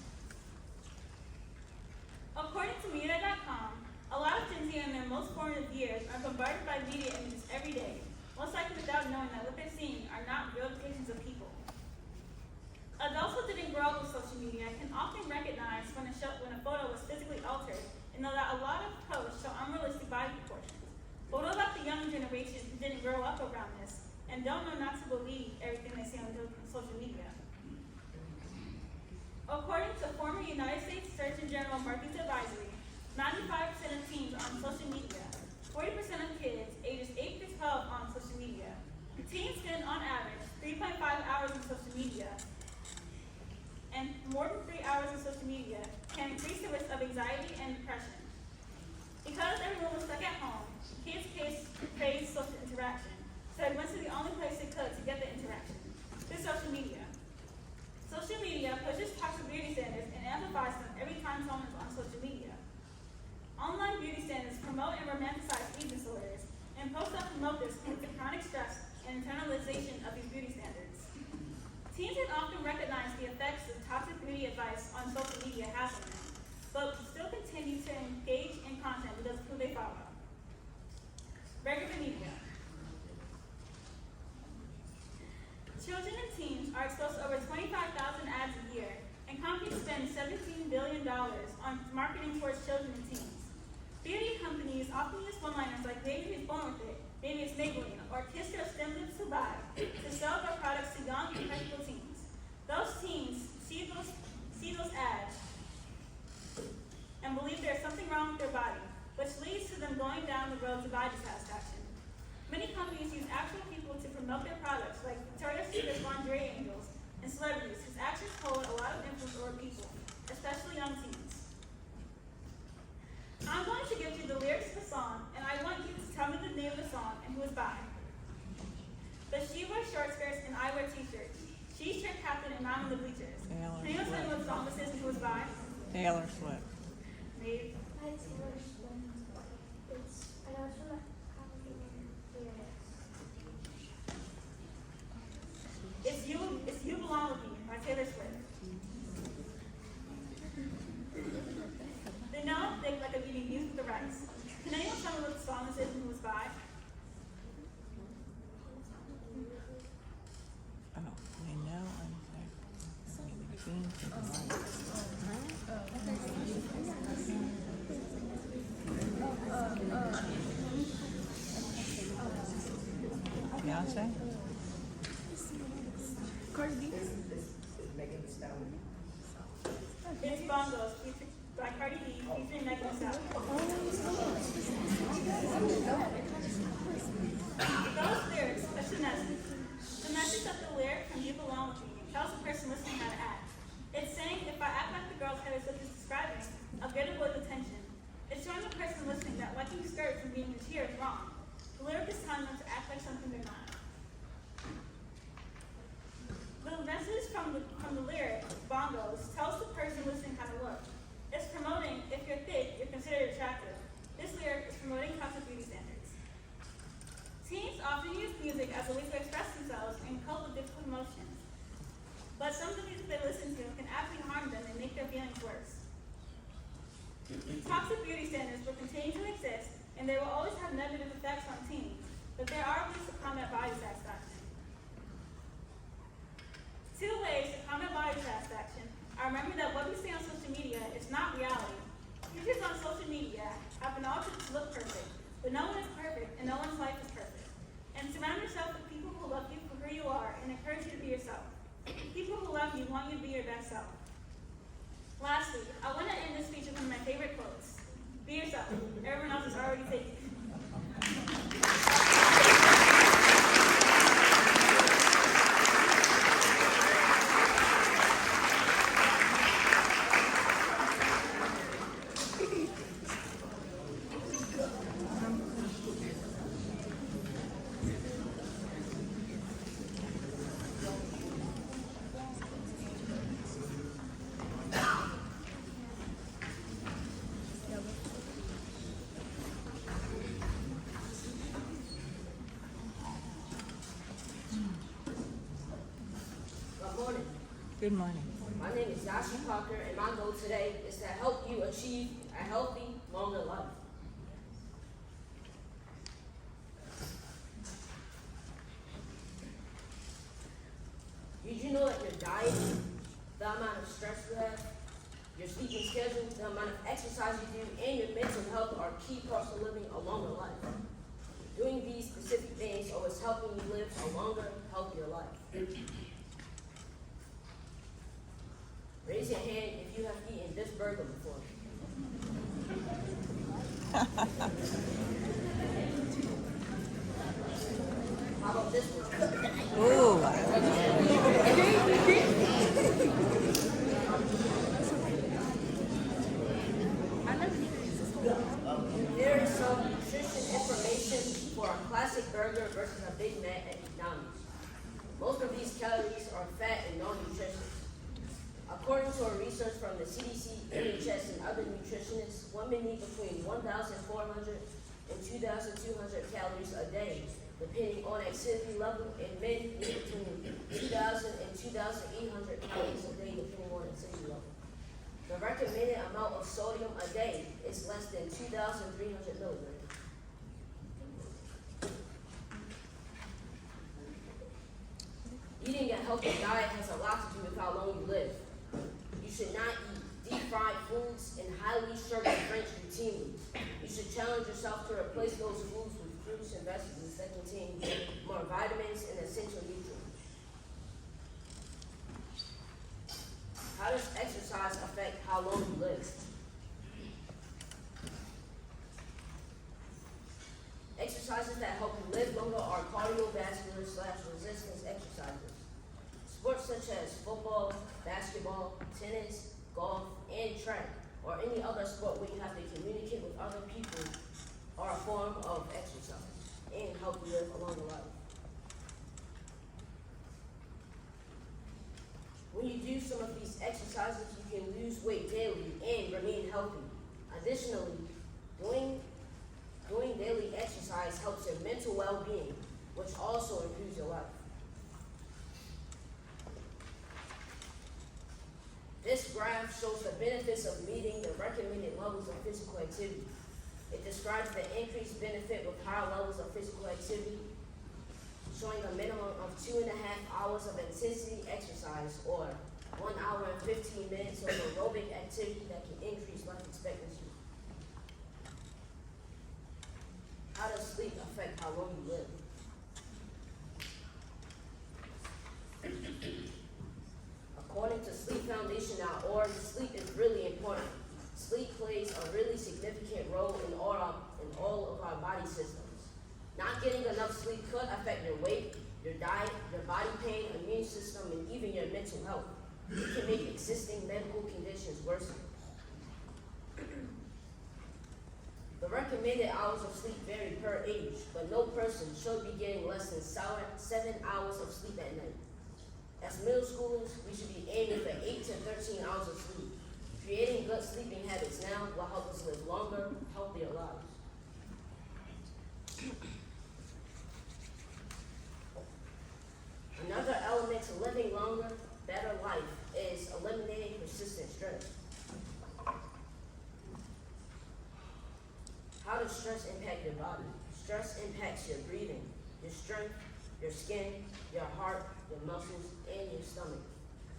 According to Media.com, a lot of Gen Z in their most formative years are bombarded by media images every day, most likely without knowing that what they're seeing are not real depictions of people. Adults who didn't grow up with social media can often recognize when a photo was physically altered and know that a lot of posts show unrealistic body proportions. But what about the younger generation who didn't grow up around this and don't know not to believe everything they see on social media? According to former United States Surgeon General Marcus Advisory, 95% of teens are on social media, 40% of kids ages 8 to 12 on social media. Teens spend on average 3.5 hours on social media, and more than 3 hours on social media can increase the risk of anxiety and depression. Because everyone was stuck at home, kids craved social interaction, so they went to the only place they could to get the interaction, through social media. Social media pushes toxic beauty standards and amplifies them every on social media hassle them, but still continue to engage in content because of who they follow. Regular media. Children and teens are exposed to over 25,000 ads a year, and companies spend $17 billion on marketing towards children and teens. Beauty companies often use one-liners like "Baby is born with it," "Baby it's Maybelline," or "Kiss your stem lips to buy" to sell their products to young, impressionable teens. Those teens see those ads and believe there's something wrong with their body, which leads to them going down the road to body satisfaction. Many companies use actual people to promote their products, like Victoria's Secret lingerie angels and celebrities whose actions hold a lot of influence over people, especially young teens. I'm going to give you the lyrics of the song, and I want you to tell me the name of the song and who it's by. But she wears short skirts and I wear t-shirts. She's cheer captain and I'm in the bleachers. Can anyone tell me what song this is and who it's by? Taylor Swift. Maybe. It's You Belong With Me by Taylor Swift. They know they like a eating beans with the rice. Can anyone tell me what the song this is and who it's by? Oh, I know. Beyonce? It's Bongos by Cardi B featuring Megan Thee Stallion. Those lyrics are finesse. The message of the lyric from You Belong With Me tells the person listening how to act. It's saying if I act like the girl Taylor Swift is describing, I'll get a boy's attention. It's showing the person listening that liking skirts and being in cheer is wrong. The lyric is telling them to act like something they're not. The message from the lyric, Bongos, tells the person listening how to look. It's promoting, if you're thick, you're considered attractive. This lyric is promoting toxic beauty standards. Teens often use music as a way to express themselves and cope with difficult emotions. But some of the music they listen to can actually harm them and make their feelings worse. Toxic beauty standards will continue to exist, and they will always have negative effects on teens, but there are ways to combat body satisfaction. 2 ways to combat body satisfaction are remember that what we see on social media is not reality. Pictures on social media have been altered to look perfect, but no one is perfect and no one's life is perfect. And surround yourself with people who love you for who you are and encourage you to be yourself. People who love you want you to be your best self. Lastly, I want to end this speech with one of my favorite quotes. Be yourself. Everyone else is already taken. Good morning. My name is Yashi Parker, and my goal today is to help you achieve a healthy, longer life. Did you know that your diet, the amount of stress you have, your sleeping schedule, the amount of exercise you do, and your mental health are key parts of living a longer life? Doing these specific things always helping you live a longer, healthier life. Raise your hand if you have eaten this burger before. How about this one? Ooh. There is some nutrition information for a classic burger versus a Big Mac at McDonald's. Most of these calories are fat and non-nutritious. According to a research from the CDC, NHS, and other nutritionists, women need between 1,400 and 2,200 calories a day, depending on activity level, and men need between 2,000 and 2,800 calories a day, depending on activity level. amount of sodium a day is less than 2,300 milligrams. Eating a healthy diet has a lot to do with how long you live. You should not eat deep-fried foods and highly sugared drinks routinely. You should challenge yourself to replace those foods with fruits and vegetables that contain more vitamins and essential nutrients. How does exercise affect how long you live? Exercises that help you live longer are cardiovascular/resistance exercises. Sports such as football, basketball, tennis, golf, and track, or any other sport where you have to communicate with other people are a form of exercise and help you live a longer life. When you do some of these exercises, you can lose weight daily and remain healthy. Additionally, doing daily exercise helps your mental well-being, which also improves your life. This graph shows the benefits of meeting the recommended levels of physical activity. It describes the increased benefit with higher levels of physical activity, showing a minimum of 2.5 hours of intensity exercise or 1 hour and 15 minutes of aerobic activity that can increase life expectancy. How does sleep affect how long you live? According to Sleep.org, sleep is really important. Sleep plays a really significant role in all of our body systems. Not getting enough sleep could affect your weight, your diet, your body pain, immune system, and even your mental health. It can make existing medical conditions worsen. The recommended hours of sleep vary per age, but no person should be getting less than 7 hours of sleep at night. As middle schoolers, we should be aiming for 8 to 13 hours of sleep. Creating good sleeping habits now will help us live longer, healthier lives. Another element to living longer, better life is eliminating persistent stress. How does stress impact your body? Stress impacts your breathing, your strength, your skin, your heart, your muscles, and your stomach.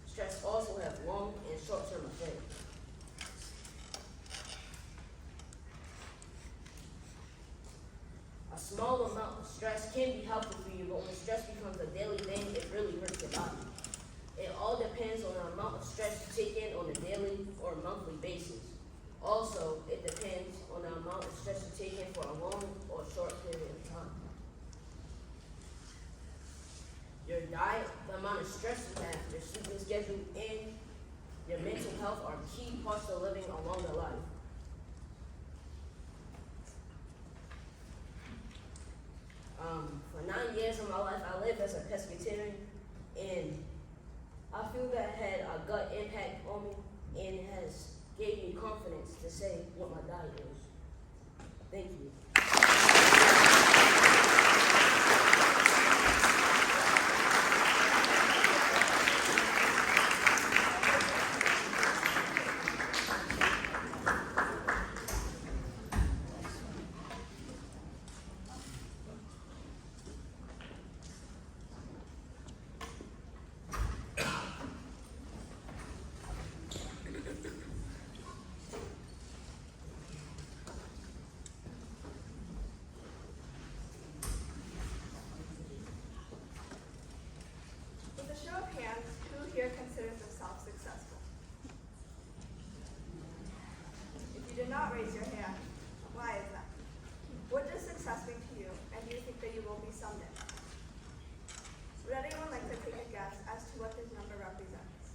Stress also has long and short-term effects. A small amount of stress can be helpful for you, but when stress becomes a daily thing, it really hurts your body. It all depends on the amount of stress you take in on a daily or monthly basis. Also, it depends on the amount of stress you take in for a long or short period of time. Your diet, the amount of stress you have, your sleeping schedule, and your mental health are key parts of living a longer life. For 9 years of my life, I lived as a pescatarian, and I feel that had a gut impact on me, and it has gave me confidence to say what my diet is. Thank you. With a show of hands, who here considers themselves successful? If you did not raise your hand, why is that? What does success mean to you, and do you think that you will be someday? Would anyone like to take a guess as to what this number represents?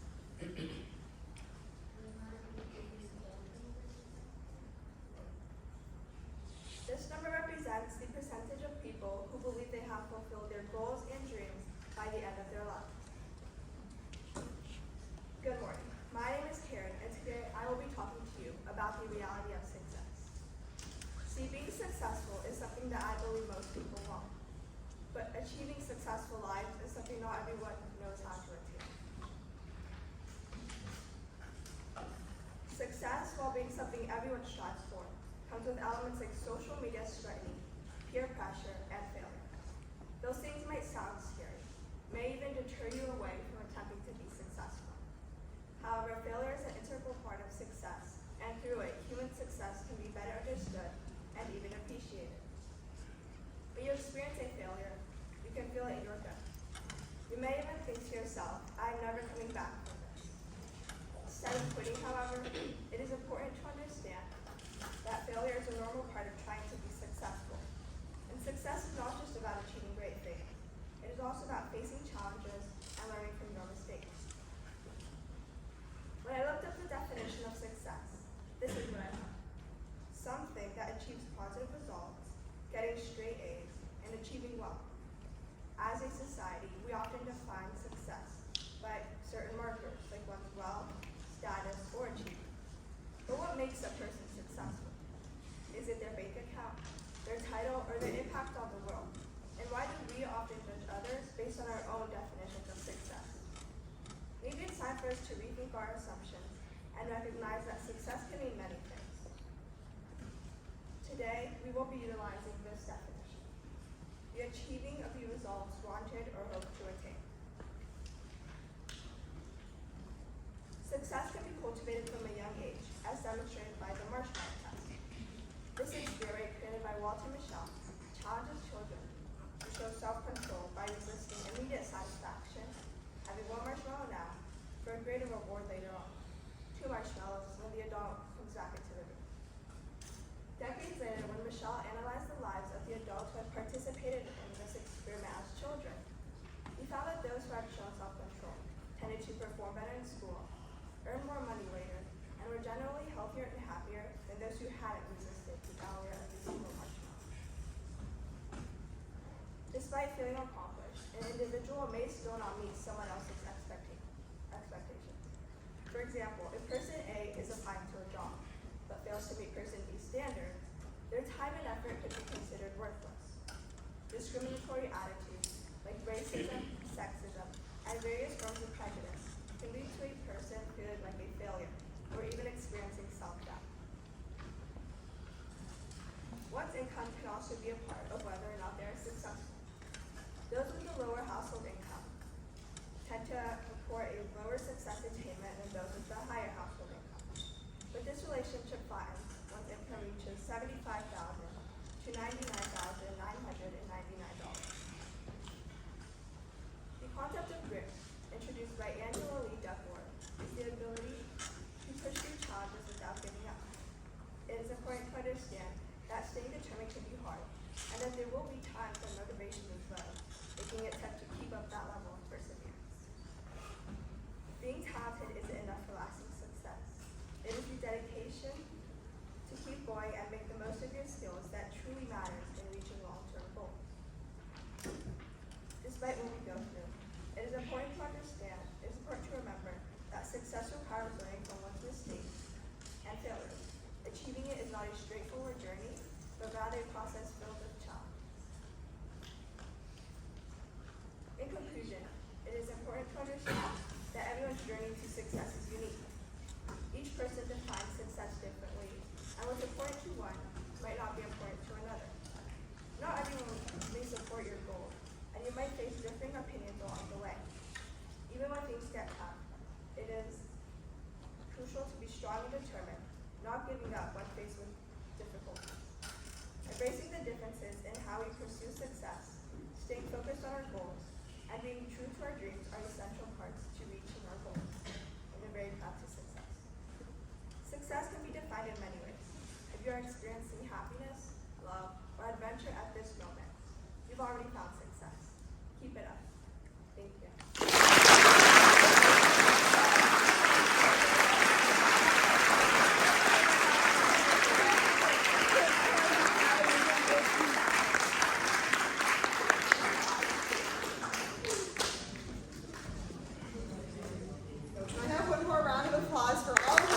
This number represents the percentage of people who believe they have fulfilled their goals and dreams by the end of their lives. Good morning. My name is Karen, and today I will be talking to you about the reality of success. See, being successful is something that I believe most people want, but achieving successful lives is something not everyone knows how to attain. Success while being something everyone strives for, comes with elements like social media scrutiny, peer pressure, and failure. Those things might sound scary, may even deter you away from attempting to be successful. However, failure is an integral part of success, and through it, human success can be better understood and even appreciated. When you experience a failure, you can feel it in your gut. You may even think to yourself, I'm never coming back from this. Instead of quitting, however, it is important to understand that failure is a normal part of trying to be successful. And success is not just about achieving great things. It is also about facing challenges and learning from your mistakes. When I looked up the definition of success, this is what I found. Something that achieves positive results, getting straight A's, and achieving well. As a society, we often define success by certain markers, like one's wealth, status, or achievement. But what makes a person successful? Is it their bank account, their title, or their impact on the world? And why do we often judge others based on our own definitions of success? Maybe it's time for us to rethink our assumptions and recognize that success can mean many things. Today, we will be utilizing this definition: the achieving of the results wanted or hoped to attain. Success can be cultivated from a young age, as demonstrated by the marshmallow test. This experiment, created by Walter Mischel, challenges children to show self-control by resisting immediate satisfaction, having one marshmallow now, for a greater reward later on. 2 marshmallows when the adult comes back into the room. Decades later, when Mischel analyzed the lives of the adults who had participated in this experiment as children, he found that those who had shown self-control tended to perform better in school, earn more money later, and were generally healthier and happier than those who hadn't resisted the allure of the single marshmallow. Despite feeling accomplished, an individual may still not meet someone else's expectations. For example, if person A is applying to a job, but fails to meet person B's standards, their time and effort could be considered worthless. Discriminatory attitudes, like racism, sexism, and various forms of prejudice, can lead to a person feeling like a failure, or even experiencing self-doubt. One's income can also be a part of whether or not they are successful. Those with a lower household income tend to report a lower success attainment than those with a higher household income. But this relationship flattens once income reaches $75,000 to $99,999. The concept of grit, introduced by Angela Lee Duckworth, is the ability to push through challenges without giving up. It is important to understand that staying determined can be hard, and that there will be times when motivation is low, making it tough to keep up that level of perseverance. Being talented isn't enough for lasting success. It is the dedication to keep going and make the most of your skills that truly matters in reaching long-term goals. Despite what we go through, it is important to remember that success requires learning from one's mistakes and failures. Achieving it is not a straightforward journey, but rather a process filled with challenge. In conclusion, it is important to understand that everyone's journey to success is unique. Each person defines success differently, and what's important to one might not be important to another. Not everyone may support your goals, and you might face differing opinions along the way. Even when things get tough, it is crucial to be strong and determined, not giving up when faced with difficulties. Embracing the differences in how we pursue success, staying focused on our goals, and being true to our dreams are essential parts to reaching our goals in the very path to success. Success can be defined in many ways. If you are experiencing happiness, love, or adventure at this moment, you've already found success. Keep it up. Thank you. I have one more round of applause for all of you.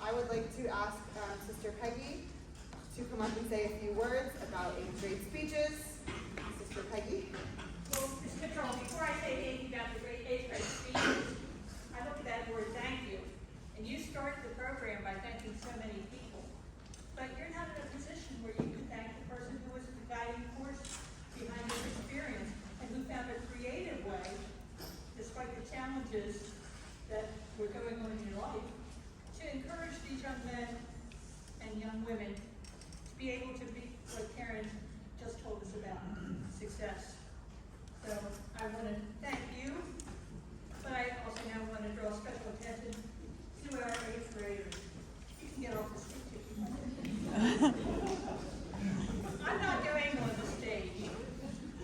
I would like to ask Sister Peggy to come up and say a few words about 8th grade speeches. Sister Peggy. Well, Ms. Control, before I say anything about the great 8th grade speeches, I look at that word thank you. And you started the program by thanking so many people. But you're not in a position where you can thank the person who was the guiding force behind this experience and who found a creative way, despite the challenges that were going on in your life, to encourage these young men and young women to be able to be what Karen just told us about, success. So I want to thank you, but I also now want to draw special attention to our 8th graders. You can get off the stage if you want. I'm not going on the stage.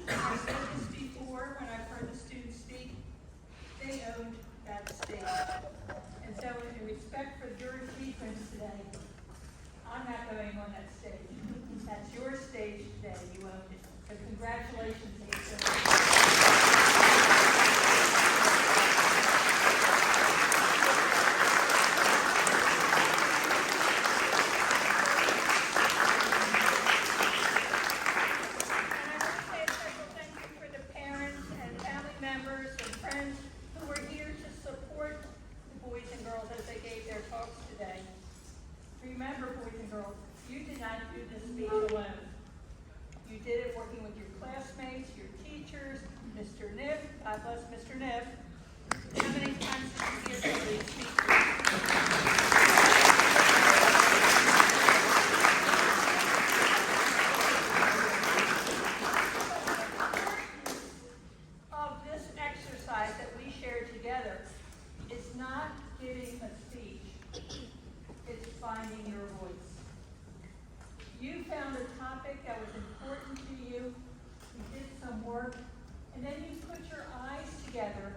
I said this before when I've heard the students speak. They owned that stage. And so in respect for your achievements today, I'm not going on that stage. That's your stage today. You owned it. So congratulations, 8th grade. Remember, boys and girls, you did not do this speech alone. You did it working with your classmates, your teachers, Mr. Niff. God bless Mr. Niff. How many times did you hear some of these speeches? Of this exercise that we shared together is not giving a speech. It's finding your voice. You found a topic that was important to you, you did some work, and then you put your eyes together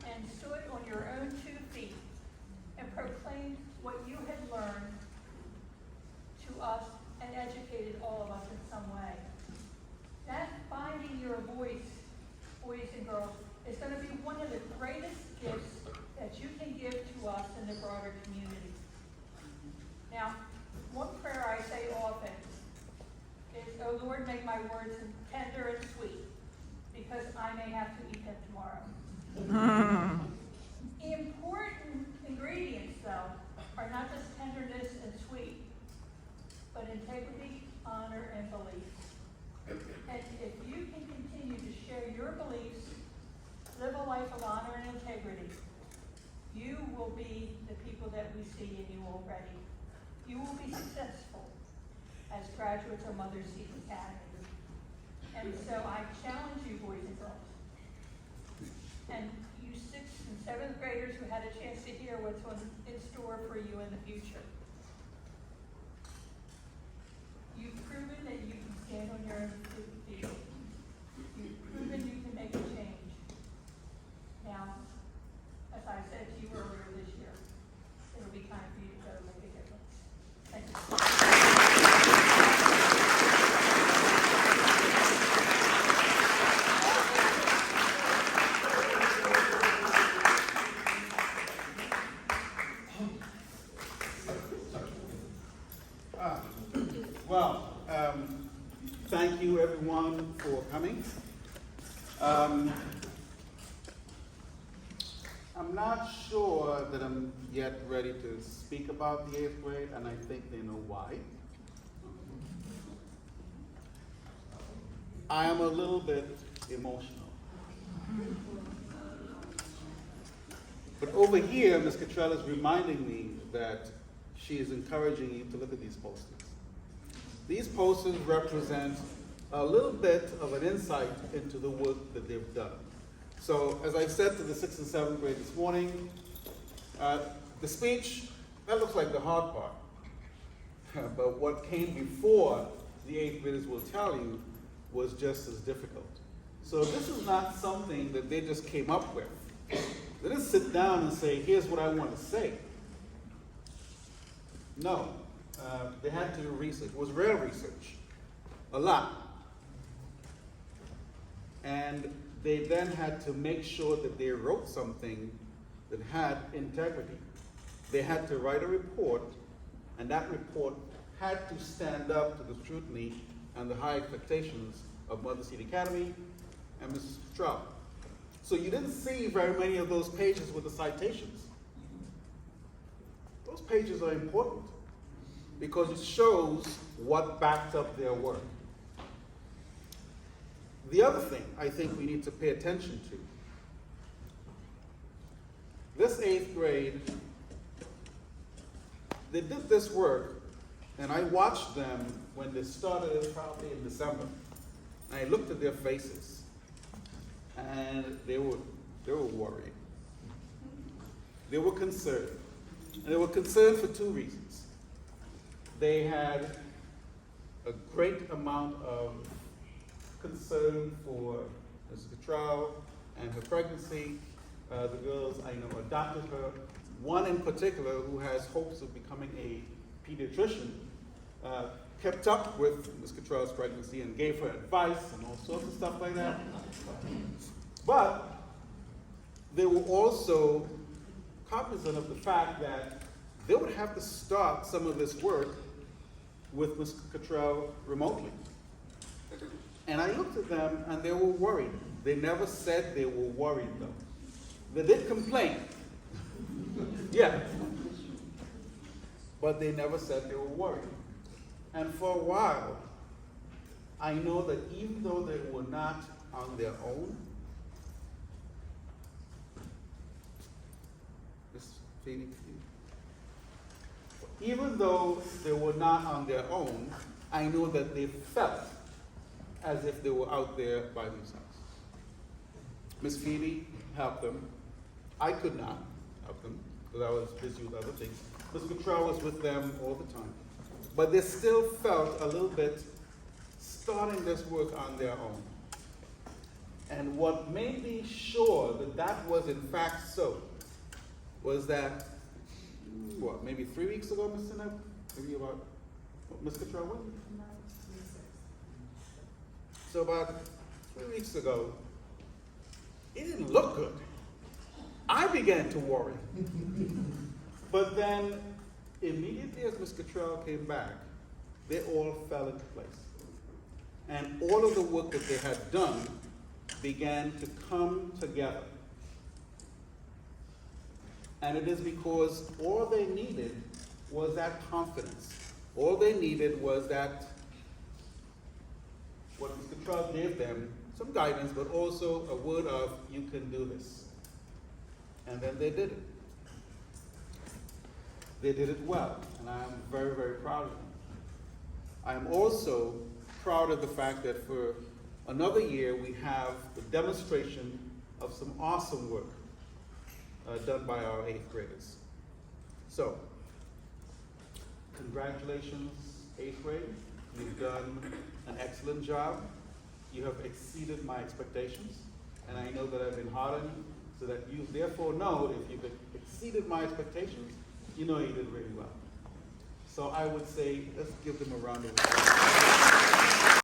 and stood on your own 2 feet and proclaimed what you had learned to us and educated all of us in some way. That finding your voice, boys and girls, is going to be one of the greatest gifts that you can give to us in the broader community. Now, one prayer I say often is, "Oh Lord, make my words tender and sweet, because I may have to eat them tomorrow." Important ingredients, though, are not just tenderness and sweet, but integrity, honor, and belief. And if you can continue to share your beliefs, live a life of honor and integrity, you will be the people that we see in you already. You will be successful as graduates of Mother Seat Academy. And so I challenge you, boys and girls, and you 6th and 7th graders who had a chance to hear what's in store for you in the future. You've proven that you can stand on your own 2 feet. You've proven you can make a change. Now, as I said to you earlier this year, it'll be time for you to go make a difference. Thank you. Thank you everyone for coming. I'm not sure that I'm yet ready to speak about the 8th grade, and I think they know why. I am a little bit emotional. But over here, Ms. Cottrell is reminding me that she is encouraging you to look at these posters. These posters represent a little bit of an insight into the work that they've done. So, as I said to the 6th and 7th grade this morning, the speech, that looks like the hard part. But what came before the 8th graders will tell you was just as difficult. So this is not something that they just came up with. They didn't sit down and say, here's what I want to say. No, they had to do research. It was real research, a lot. And they then had to make sure that they wrote something that had integrity. they had to write a report, and that report had to stand up to the scrutiny and the high expectations of Mother Seat Academy and Mrs. Trout. So you didn't see very many of those pages with the citations. Those pages are important because it shows what backed up their work. The other thing I think we need to pay attention to, this 8th grade, they did this work, and I watched them when they started it probably in December. And I looked at their faces, and they were worried. They were concerned. And they were concerned for 2 reasons. They had a great amount of concern for Ms. Cottrell and her pregnancy. The girls I know adopted her. One in particular, who has hopes of becoming a pediatrician, kept up with Ms. Cottrell's pregnancy and gave her advice and all sorts of stuff like that. But they were also cognizant of the fact that they would have to start some of this work with Ms. Cottrell remotely. And I looked at them and they were worried. They never said they were worried though. They did complain. Yeah. But they never said they were worried. And for a while, I know that even though they were not on their own, even though they were not on their own, I know that they felt as if they were out there by themselves. Miss Phoebe helped them. I could not help them because I was busy with other things. Miss Cottrell was with them all the time. But they still felt a little bit starting this work on their own. And what made me sure that that was in fact so was that, what, maybe 3 weeks ago, Ms. Sineb? Maybe about, Ms. Cottrell, when? So about 3 weeks ago, it didn't look good. I began to worry. But then, immediately as Ms. Cottrell came back, they all fell into place. And all of the work that they had done began to come together. And it is because all they needed was that confidence. All they needed was that, what Ms. Cottrell gave them, some guidance, but also a word of, you can do this. And then they did it. They did it well, and I am very, very proud of them. I am also proud of the fact that for another year we have the demonstration of some awesome work done by our 8th graders. So, congratulations, 8th grade. You've done an excellent job. You have exceeded my expectations, and I know that I've been hard on you, so that you therefore know if you've exceeded my expectations, you know you did really well. So I would say, let's give them a round of applause.